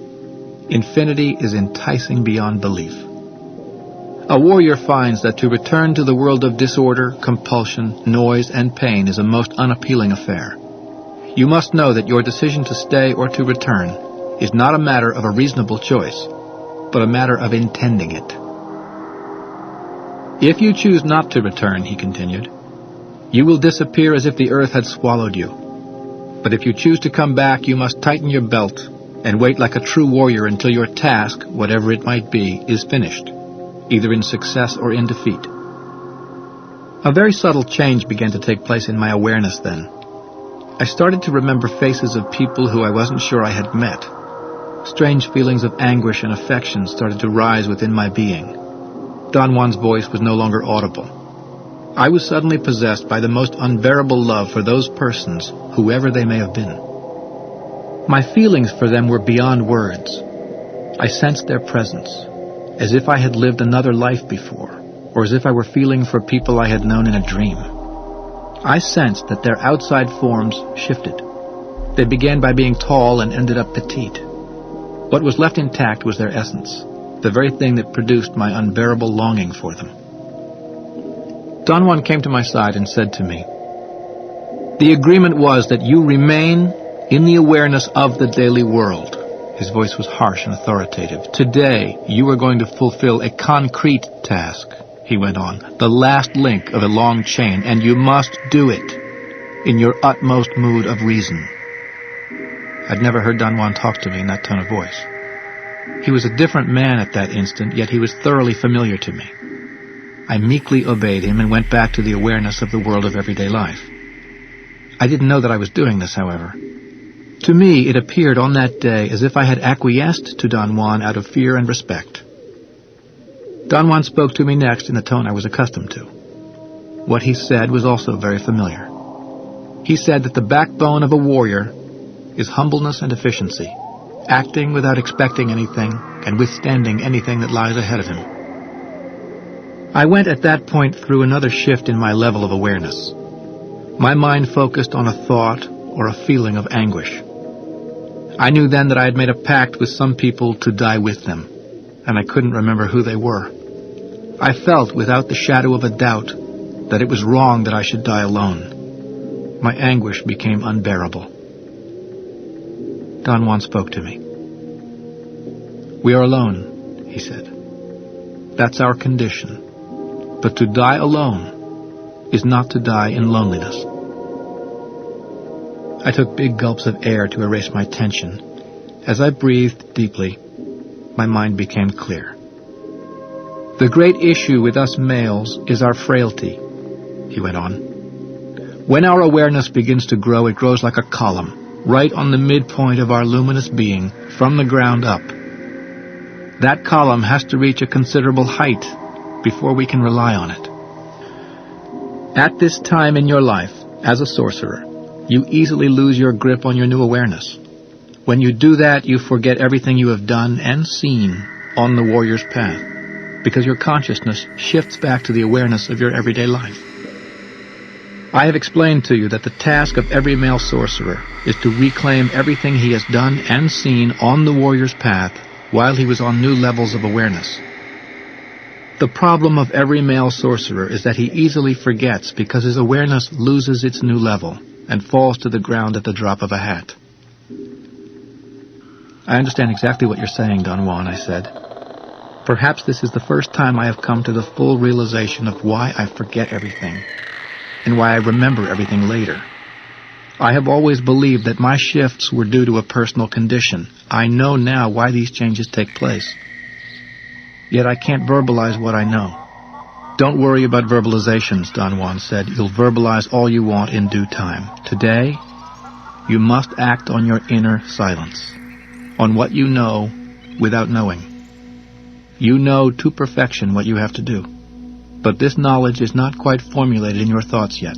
Speaker 1: Infinity is enticing beyond belief. A warrior finds that to return to the world of disorder, compulsion, noise, and pain is a most unappealing affair. You must know that your decision to stay or to return is not a matter of a reasonable choice, but a matter of intending it. If you choose not to return," he continued, "you will disappear as if the earth had swallowed you. But if you choose to come back, you must tighten your belt, and wait like a true warrior until your task, whatever it might be, is finished, either in success or in defeat. A very subtle change began to take place in my awareness then. I started to remember faces of people who I wasn't sure I had met. Strange feelings of anguish and affection started to rise within my being. Don Juan's voice was no longer audible. I was suddenly possessed by the most unbearable love for those persons, whoever they may have been. My feelings for them were beyond words. I sensed their presence, as if I had lived another life before, or as if I were feeling for people I had known in a dream. I sensed that their outside forms shifted. They began by being tall and ended up petite. What was left intact was their essence, the very thing that produced my unbearable longing for them. Don Juan came to my side and said to me, "The agreement was that you remain in the awareness of the daily world." His voice was harsh and authoritative. "Today, you are going to fulfill a concrete task," he went on, "the last link of a long chain, and you must do it in your utmost mood of reason." I'd never heard Don Juan talk to me in that tone of voice. He was a different man at that instant, yet he was thoroughly familiar to me. I meekly obeyed him and went back to the awareness of the world of everyday life. I didn't know that I was doing this, however. To me, it appeared on that day as if I had acquiesced to Don Juan out of fear and respect. Don Juan spoke to me next in the tone I was accustomed to. What he said was also very familiar. He said that the backbone of a warrior is humbleness and efficiency, acting without expecting anything and withstanding anything that lies ahead of him. I went at that point through another shift in my level of awareness. My mind focused on a thought or a feeling of anguish. I knew then that I had made a pact with some people to die with them, and I couldn't remember who they were. I felt without the shadow of a doubt that it was wrong that I should die alone. My anguish became unbearable. Don Juan spoke to me. "We are alone," he said. "That's our condition. But to die alone is not to die in loneliness." I took big gulps of air to erase my tension. As I breathed deeply, my mind became clear. "The great issue with us males is our frailty," he went on. "When our awareness begins to grow, it grows like a column, right on the midpoint of our luminous being, from the ground up. That column has to reach a considerable height before we can rely on it. At this time in your life, as a sorcerer, you easily lose your grip on your new awareness. When you do that, you forget everything you have done and seen on the warrior's path, because your consciousness shifts back to the awareness of your everyday life. I have explained to you that the task of every male sorcerer is to reclaim everything he has done and seen on the warrior's path while he was on new levels of awareness. The problem of every male sorcerer is that he easily forgets because his awareness loses its new level and falls to the ground at the drop of a hat." "I understand exactly what you're saying, Don Juan," I said. "Perhaps this is the first time I have come to the full realization of why I forget everything, and why I remember everything later. I have always believed that my shifts were due to a personal condition. I know now why these changes take place. Yet I can't verbalize what I know." "Don't worry about verbalizations," Don Juan said. "You'll verbalize all you want in due time. Today, you must act on your inner silence, on what you know without knowing. You know to perfection what you have to do, but this knowledge is not quite formulated in your thoughts yet."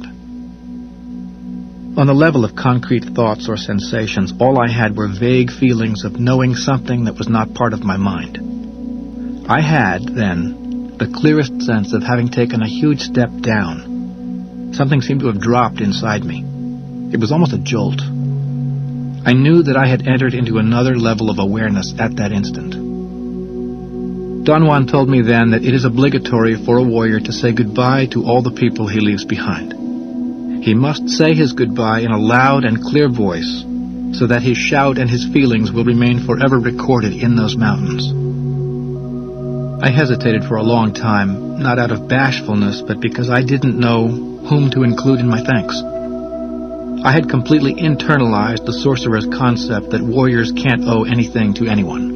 Speaker 1: On the level of concrete thoughts or sensations, all I had were vague feelings of knowing something that was not part of my mind. I had, then, the clearest sense of having taken a huge step down. Something seemed to have dropped inside me. It was almost a jolt. I knew that I had entered into another level of awareness at that instant. Don Juan told me then that it is obligatory for a warrior to say goodbye to all the people he leaves behind. He must say his goodbye in a loud and clear voice, so that his shout and his feelings will remain forever recorded in those mountains. I hesitated for a long time, not out of bashfulness, but because I didn't know whom to include in my thanks. I had completely internalized the sorcerer's concept that warriors can't owe anything to anyone.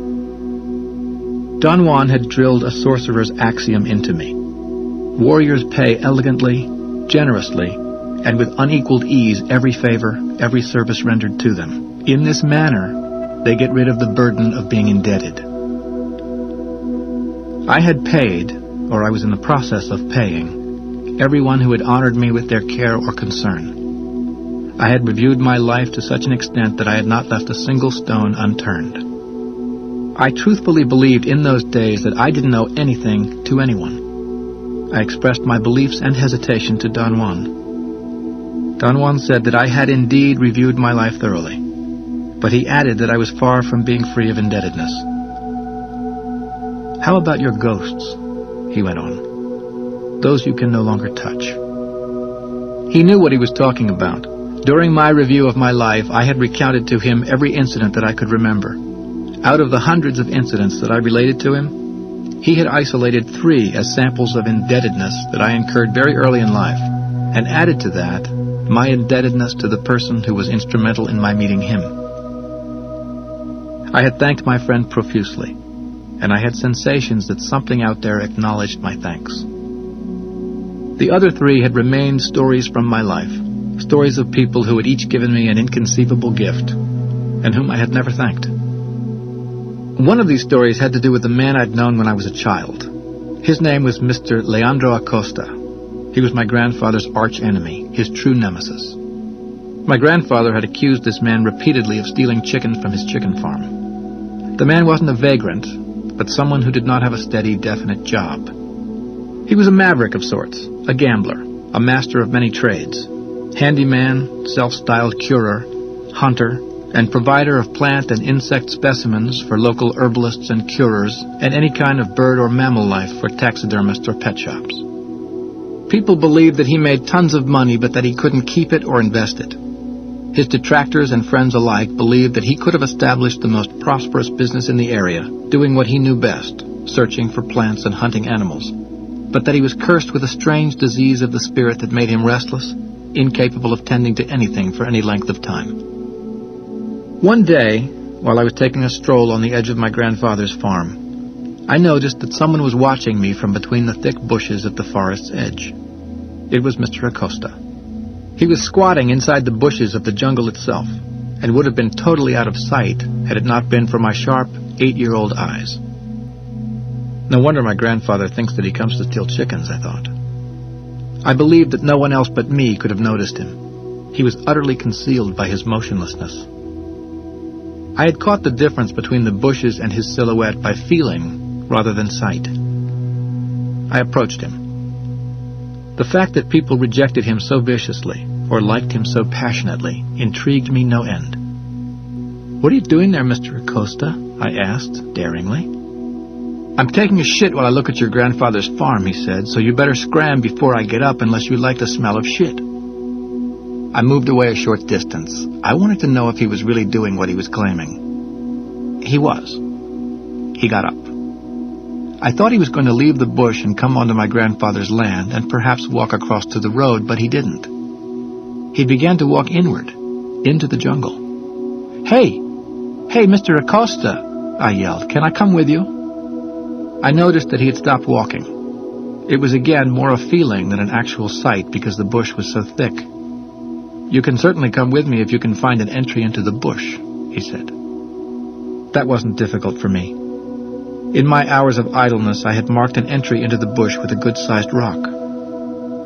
Speaker 1: Don Juan had drilled a sorcerer's axiom into me. Warriors pay elegantly, generously, and with unequaled ease every favor, every service rendered to them. In this manner, they get rid of the burden of being indebted. I had paid, or I was in the process of paying, everyone who had honored me with their care or concern. I had reviewed my life to such an extent that I had not left a single stone unturned. I truthfully believed in those days that I didn't owe anything to anyone. I expressed my beliefs and hesitation to Don Juan. Don Juan said that I had indeed reviewed my life thoroughly, but he added that I was far from being free of indebtedness. "How about your ghosts?" he went on. "Those you can no longer touch." He knew what he was talking about. During my review of my life, I had recounted to him every incident that I could remember. Out of the hundreds of incidents that I related to him, he had isolated 3 as samples of indebtedness that I incurred very early in life, and added to that my indebtedness to the person who was instrumental in my meeting him. I had thanked my friend profusely, and I had sensations that something out there acknowledged my thanks. The other 3 had remained stories from my life, stories of people who had each given me an inconceivable gift, and whom I had never thanked. One of these stories had to do with the man I'd known when I was a child. His name was Mr. Leandro Acosta. He was my grandfather's arch-enemy, his true nemesis. My grandfather had accused this man repeatedly of stealing chicken from his chicken farm. The man wasn't a vagrant, but someone who did not have a steady, definite job. He was a maverick of sorts, a gambler, a master of many trades, handyman, self-styled curer, hunter, and provider of plant and insect specimens for local herbalists and curers, and any kind of bird or mammal life for taxidermists or pet shops. People believed that he made tons of money, but that he couldn't keep it or invest it. His detractors and friends alike believed that he could have established the most prosperous business in the area, doing what he knew best, searching for plants and hunting animals, but that he was cursed with a strange disease of the spirit that made him restless, incapable of tending to anything for any length of time. One day, while I was taking a stroll on the edge of my grandfather's farm, I noticed that someone was watching me from between the thick bushes at the forest's edge. It was Mr. Acosta. He was squatting inside the bushes of the jungle itself, and would have been totally out of sight had it not been for my sharp, 8-year-old eyes. No wonder my grandfather thinks that he comes to steal chickens, I thought. I believed that no one else but me could have noticed him. He was utterly concealed by his motionlessness. I had caught the difference between the bushes and his silhouette by feeling rather than sight. I approached him. The fact that people rejected him so viciously, or liked him so passionately, intrigued me no end. "What are you doing there, Mr. Acosta?" I asked, daringly. "I'm taking a shit while I look at your grandfather's farm," he said, "so you better scram before I get up unless you like the smell of shit." I moved away a short distance. I wanted to know if he was really doing what he was claiming. He was. He got up. I thought he was going to leave the bush and come onto my grandfather's land and perhaps walk across to the road, but he didn't. He began to walk inward, into the jungle. Hey, Mr. Acosta," I yelled. "Can I come with you?" I noticed that he had stopped walking. It was again more a feeling than an actual sight because the bush was so thick. "You can certainly come with me if you can find an entry into the bush," he said. That wasn't difficult for me. In my hours of idleness, I had marked an entry into the bush with a good-sized rock.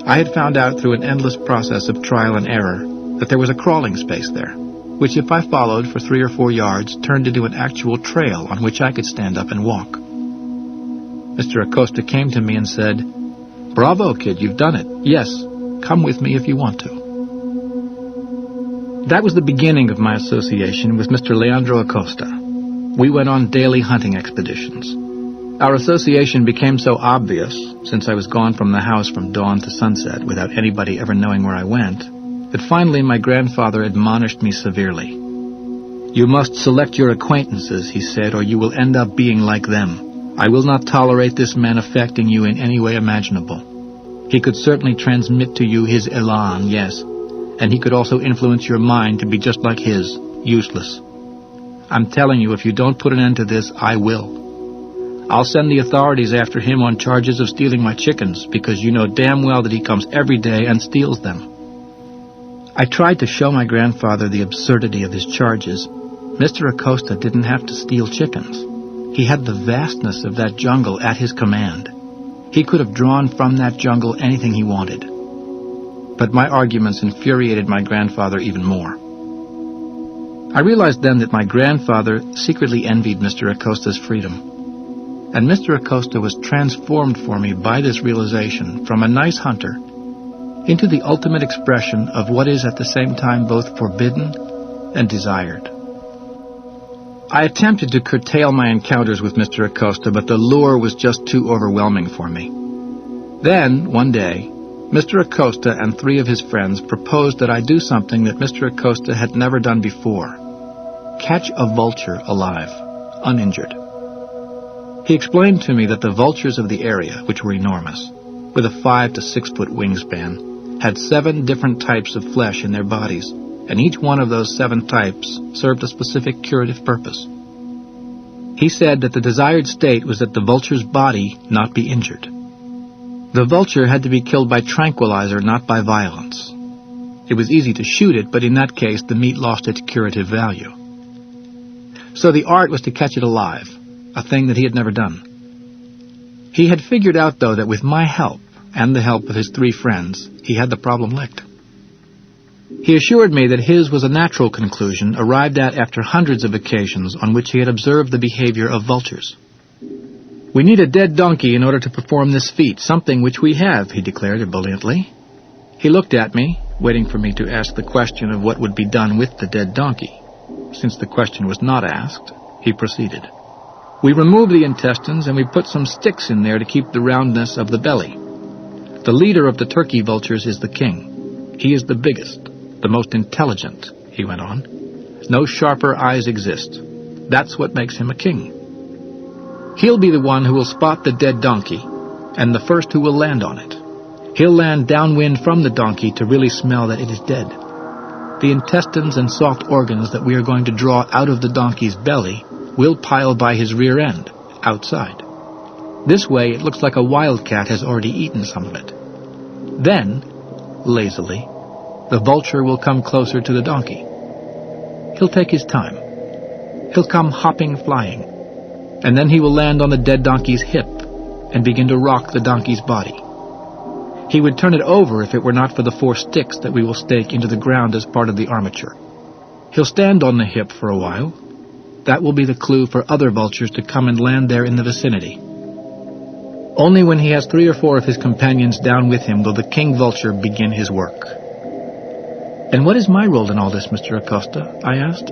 Speaker 1: I had found out through an endless process of trial and error that there was a crawling space there, which if I followed for 3 or 4 yards turned into an actual trail on which I could stand up and walk. Mr. Acosta came to me and said, "Bravo, kid, you've done it. Yes, come with me if you want to." That was the beginning of my association with Mr. Leandro Acosta. We went on daily hunting expeditions. Our association became so obvious, since I was gone from the house from dawn to sunset without anybody ever knowing where I went, that finally my grandfather admonished me severely. "You must select your acquaintances," he said, "or you will end up being like them. I will not tolerate this man affecting you in any way imaginable. He could certainly transmit to you his elan, yes, and he could also influence your mind to be just like his, useless. I'm telling you, if you don't put an end to this, I will. I'll send the authorities after him on charges of stealing my chickens, because you know damn well that he comes every day and steals them." I tried to show my grandfather the absurdity of his charges. Mr. Acosta didn't have to steal chickens. He had the vastness of that jungle at his command. He could have drawn from that jungle anything he wanted. But my arguments infuriated my grandfather even more. I realized then that my grandfather secretly envied Mr. Acosta's freedom. And Mr. Acosta was transformed for me by this realization from a nice hunter into the ultimate expression of what is at the same time both forbidden and desired. I attempted to curtail my encounters with Mr. Acosta, but the lure was just too overwhelming for me. Then, one day, Mr. Acosta and 3 of his friends proposed that I do something that Mr. Acosta had never done before: catch a vulture alive, uninjured. He explained to me that the vultures of the area, which were enormous, with a 5 to 6 foot wingspan, had 7 different types of flesh in their bodies, and each one of those 7 types served a specific curative purpose. He said that the desired state was that the vulture's body not be injured. The vulture had to be killed by tranquilizer, not by violence. It was easy to shoot it, but in that case the meat lost its curative value. So the art was to catch it alive, a thing that he had never done. He had figured out, though, that with my help, and the help of his 3 friends, he had the problem licked. He assured me that his was a natural conclusion arrived at after hundreds of occasions on which he had observed the behavior of vultures. "We need a dead donkey in order to perform this feat, something which we have," he declared ebulliently. He looked at me, waiting for me to ask the question of what would be done with the dead donkey. Since the question was not asked, he proceeded. "We remove the intestines and we put some sticks in there to keep the roundness of the belly. The leader of the turkey vultures is the king. He is the biggest, the most intelligent," he went on. "No sharper eyes exist. That's what makes him a king. He'll be the one who will spot the dead donkey, and the first who will land on it. He'll land downwind from the donkey to really smell that it is dead. The intestines and soft organs that we are going to draw out of the donkey's belly will pile by his rear end, outside. This way it looks like a wildcat has already eaten some of it. Then, lazily, the vulture will come closer to the donkey. He'll take his time. He'll come hopping, flying, and then he will land on the dead donkey's hip and begin to rock the donkey's body. He would turn it over if it were not for the 4 sticks that we will stake into the ground as part of the armature. He'll stand on the hip for a while. That will be the clue for other vultures to come and land there in the vicinity. Only when he has 3 or 4 of his companions down with him will the king vulture begin his work." "And what is my role in all this, Mr. Acosta?" I asked.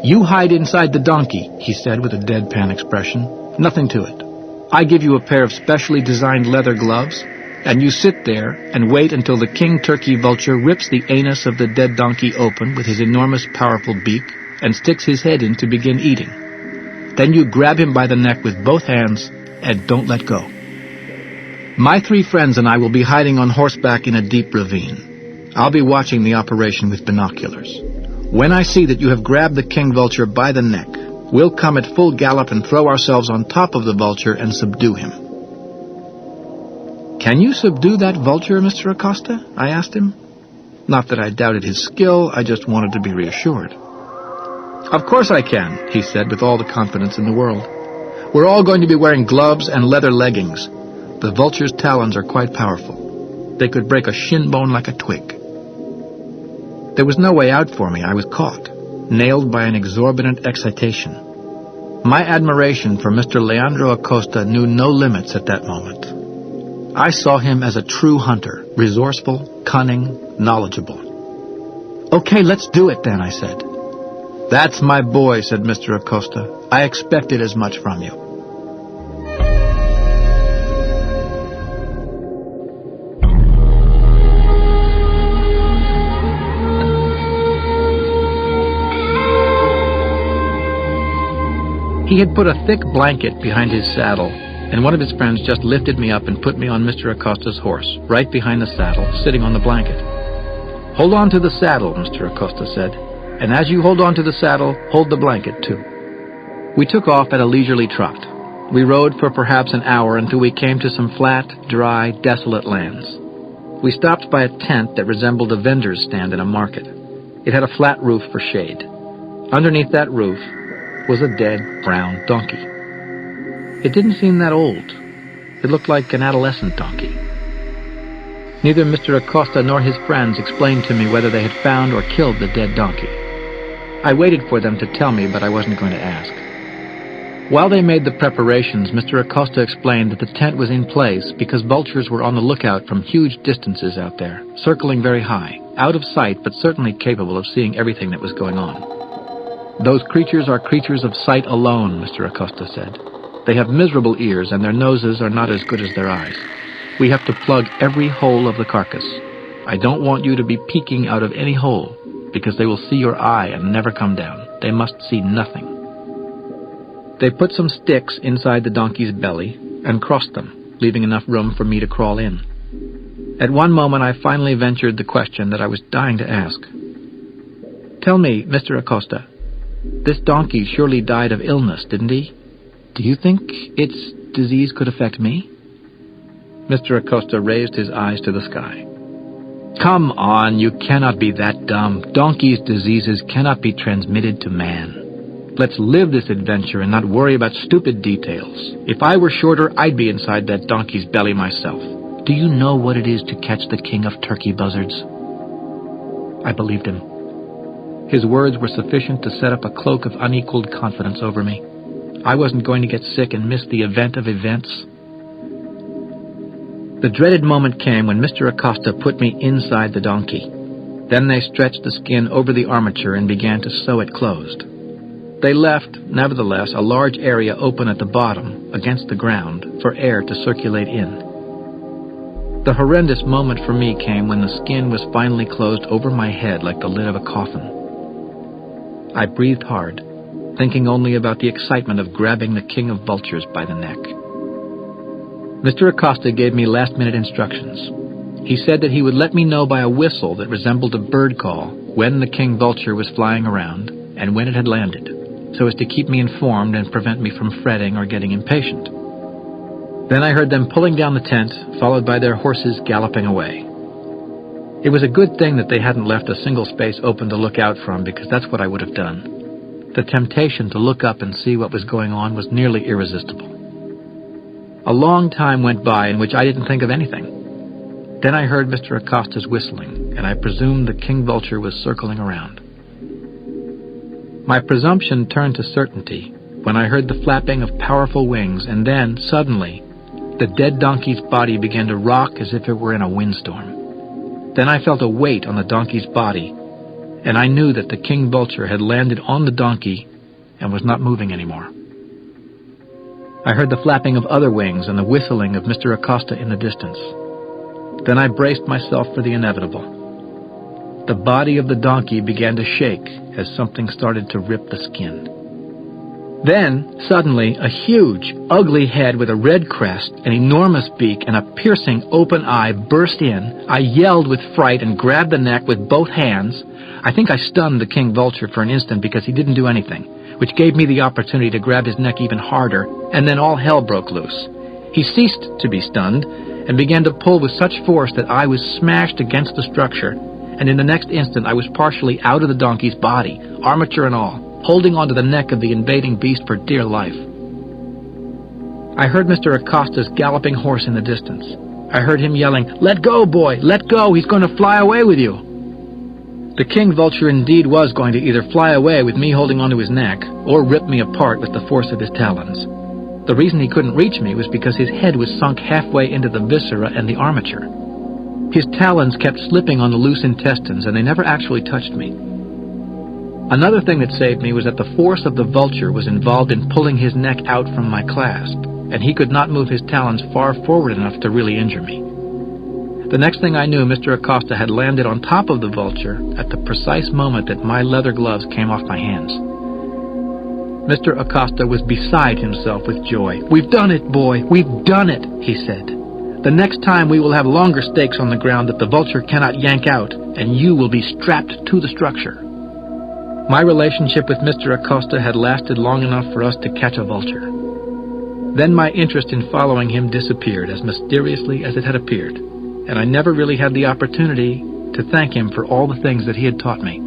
Speaker 1: "You hide inside the donkey," he said with a deadpan expression. "Nothing to it. I give you a pair of specially designed leather gloves, and you sit there and wait until the king turkey vulture rips the anus of the dead donkey open with his enormous powerful beak and sticks his head in to begin eating. Then you grab him by the neck with both hands and don't let go. My 3 friends and I will be hiding on horseback in a deep ravine. I'll be watching the operation with binoculars. When I see that you have grabbed the king vulture by the neck, we'll come at full gallop and throw ourselves on top of the vulture and subdue him." "Can you subdue that vulture, Mr. Acosta?" I asked him. Not that I doubted his skill, I just wanted to be reassured. "Of course I can," he said with all the confidence in the world. "We're all going to be wearing gloves and leather leggings. The vulture's talons are quite powerful. They could break a shin bone like a twig." There was no way out for me. I was caught, nailed by an exorbitant excitation. My admiration for Mr. Leandro Acosta knew no limits at that moment. I saw him as a true hunter, resourceful, cunning, knowledgeable. "Okay, let's do it then," I said. "That's my boy," said Mr. Acosta. "I expected as much from you." He had put a thick blanket behind his saddle, and one of his friends just lifted me up and put me on Mr. Acosta's horse, right behind the saddle, sitting on the blanket. "Hold on to the saddle," Mr. Acosta said. "And as you hold on to the saddle, hold the blanket, too." We took off at a leisurely trot. We rode for perhaps an hour until we came to some flat, dry, desolate lands. We stopped by a tent that resembled a vendor's stand in a market. It had a flat roof for shade. Underneath that roof was a dead brown donkey. It didn't seem that old. It looked like an adolescent donkey. Neither Mr. Acosta nor his friends explained to me whether they had found or killed the dead donkey. I waited for them to tell me, but I wasn't going to ask. While they made the preparations, Mr. Acosta explained that the tent was in place because vultures were on the lookout from huge distances out there, circling very high, out of sight but certainly capable of seeing everything that was going on. "Those creatures are creatures of sight alone," Mr. Acosta said. "They have miserable ears and their noses are not as good as their eyes. We have to plug every hole of the carcass. I don't want you to be peeking out of any hole, because they will see your eye and never come down. They must see nothing." They put some sticks inside the donkey's belly and crossed them, leaving enough room for me to crawl in. At one moment I finally ventured the question that I was dying to ask. "Tell me, Mr. Acosta, this donkey surely died of illness, didn't he? Do you think its disease could affect me?" Mr. Acosta raised his eyes to the sky. "Come on, you cannot be that dumb. Donkeys' diseases cannot be transmitted to man. Let's live this adventure and not worry about stupid details. If I were shorter, I'd be inside that donkey's belly myself. Do you know what it is to catch the king of turkey buzzards?" I believed him. His words were sufficient to set up a cloak of unequaled confidence over me. I wasn't going to get sick and miss the event of events. The dreaded moment came when Mr. Acosta put me inside the donkey. Then they stretched the skin over the armature and began to sew it closed. They left, nevertheless, a large area open at the bottom, against the ground, for air to circulate in. The horrendous moment for me came when the skin was finally closed over my head like the lid of a coffin. I breathed hard, thinking only about the excitement of grabbing the king of vultures by the neck. Mr. Acosta gave me last-minute instructions. He said that he would let me know by a whistle that resembled a bird call when the king vulture was flying around and when it had landed, so as to keep me informed and prevent me from fretting or getting impatient. Then I heard them pulling down the tent, followed by their horses galloping away. It was a good thing that they hadn't left a single space open to look out from, because that's what I would have done. The temptation to look up and see what was going on was nearly irresistible. A long time went by in which I didn't think of anything. Then I heard Mr. Acosta's whistling, and I presumed the king vulture was circling around. My presumption turned to certainty when I heard the flapping of powerful wings, and then, suddenly, the dead donkey's body began to rock as if it were in a windstorm. Then I felt a weight on the donkey's body, and I knew that the king vulture had landed on the donkey and was not moving anymore. I heard the flapping of other wings and the whistling of Mr. Acosta in the distance. Then I braced myself for the inevitable. The body of the donkey began to shake as something started to rip the skin. Then, suddenly, a huge, ugly head with a red crest, an enormous beak, and a piercing open eye burst in. I yelled with fright and grabbed the neck with both hands. I think I stunned the king vulture for an instant because he didn't do anything, which gave me the opportunity to grab his neck even harder, and then all hell broke loose. He ceased to be stunned and began to pull with such force that I was smashed against the structure, and in the next instant I was partially out of the donkey's body, armature and all, holding onto the neck of the invading beast for dear life. I heard Mr. Acosta's galloping horse in the distance. I heard him yelling, "Let go, boy! Let go! He's going to fly away with you!" The king vulture indeed was going to either fly away with me holding onto his neck, or rip me apart with the force of his talons. The reason he couldn't reach me was because his head was sunk halfway into the viscera and the armature. His talons kept slipping on the loose intestines, and they never actually touched me. Another thing that saved me was that the force of the vulture was involved in pulling his neck out from my clasp, and he could not move his talons far forward enough to really injure me. The next thing I knew, Mr. Acosta had landed on top of the vulture at the precise moment that my leather gloves came off my hands. Mr. Acosta was beside himself with joy. "We've done it, boy! We've done it!" he said. "The next time we will have longer stakes on the ground that the vulture cannot yank out, and you will be strapped to the structure. My relationship with Mr. Acosta had lasted long enough for us to catch a vulture. Then my interest in following him disappeared as mysteriously as it had appeared, and I never really had the opportunity to thank him for all the things that he had taught me.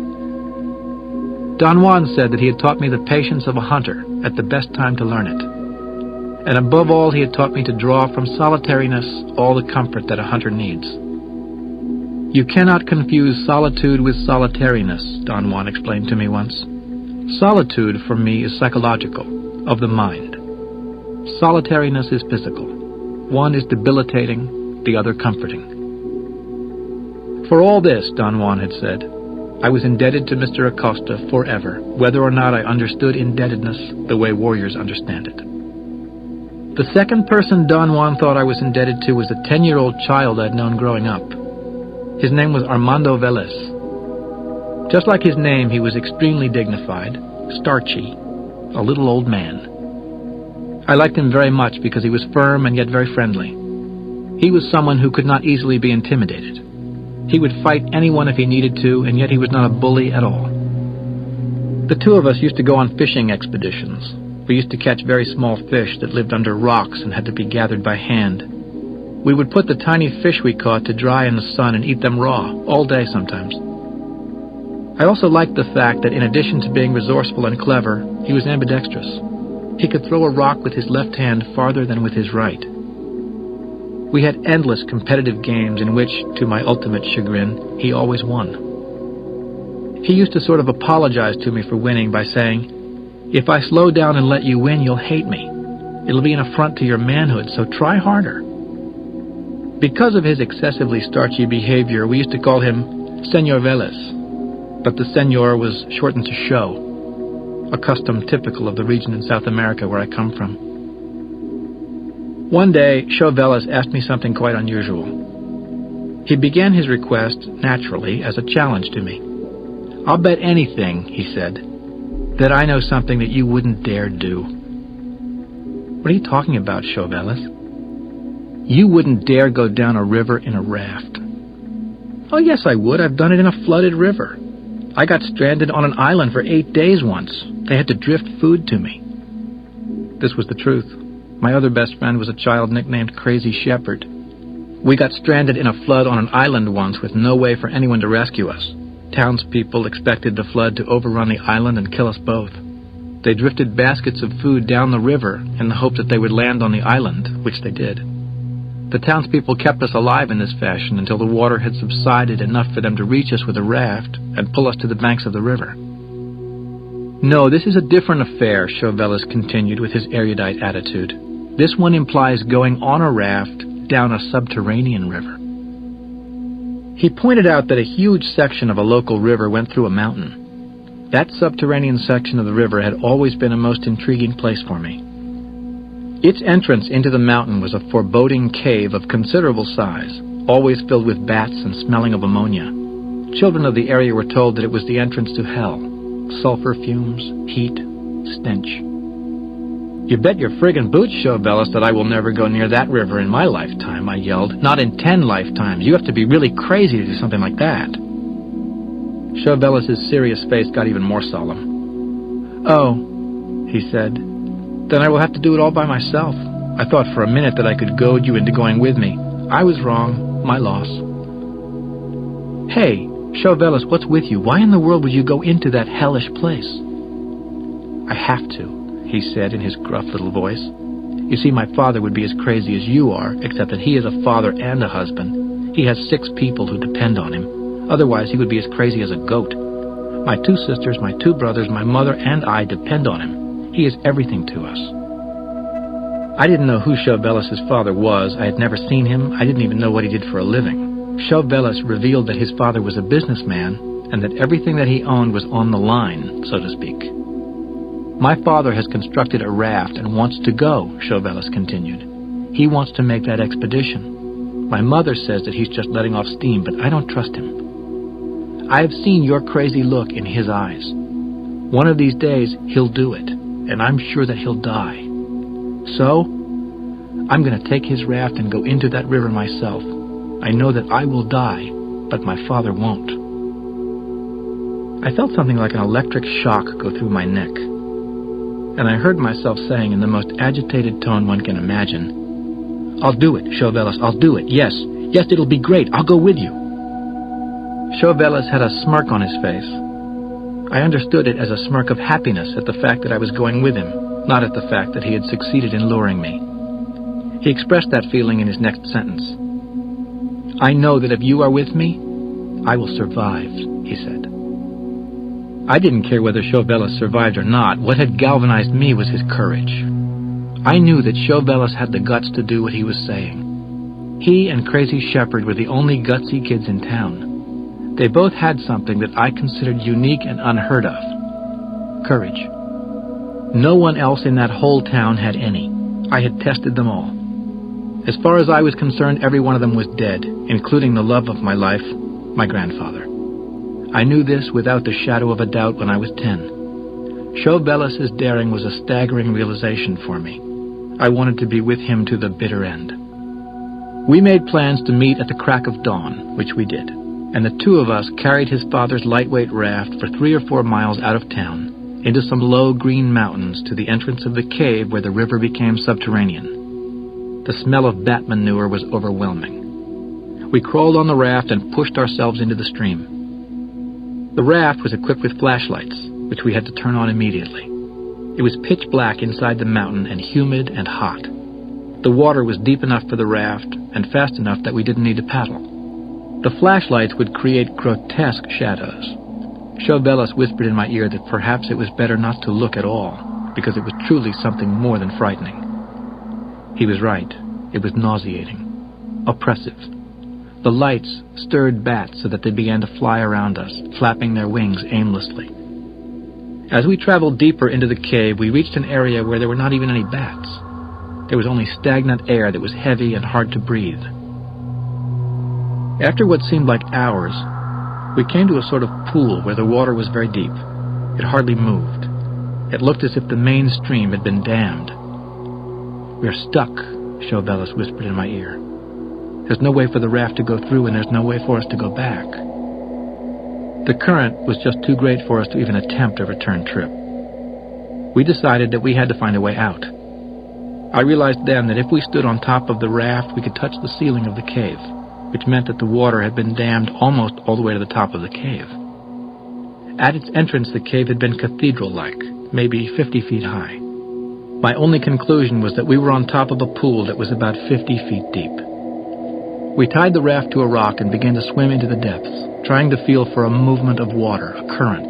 Speaker 1: Don Juan said that he had taught me the patience of a hunter at the best time to learn it. And above all, he had taught me to draw from solitariness all the comfort that a hunter needs. You cannot confuse solitude with solitariness, Don Juan explained to me once. Solitude for me is psychological, of the mind. Solitariness is physical. One is debilitating, the other comforting. For all this, Don Juan had said, I was indebted to Mr. Acosta forever, whether or not I understood indebtedness the way warriors understand it. The second person Don Juan thought I was indebted to was a 10-year-old child I'd known growing up. His name was Armando Velez. Just like his name, he was extremely dignified, starchy, a little old man. I liked him very much because he was firm and yet very friendly. He was someone who could not easily be intimidated. He would fight anyone if he needed to, and yet he was not a bully at all. The two of us used to go on fishing expeditions. We used to catch very small fish that lived under rocks and had to be gathered by hand. We would put the tiny fish we caught to dry in the sun and eat them raw, all day sometimes. I also liked the fact that in addition to being resourceful and clever, he was ambidextrous. He could throw a rock with his left hand farther than with his right. We had endless competitive games in which, to my ultimate chagrin, he always won. He used to sort of apologize to me for winning by saying, "If I slow down and let you win, you'll hate me. It'll be an affront to your manhood, so try harder." Because of his excessively starchy behavior, we used to call him Senor Velez, but the senor was shortened to Show, a custom typical of the region in South America where I come from. One day, Show Velez asked me something quite unusual. He began his request, naturally, as a challenge to me. "I'll bet anything," he said, "that I know something that you wouldn't dare do." "What are you talking about, Show Velez?" "You wouldn't dare go down a river in a raft." "Oh, yes, I would. I've done it in a flooded river. I got stranded on an island for 8 days once. They had to drift food to me." This was the truth. My other best friend was a child nicknamed Crazy Shepherd. We got stranded in a flood on an island once with no way for anyone to rescue us. Townspeople expected the flood to overrun the island and kill us both. They drifted baskets of food down the river in the hope that they would land on the island, which they did. The townspeople kept us alive in this fashion until the water had subsided enough for them to reach us with a raft and pull us to the banks of the river. "No, this is a different affair," Chauvelis continued with his erudite attitude. "This one implies going on a raft down a subterranean river." He pointed out that a huge section of a local river went through a mountain. That subterranean section of the river had always been a most intriguing place for me. Its entrance into the mountain was a foreboding cave of considerable size, always filled with bats and smelling of ammonia. Children of the area were told that it was the entrance to hell. Sulfur fumes, heat, stench. "You bet your friggin' boots, Chauvelis, that I will never go near that river in my lifetime," I yelled. "Not in 10 lifetimes. You have to be really crazy to do something like that." Chauvelis' serious face got even more solemn. "Oh," he said, "then I will have to do it all by myself. I thought for a minute that I could goad you into going with me. I was wrong. My loss." "Hey, Chauvelis, what's with you? Why in the world would you go into that hellish place?" "I have to," he said in his gruff little voice. "You see, my father would be as crazy as you are, except that he is a father and a husband. He has 6 people who depend on him. Otherwise, he would be as crazy as a goat. My 2 sisters, my 2 brothers, my mother, and I depend on him. He is everything to us." I didn't know who Chauvelis' father was. I had never seen him. I didn't even know what he did for a living. Chauvelis revealed that his father was a businessman and that everything that he owned was on the line, so to speak. "My father has constructed a raft and wants to go," Chauvelis continued. "He wants to make that expedition. My mother says that he's just letting off steam, but I don't trust him. I have seen your crazy look in his eyes. One of these days, he'll do it, and I'm sure that he'll die. So, I'm going to take his raft and go into that river myself. I know that I will die, but my father won't." I felt something like an electric shock go through my neck, and I heard myself saying in the most agitated tone one can imagine, "I'll do it, Chauvelis, I'll do it, yes, yes, it'll be great, I'll go with you." Chauvelis had a smirk on his face. I understood it as a smirk of happiness at the fact that I was going with him, not at the fact that he had succeeded in luring me. He expressed that feeling in his next sentence. "I know that if you are with me, I will survive," he said. I didn't care whether Chauvelis survived or not. What had galvanized me was his courage. I knew that Chauvelis had the guts to do what he was saying. He and Crazy Shepherd were the only gutsy kids in town. They both had something that I considered unique and unheard of. Courage. No one else in that whole town had any. I had tested them all. As far as I was concerned, every one of them was dead, including the love of my life, my grandfather. I knew this without the shadow of a doubt when I was 10. Chauvelis's daring was a staggering realization for me. I wanted to be with him to the bitter end. We made plans to meet at the crack of dawn, which we did, and the two of us carried his father's lightweight raft for 3 or 4 miles out of town, into some low green mountains to the entrance of the cave where the river became subterranean. The smell of bat manure was overwhelming. We crawled on the raft and pushed ourselves into the stream. The raft was equipped with flashlights, which we had to turn on immediately. It was pitch black inside the mountain and humid and hot. The water was deep enough for the raft and fast enough that we didn't need to paddle. The flashlights would create grotesque shadows. Chauvelis whispered in my ear that perhaps it was better not to look at all, because it was truly something more than frightening. He was right. It was nauseating, oppressive. The lights stirred bats so that they began to fly around us, flapping their wings aimlessly. As we traveled deeper into the cave, we reached an area where there were not even any bats. There was only stagnant air that was heavy and hard to breathe. After what seemed like hours, we came to a sort of pool where the water was very deep. It hardly moved. It looked as if the main stream had been dammed. "We're stuck," Chauvelis whispered in my ear. "There's no way for the raft to go through, and there's no way for us to go back." The current was just too great for us to even attempt a return trip. We decided that we had to find a way out. I realized then that if we stood on top of the raft, we could touch the ceiling of the cave, which meant that the water had been dammed almost all the way to the top of the cave. At its entrance, the cave had been cathedral-like, maybe 50 feet high. My only conclusion was that we were on top of a pool that was about 50 feet deep. We tied the raft to a rock and began to swim into the depths, trying to feel for a movement of water, a current.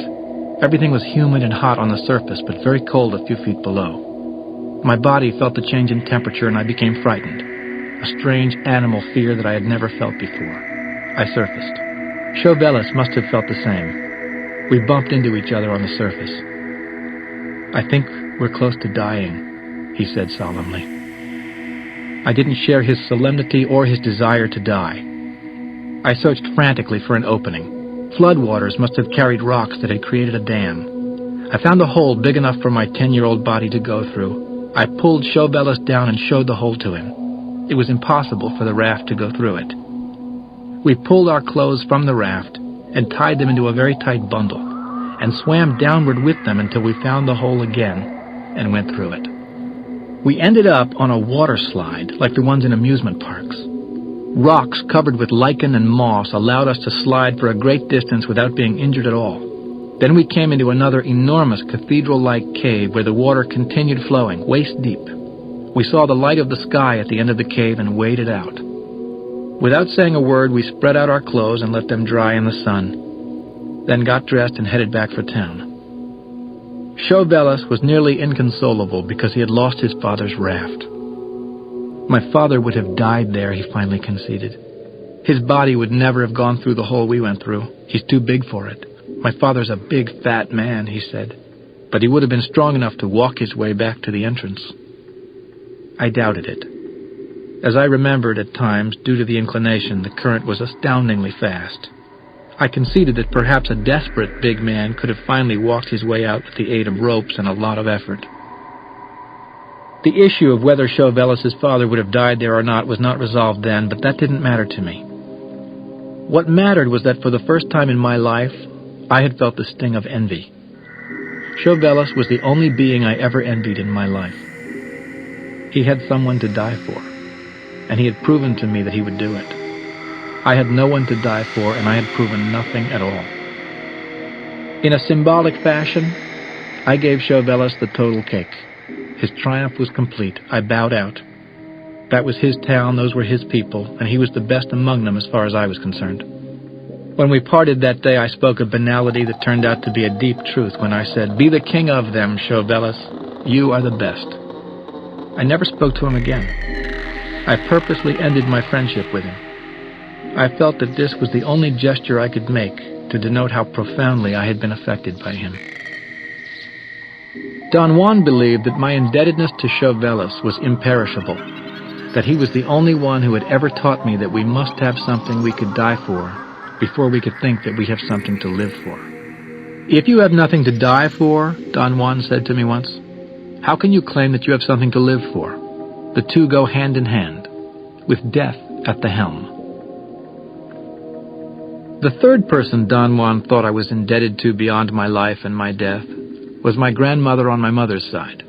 Speaker 1: Everything was humid and hot on the surface, but very cold a few feet below. My body felt the change in temperature, and I became frightened. A strange animal fear that I had never felt before. I surfaced. Chauvelis must have felt the same. We bumped into each other on the surface. "I think we're close to dying," he said solemnly. I didn't share his solemnity or his desire to die. I searched frantically for an opening. Floodwaters must have carried rocks that had created a dam. I found a hole big enough for my 10-year-old body to go through. I pulled Chauvelis down and showed the hole to him. It was impossible for the raft to go through it. We pulled our clothes from the raft and tied them into a very tight bundle and swam downward with them until we found the hole again and went through it. We ended up on a water slide like the ones in amusement parks. Rocks covered with lichen and moss allowed us to slide for a great distance without being injured at all. Then we came into another enormous cathedral-like cave where the water continued flowing, waist deep. We saw the light of the sky at the end of the cave and waded out. Without saying a word, we spread out our clothes and let them dry in the sun, then got dressed and headed back for town. Chauvelis was nearly inconsolable because he had lost his father's raft. My father would have died there, he finally conceded. His body would never have gone through the hole we went through. He's too big for it. My father's a big, fat man, he said, but he would have been strong enough to walk his way back to the entrance. I doubted it. As I remembered at times, due to the inclination, the current was astoundingly fast. I conceded that perhaps a desperate big man could have finally walked his way out with the aid of ropes and a lot of effort. The issue of whether Chauvelis' father would have died there or not was not resolved then, but that didn't matter to me. What mattered was that for the first time in my life, I had felt the sting of envy. Chauvelis was the only being I ever envied in my life. He had someone to die for, and he had proven to me that he would do it. I had no one to die for, and I had proven nothing at all. In a symbolic fashion, I gave Chauvelis the total cake. His triumph was complete. I bowed out. That was his town, those were his people, and he was the best among them as far as I was concerned. When we parted that day, I spoke a banality that turned out to be a deep truth when I said, "Be the king of them, Chauvelis. You are the best." I never spoke to him again. I purposely ended my friendship with him. I felt that this was the only gesture I could make to denote how profoundly I had been affected by him. Don Juan believed that my indebtedness to Chauvelis was imperishable, that he was the only one who had ever taught me that we must have something we could die for before we could think that we have something to live for. "If you have nothing to die for," Don Juan said to me once, "how can you claim that you have something to live for? The two go hand in hand, with death at the helm." The third person Don Juan thought I was indebted to beyond my life and my death was my grandmother on my mother's side.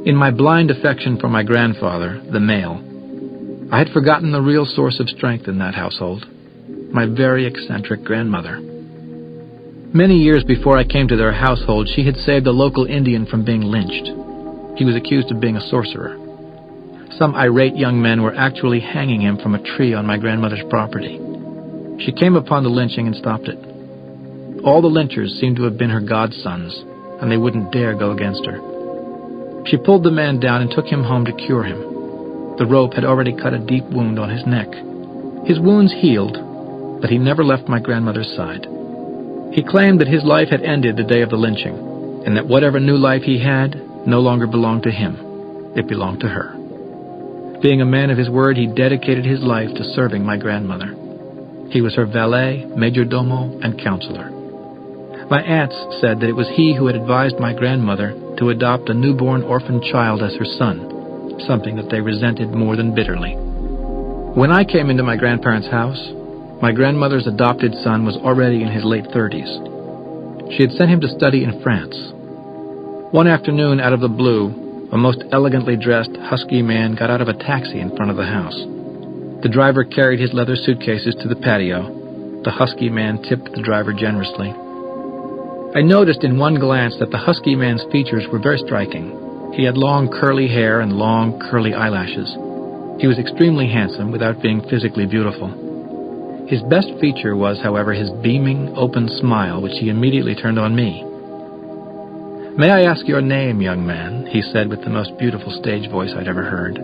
Speaker 1: In my blind affection for my grandfather, the male, I had forgotten the real source of strength in that household, my very eccentric grandmother. Many years before I came to their household, she had saved a local Indian from being lynched. He was accused of being a sorcerer. Some irate young men were actually hanging him from a tree on my grandmother's property. She came upon the lynching and stopped it. All the lynchers seemed to have been her godsons, and they wouldn't dare go against her. She pulled the man down and took him home to cure him. The rope had already cut a deep wound on his neck. His wounds healed, but he never left my grandmother's side. He claimed that his life had ended the day of the lynching, and that whatever new life he had no longer belonged to him. It belonged to her. Being a man of his word, he dedicated his life to serving my grandmother. He was her valet, majordomo, and counselor. My aunts said that it was he who had advised my grandmother to adopt a newborn orphan child as her son, something that they resented more than bitterly. When I came into my grandparents' house, my grandmother's adopted son was already in his late 30s. She had sent him to study in France. One afternoon, out of the blue, a most elegantly dressed, husky man got out of a taxi in front of the house. The driver carried his leather suitcases to the patio. The husky man tipped the driver generously. I noticed in one glance that the husky man's features were very striking. He had long curly hair and long curly eyelashes. He was extremely handsome without being physically beautiful. His best feature was, however, his beaming, open smile, which he immediately turned on me. "May I ask your name, young man?" he said with the most beautiful stage voice I'd ever heard.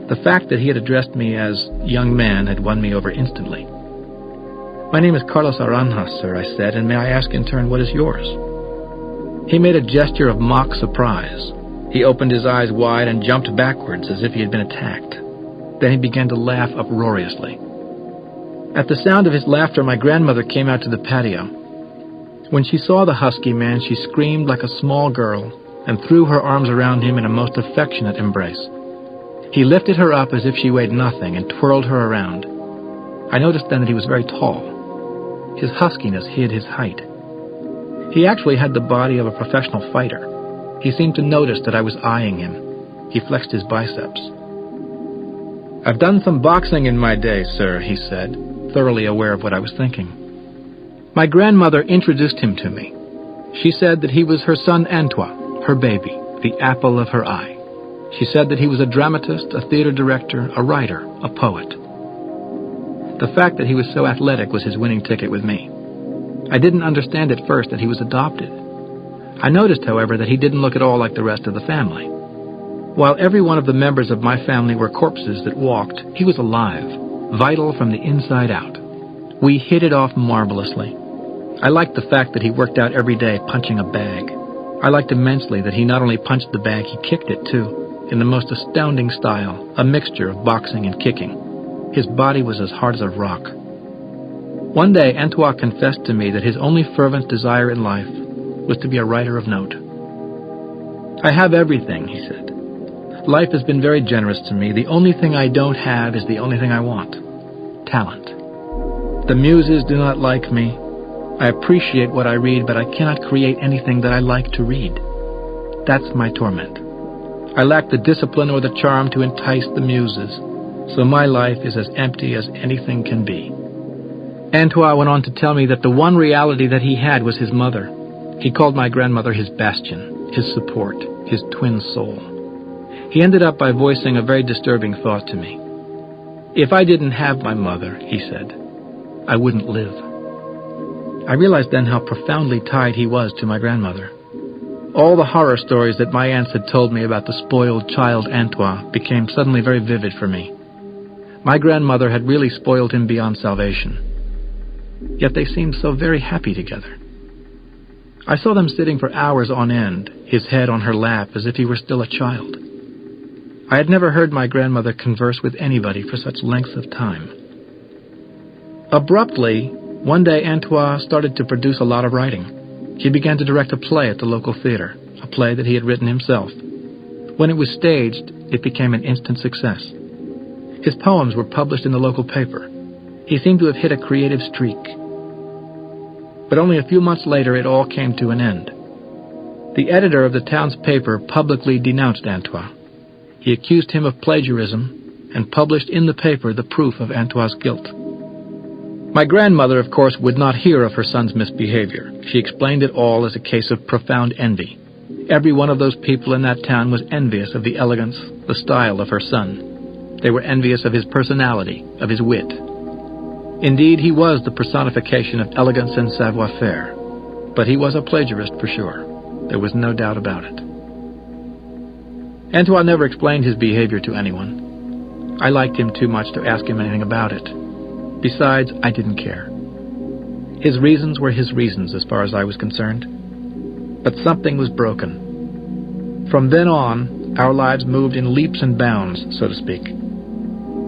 Speaker 1: The fact that he had addressed me as young man had won me over instantly. "My name is Carlos Aranjas, sir," I said, "and may I ask in turn what is yours?" He made a gesture of mock surprise. He opened his eyes wide and jumped backwards as if he had been attacked. Then he began to laugh uproariously. At the sound of his laughter, my grandmother came out to the patio. When she saw the husky man, she screamed like a small girl and threw her arms around him in a most affectionate embrace. He lifted her up as if she weighed nothing and twirled her around. I noticed then that he was very tall. His huskiness hid his height. He actually had the body of a professional fighter. He seemed to notice that I was eyeing him. He flexed his biceps. "I've done some boxing in my day, sir," he said, thoroughly aware of what I was thinking. My grandmother introduced him to me. She said that he was her son Antoine, her baby, the apple of her eye. She said that he was a dramatist, a theater director, a writer, a poet. The fact that he was so athletic was his winning ticket with me. I didn't understand at first that he was adopted. I noticed, however, that he didn't look at all like the rest of the family. While every one of the members of my family were corpses that walked, he was alive, vital from the inside out. We hit it off marvelously. I liked the fact that he worked out every day punching a bag. I liked immensely that he not only punched the bag, he kicked it too, in the most astounding style, a mixture of boxing and kicking. His body was as hard as a rock. One day, Antoine confessed to me that his only fervent desire in life was to be a writer of note. "I have everything," he said. "Life has been very generous to me. The only thing I don't have is the only thing I want: talent. The muses do not like me. I appreciate what I read, but I cannot create anything that I like to read. That's my torment. I lack the discipline or the charm to entice the muses, so my life is as empty as anything can be. Antoine went on to tell me that the one reality that he had was his mother. He called my grandmother his bastion, his support, his twin soul. He ended up by voicing a very disturbing thought to me. If I didn't have my mother, he said, I wouldn't live. I realized then how profoundly tied he was to my grandmother. All the horror stories that my aunts had told me about the spoiled child Antoine became suddenly very vivid for me. My grandmother had really spoiled him beyond salvation. Yet they seemed so very happy together. I saw them sitting for hours on end, his head on her lap as if he were still a child. I had never heard my grandmother converse with anybody for such lengths of time. Abruptly, one day Antoine started to produce a lot of writing. He began to direct a play at the local theater, a play that he had written himself. When it was staged, it became an instant success. His poems were published in the local paper. He seemed to have hit a creative streak. But only a few months later, it all came to an end. The editor of the town's paper publicly denounced Antoine. He accused him of plagiarism and published in the paper the proof of Antoine's guilt. My grandmother, of course, would not hear of her son's misbehavior. She explained it all as a case of profound envy. Every one of those people in that town was envious of the elegance, the style of her son. They were envious of his personality, of his wit. Indeed, he was the personification of elegance and savoir-faire. But he was a plagiarist for sure. There was no doubt about it. Antoine never explained his behavior to anyone. I liked him too much to ask him anything about it. Besides, I didn't care. His reasons were his reasons as far as I was concerned. But something was broken. From then on, our lives moved in leaps and bounds, so to speak.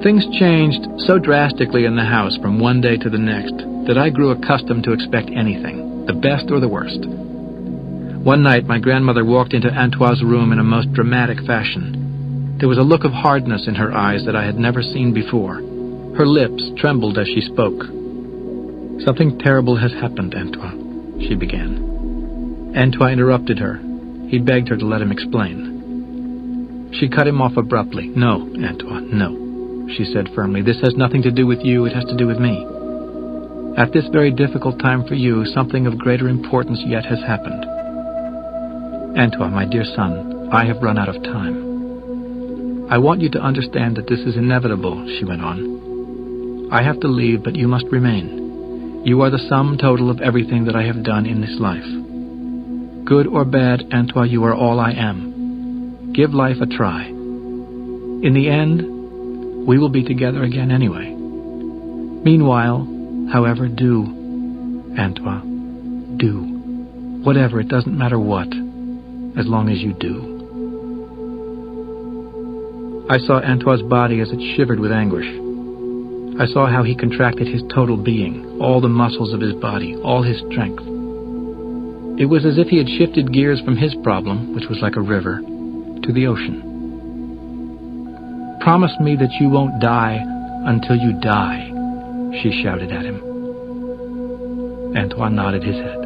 Speaker 1: Things changed so drastically in the house from one day to the next that I grew accustomed to expect anything, the best or the worst. One night, my grandmother walked into Antoine's room in a most dramatic fashion. There was a look of hardness in her eyes that I had never seen before. Her lips trembled as she spoke. "Something terrible has happened, Antoine," she began. Antoine interrupted her. He begged her to let him explain. She cut him off abruptly. "No, Antoine, no," she said firmly. "This has nothing to do with you, it has to do with me. At this very difficult time for you, something of greater importance yet has happened. Antoine, my dear son, I have run out of time. I want you to understand that this is inevitable," she went on. "I have to leave, but you must remain. You are the sum total of everything that I have done in this life. Good or bad, Antoine, you are all I am. Give life a try. In the end, we will be together again anyway. Meanwhile, however, do, Antoine, do. Whatever, it doesn't matter what, as long as you do." I saw Antoine's body as it shivered with anguish. I saw how he contracted his total being, all the muscles of his body, all his strength. It was as if he had shifted gears from his problem, which was like a river, to the ocean. "Promise me that you won't die until you die," she shouted at him. Antoine nodded his head.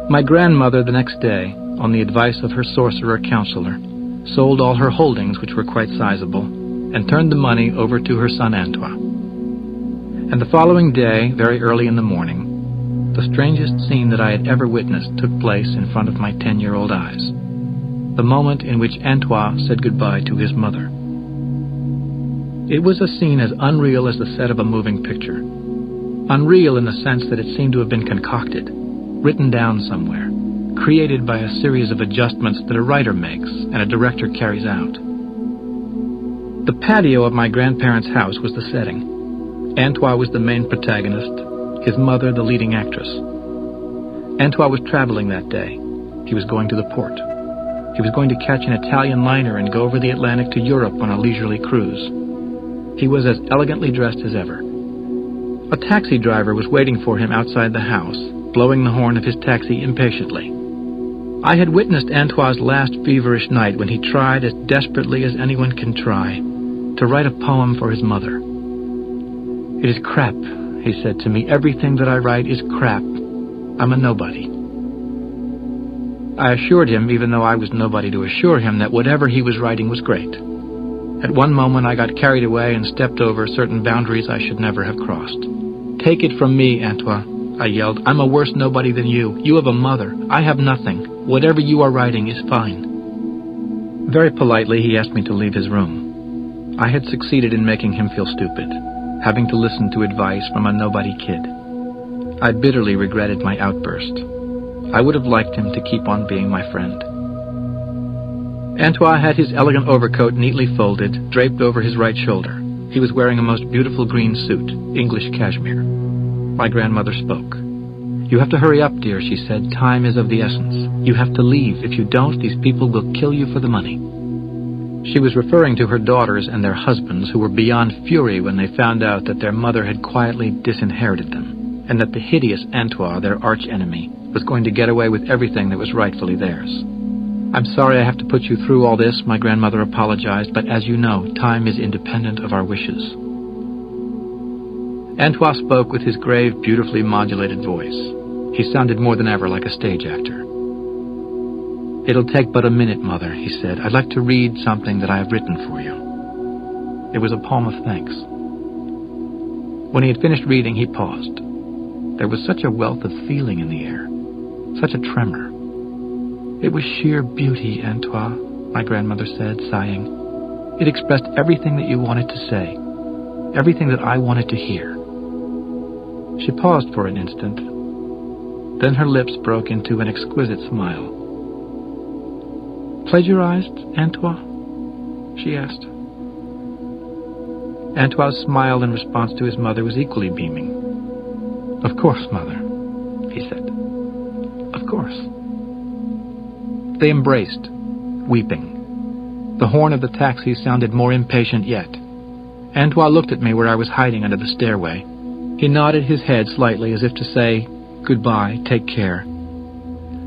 Speaker 1: My grandmother, the next day, on the advice of her sorcerer counselor, sold all her holdings, which were quite sizable, and turned the money over to her son Antoine. And the following day, very early in the morning, the strangest scene that I had ever witnessed took place in front of my 10-year-old eyes. The moment in which Antoine said goodbye to his mother. It was a scene as unreal as the set of a moving picture. Unreal in the sense that it seemed to have been concocted, written down somewhere, created by a series of adjustments that a writer makes and a director carries out. The patio of my grandparents' house was the setting. Antoine was the main protagonist, his mother the leading actress. Antoine was traveling that day. He was going to the port. He was going to catch an Italian liner and go over the Atlantic to Europe on a leisurely cruise. He was as elegantly dressed as ever. A taxi driver was waiting for him outside the house, blowing the horn of his taxi impatiently. I had witnessed Antoine's last feverish night when he tried, as desperately as anyone can try, to write a poem for his mother. "It is crap," he said to me, everything that I write is crap. I'm a nobody. I assured him, even though I was nobody to assure him, that whatever he was writing was great. At one moment I got carried away and stepped over certain boundaries I should never have crossed. Take it from me, Antoine, I yelled. I'm a worse nobody than you. You have a mother. I have nothing. Whatever you are writing is fine. Very politely, he asked me to leave his room. I had succeeded in making him feel stupid, having to listen to advice from a nobody kid. I bitterly regretted my outburst. I would have liked him to keep on being my friend. Antoine had his elegant overcoat neatly folded, draped over his right shoulder. He was wearing a most beautiful green suit, English cashmere. My grandmother spoke. You have to hurry up, dear, she said. Time is of the essence. You have to leave. If you don't, these people will kill you for the money. She was referring to her daughters and their husbands, who were beyond fury when they found out that their mother had quietly disinherited them, and that the hideous Antoine, their arch-enemy, was going to get away with everything that was rightfully theirs. I'm sorry I have to put you through all this, my grandmother apologized, but as you know, time is independent of our wishes. Antoine spoke with his grave, beautifully modulated voice. He sounded more than ever like a stage actor. It'll take but a minute, Mother, he said. I'd like to read something that I have written for you. It was a poem of thanks. When he had finished reading, he paused. There was such a wealth of feeling in the air, such a tremor. It was sheer beauty, Antoine, my grandmother said, sighing. It expressed everything that you wanted to say, everything that I wanted to hear. She paused for an instant. Then her lips broke into an exquisite smile. Plagiarized, Antoine? She asked. Antoine's smile in response to his mother was equally beaming. Of course, Mother, he said. Of course. They embraced, weeping. The horn of the taxi sounded more impatient yet. Antoine looked at me where I was hiding under the stairway. He nodded his head slightly as if to say, Goodbye, take care.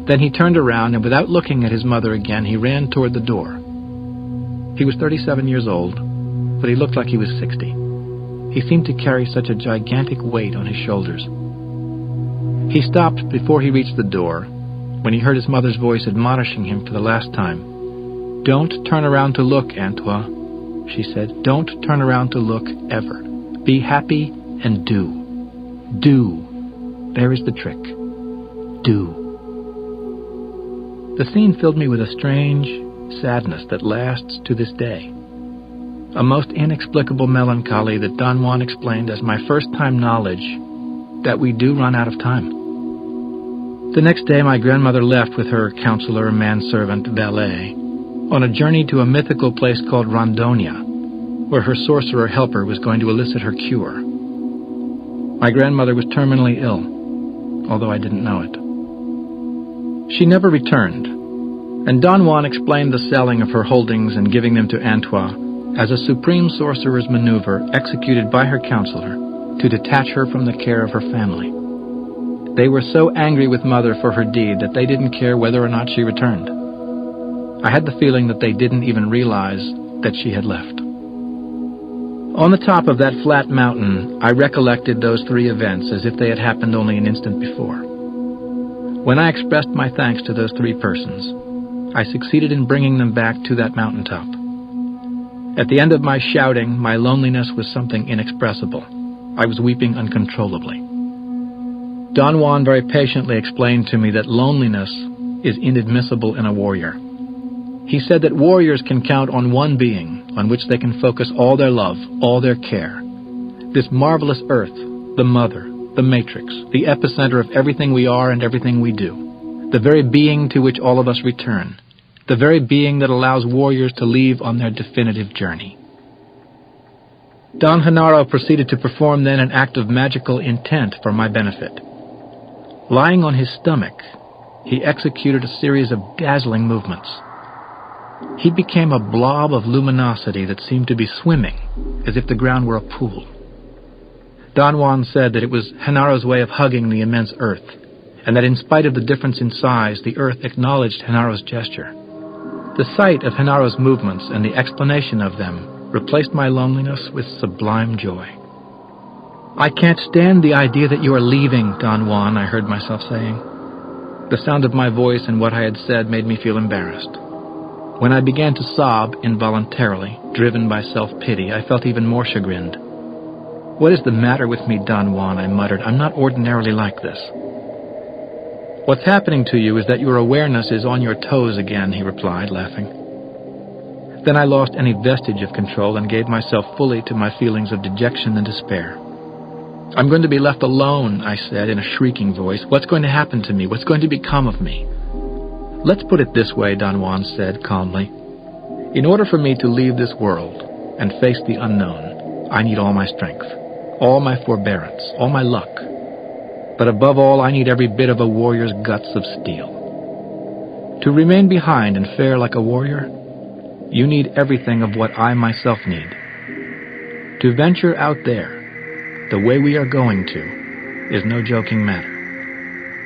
Speaker 1: Then he turned around, and without looking at his mother again, he ran toward the door. He was 37 years old, but he looked like he was 60. He seemed to carry such a gigantic weight on his shoulders. He stopped before he reached the door, when he heard his mother's voice admonishing him for the last time. Don't turn around to look, Antoine, she said. Don't turn around to look, ever. Be happy and do. Do. There is the trick. Do. The scene filled me with a strange sadness that lasts to this day. A most inexplicable melancholy that Don Juan explained as my first-time knowledge that we do run out of time. The next day, my grandmother left with her counselor, manservant, valet, on a journey to a mythical place called Rondonia, where her sorcerer helper was going to elicit her cure. My grandmother was terminally ill, although I didn't know it. She never returned, and Don Juan explained the selling of her holdings and giving them to Antoine as a supreme sorcerer's maneuver executed by her counselor to detach her from the care of her family. They were so angry with Mother for her deed that they didn't care whether or not she returned. I had the feeling that they didn't even realize that she had left. On the top of that flat mountain, I recollected those three events as if they had happened only an instant before. When I expressed my thanks to those three persons, I succeeded in bringing them back to that mountaintop. At the end of my shouting, my loneliness was something inexpressible. I was weeping uncontrollably. Don Juan very patiently explained to me that loneliness is inadmissible in a warrior. He said that warriors can count on one being on which they can focus all their love, all their care. This marvelous earth, the mother, the matrix, the epicenter of everything we are and everything we do, the very being to which all of us return, the very being that allows warriors to leave on their definitive journey. Don Genaro proceeded to perform then an act of magical intent for my benefit. Lying on his stomach, he executed a series of dazzling movements. He became a blob of luminosity that seemed to be swimming, as if the ground were a pool. Don Juan said that it was Genaro's way of hugging the immense earth, and that in spite of the difference in size, the earth acknowledged Genaro's gesture. The sight of Genaro's movements and the explanation of them replaced my loneliness with sublime joy. "I can't stand the idea that you are leaving, Don Juan," I heard myself saying. The sound of my voice and what I had said made me feel embarrassed. When I began to sob involuntarily, driven by self-pity, I felt even more chagrined. "What is the matter with me, Don Juan?" I muttered. "I'm not ordinarily like this." "What's happening to you is that your awareness is on your toes again," he replied, laughing. Then I lost any vestige of control and gave myself fully to my feelings of dejection and despair. "I'm going to be left alone," I said in a shrieking voice. "What's going to happen to me? What's going to become of me?" "Let's put it this way," Don Juan said calmly. "In order for me to leave this world and face the unknown, I need all my strength, all my forbearance, all my luck. But above all, I need every bit of a warrior's guts of steel. To remain behind and fare like a warrior, you need everything of what I myself need. To venture out there, the way we are going to, is no joking matter,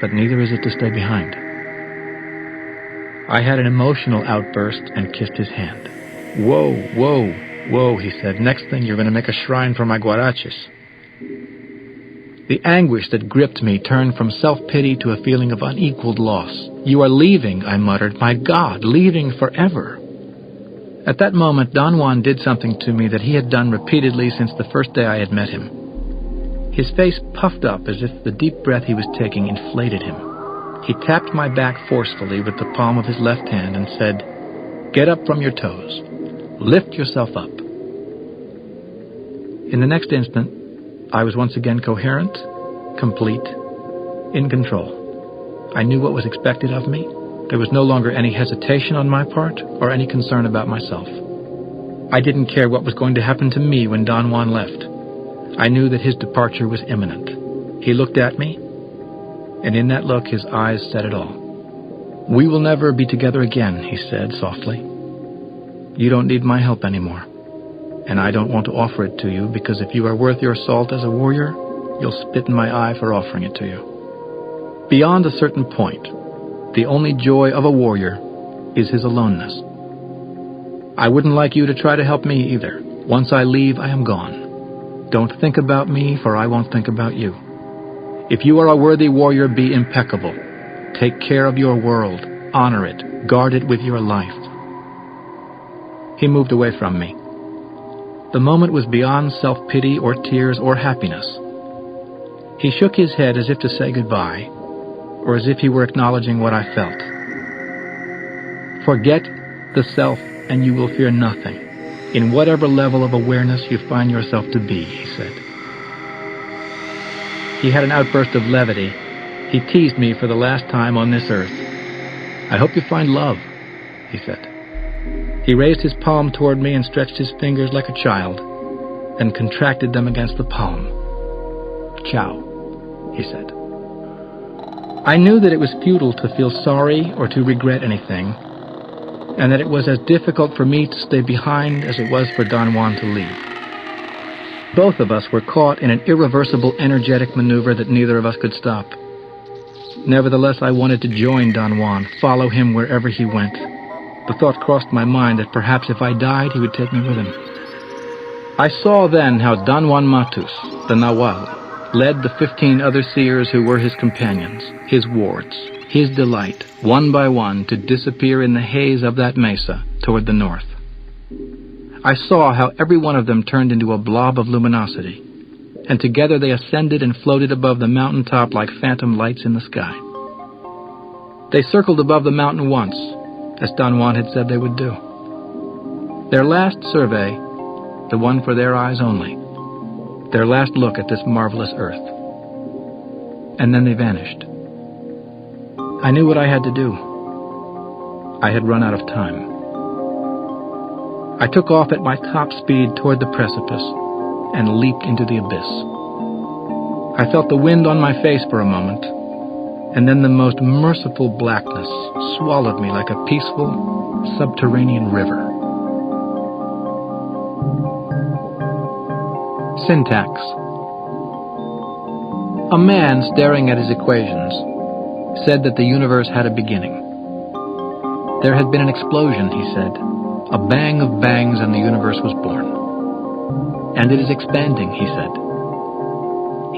Speaker 1: but neither is it to stay behind." I had an emotional outburst and kissed his hand. "Whoa, whoa, whoa," he said. "Next thing you're going to make a shrine for my guaraches." The anguish that gripped me turned from self-pity to a feeling of unequaled loss. "You are leaving," I muttered. "My God, leaving forever." At that moment, Don Juan did something to me that he had done repeatedly since the first day I had met him. His face puffed up as if the deep breath he was taking inflated him. He tapped my back forcefully with the palm of his left hand and said, "Get up from your toes. Lift yourself up." In the next instant, I was once again coherent, complete, in control. I knew what was expected of me. There was no longer any hesitation on my part or any concern about myself. I didn't care what was going to happen to me when Don Juan left. I knew that his departure was imminent. He looked at me, and in that look his eyes said it all. "We will never be together again," he said softly. "You don't need my help anymore, and I don't want to offer it to you because if you are worth your salt as a warrior, you'll spit in my eye for offering it to you. Beyond a certain point, the only joy of a warrior is his aloneness. I wouldn't like you to try to help me either. Once I leave, I am gone. Don't think about me, for I won't think about you. If you are a worthy warrior, be impeccable. Take care of your world, honor it, guard it with your life." He moved away from me. The moment was beyond self-pity or tears or happiness. He shook his head as if to say goodbye, or as if he were acknowledging what I felt. "Forget the self and you will fear nothing, in whatever level of awareness you find yourself to be," he said. He had an outburst of levity. He teased me for the last time on this earth. "I hope you find love," he said. He raised his palm toward me and stretched his fingers like a child, then contracted them against the palm. "Ciao," he said. I knew that it was futile to feel sorry or to regret anything, and that it was as difficult for me to stay behind as it was for Don Juan to leave. Both of us were caught in an irreversible energetic maneuver that neither of us could stop. Nevertheless, I wanted to join Don Juan, follow him wherever he went. The thought crossed my mind that perhaps if I died, he would take me with him. I saw then how Don Juan Matus, the Nahual, led the 15 other seers who were his companions, his wards, his delight, one by one to disappear in the haze of that mesa toward the north. I saw how every one of them turned into a blob of luminosity, and together they ascended and floated above the mountain top like phantom lights in the sky. They circled above the mountain once, as Don Juan had said they would do. Their last survey, the one for their eyes only, their last look at this marvelous earth. And then they vanished. I knew what I had to do. I had run out of time. I took off at my top speed toward the precipice and leaped into the abyss. I felt the wind on my face for a moment, and then the most merciful blackness swallowed me like a peaceful, subterranean river. Syntax. A man staring at his equations said that the universe had a beginning. There had been an explosion, he said, a bang of bangs, and the universe was born. And it is expanding, he said.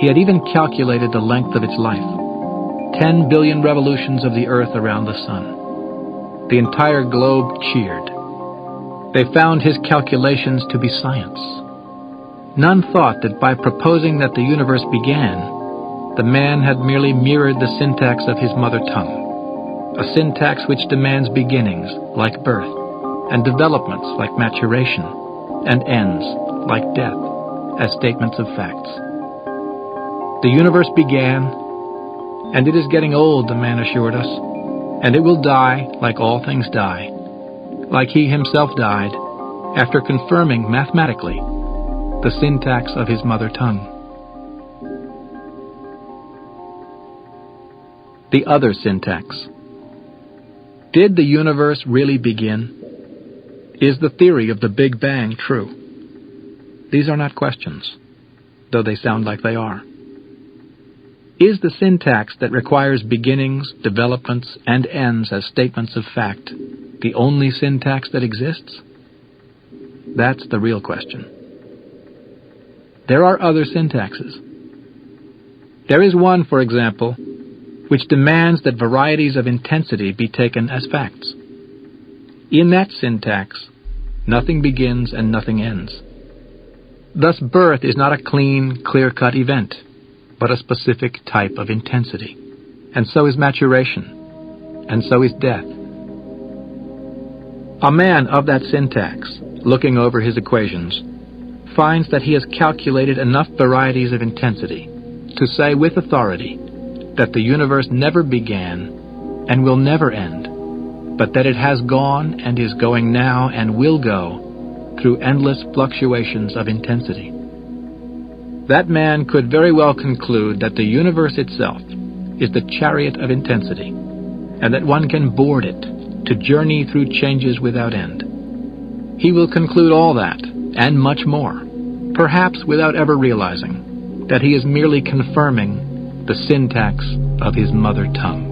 Speaker 1: He had even calculated the length of its life. 10 billion revolutions of the Earth around the Sun. The entire globe cheered. They found his calculations to be science. None thought that by proposing that the universe began, the man had merely mirrored the syntax of his mother tongue, a syntax which demands beginnings, like birth, and developments, like maturation, and ends, like death, as statements of facts. The universe began, and it is getting old, the man assured us, and it will die like all things die, like he himself died, after confirming mathematically the syntax of his mother tongue. The other syntax. Did the universe really begin? Is the theory of the Big Bang true? These are not questions, though they sound like they are. Is the syntax that requires beginnings, developments, and ends as statements of fact the only syntax that exists? That's the real question. There are other syntaxes. There is one, for example, which demands that varieties of intensity be taken as facts. In that syntax, nothing begins and nothing ends. Thus, birth is not a clean, clear-cut event, but a specific type of intensity. And so is maturation. And so is death. A man of that syntax, looking over his equations, finds that he has calculated enough varieties of intensity to say with authority that the universe never began and will never end, but that it has gone and is going now and will go through endless fluctuations of intensity. That man could very well conclude that the universe itself is the chariot of intensity, and that one can board it to journey through changes without end. He will conclude all that, and much more, perhaps without ever realizing that he is merely confirming the syntax of his mother tongue.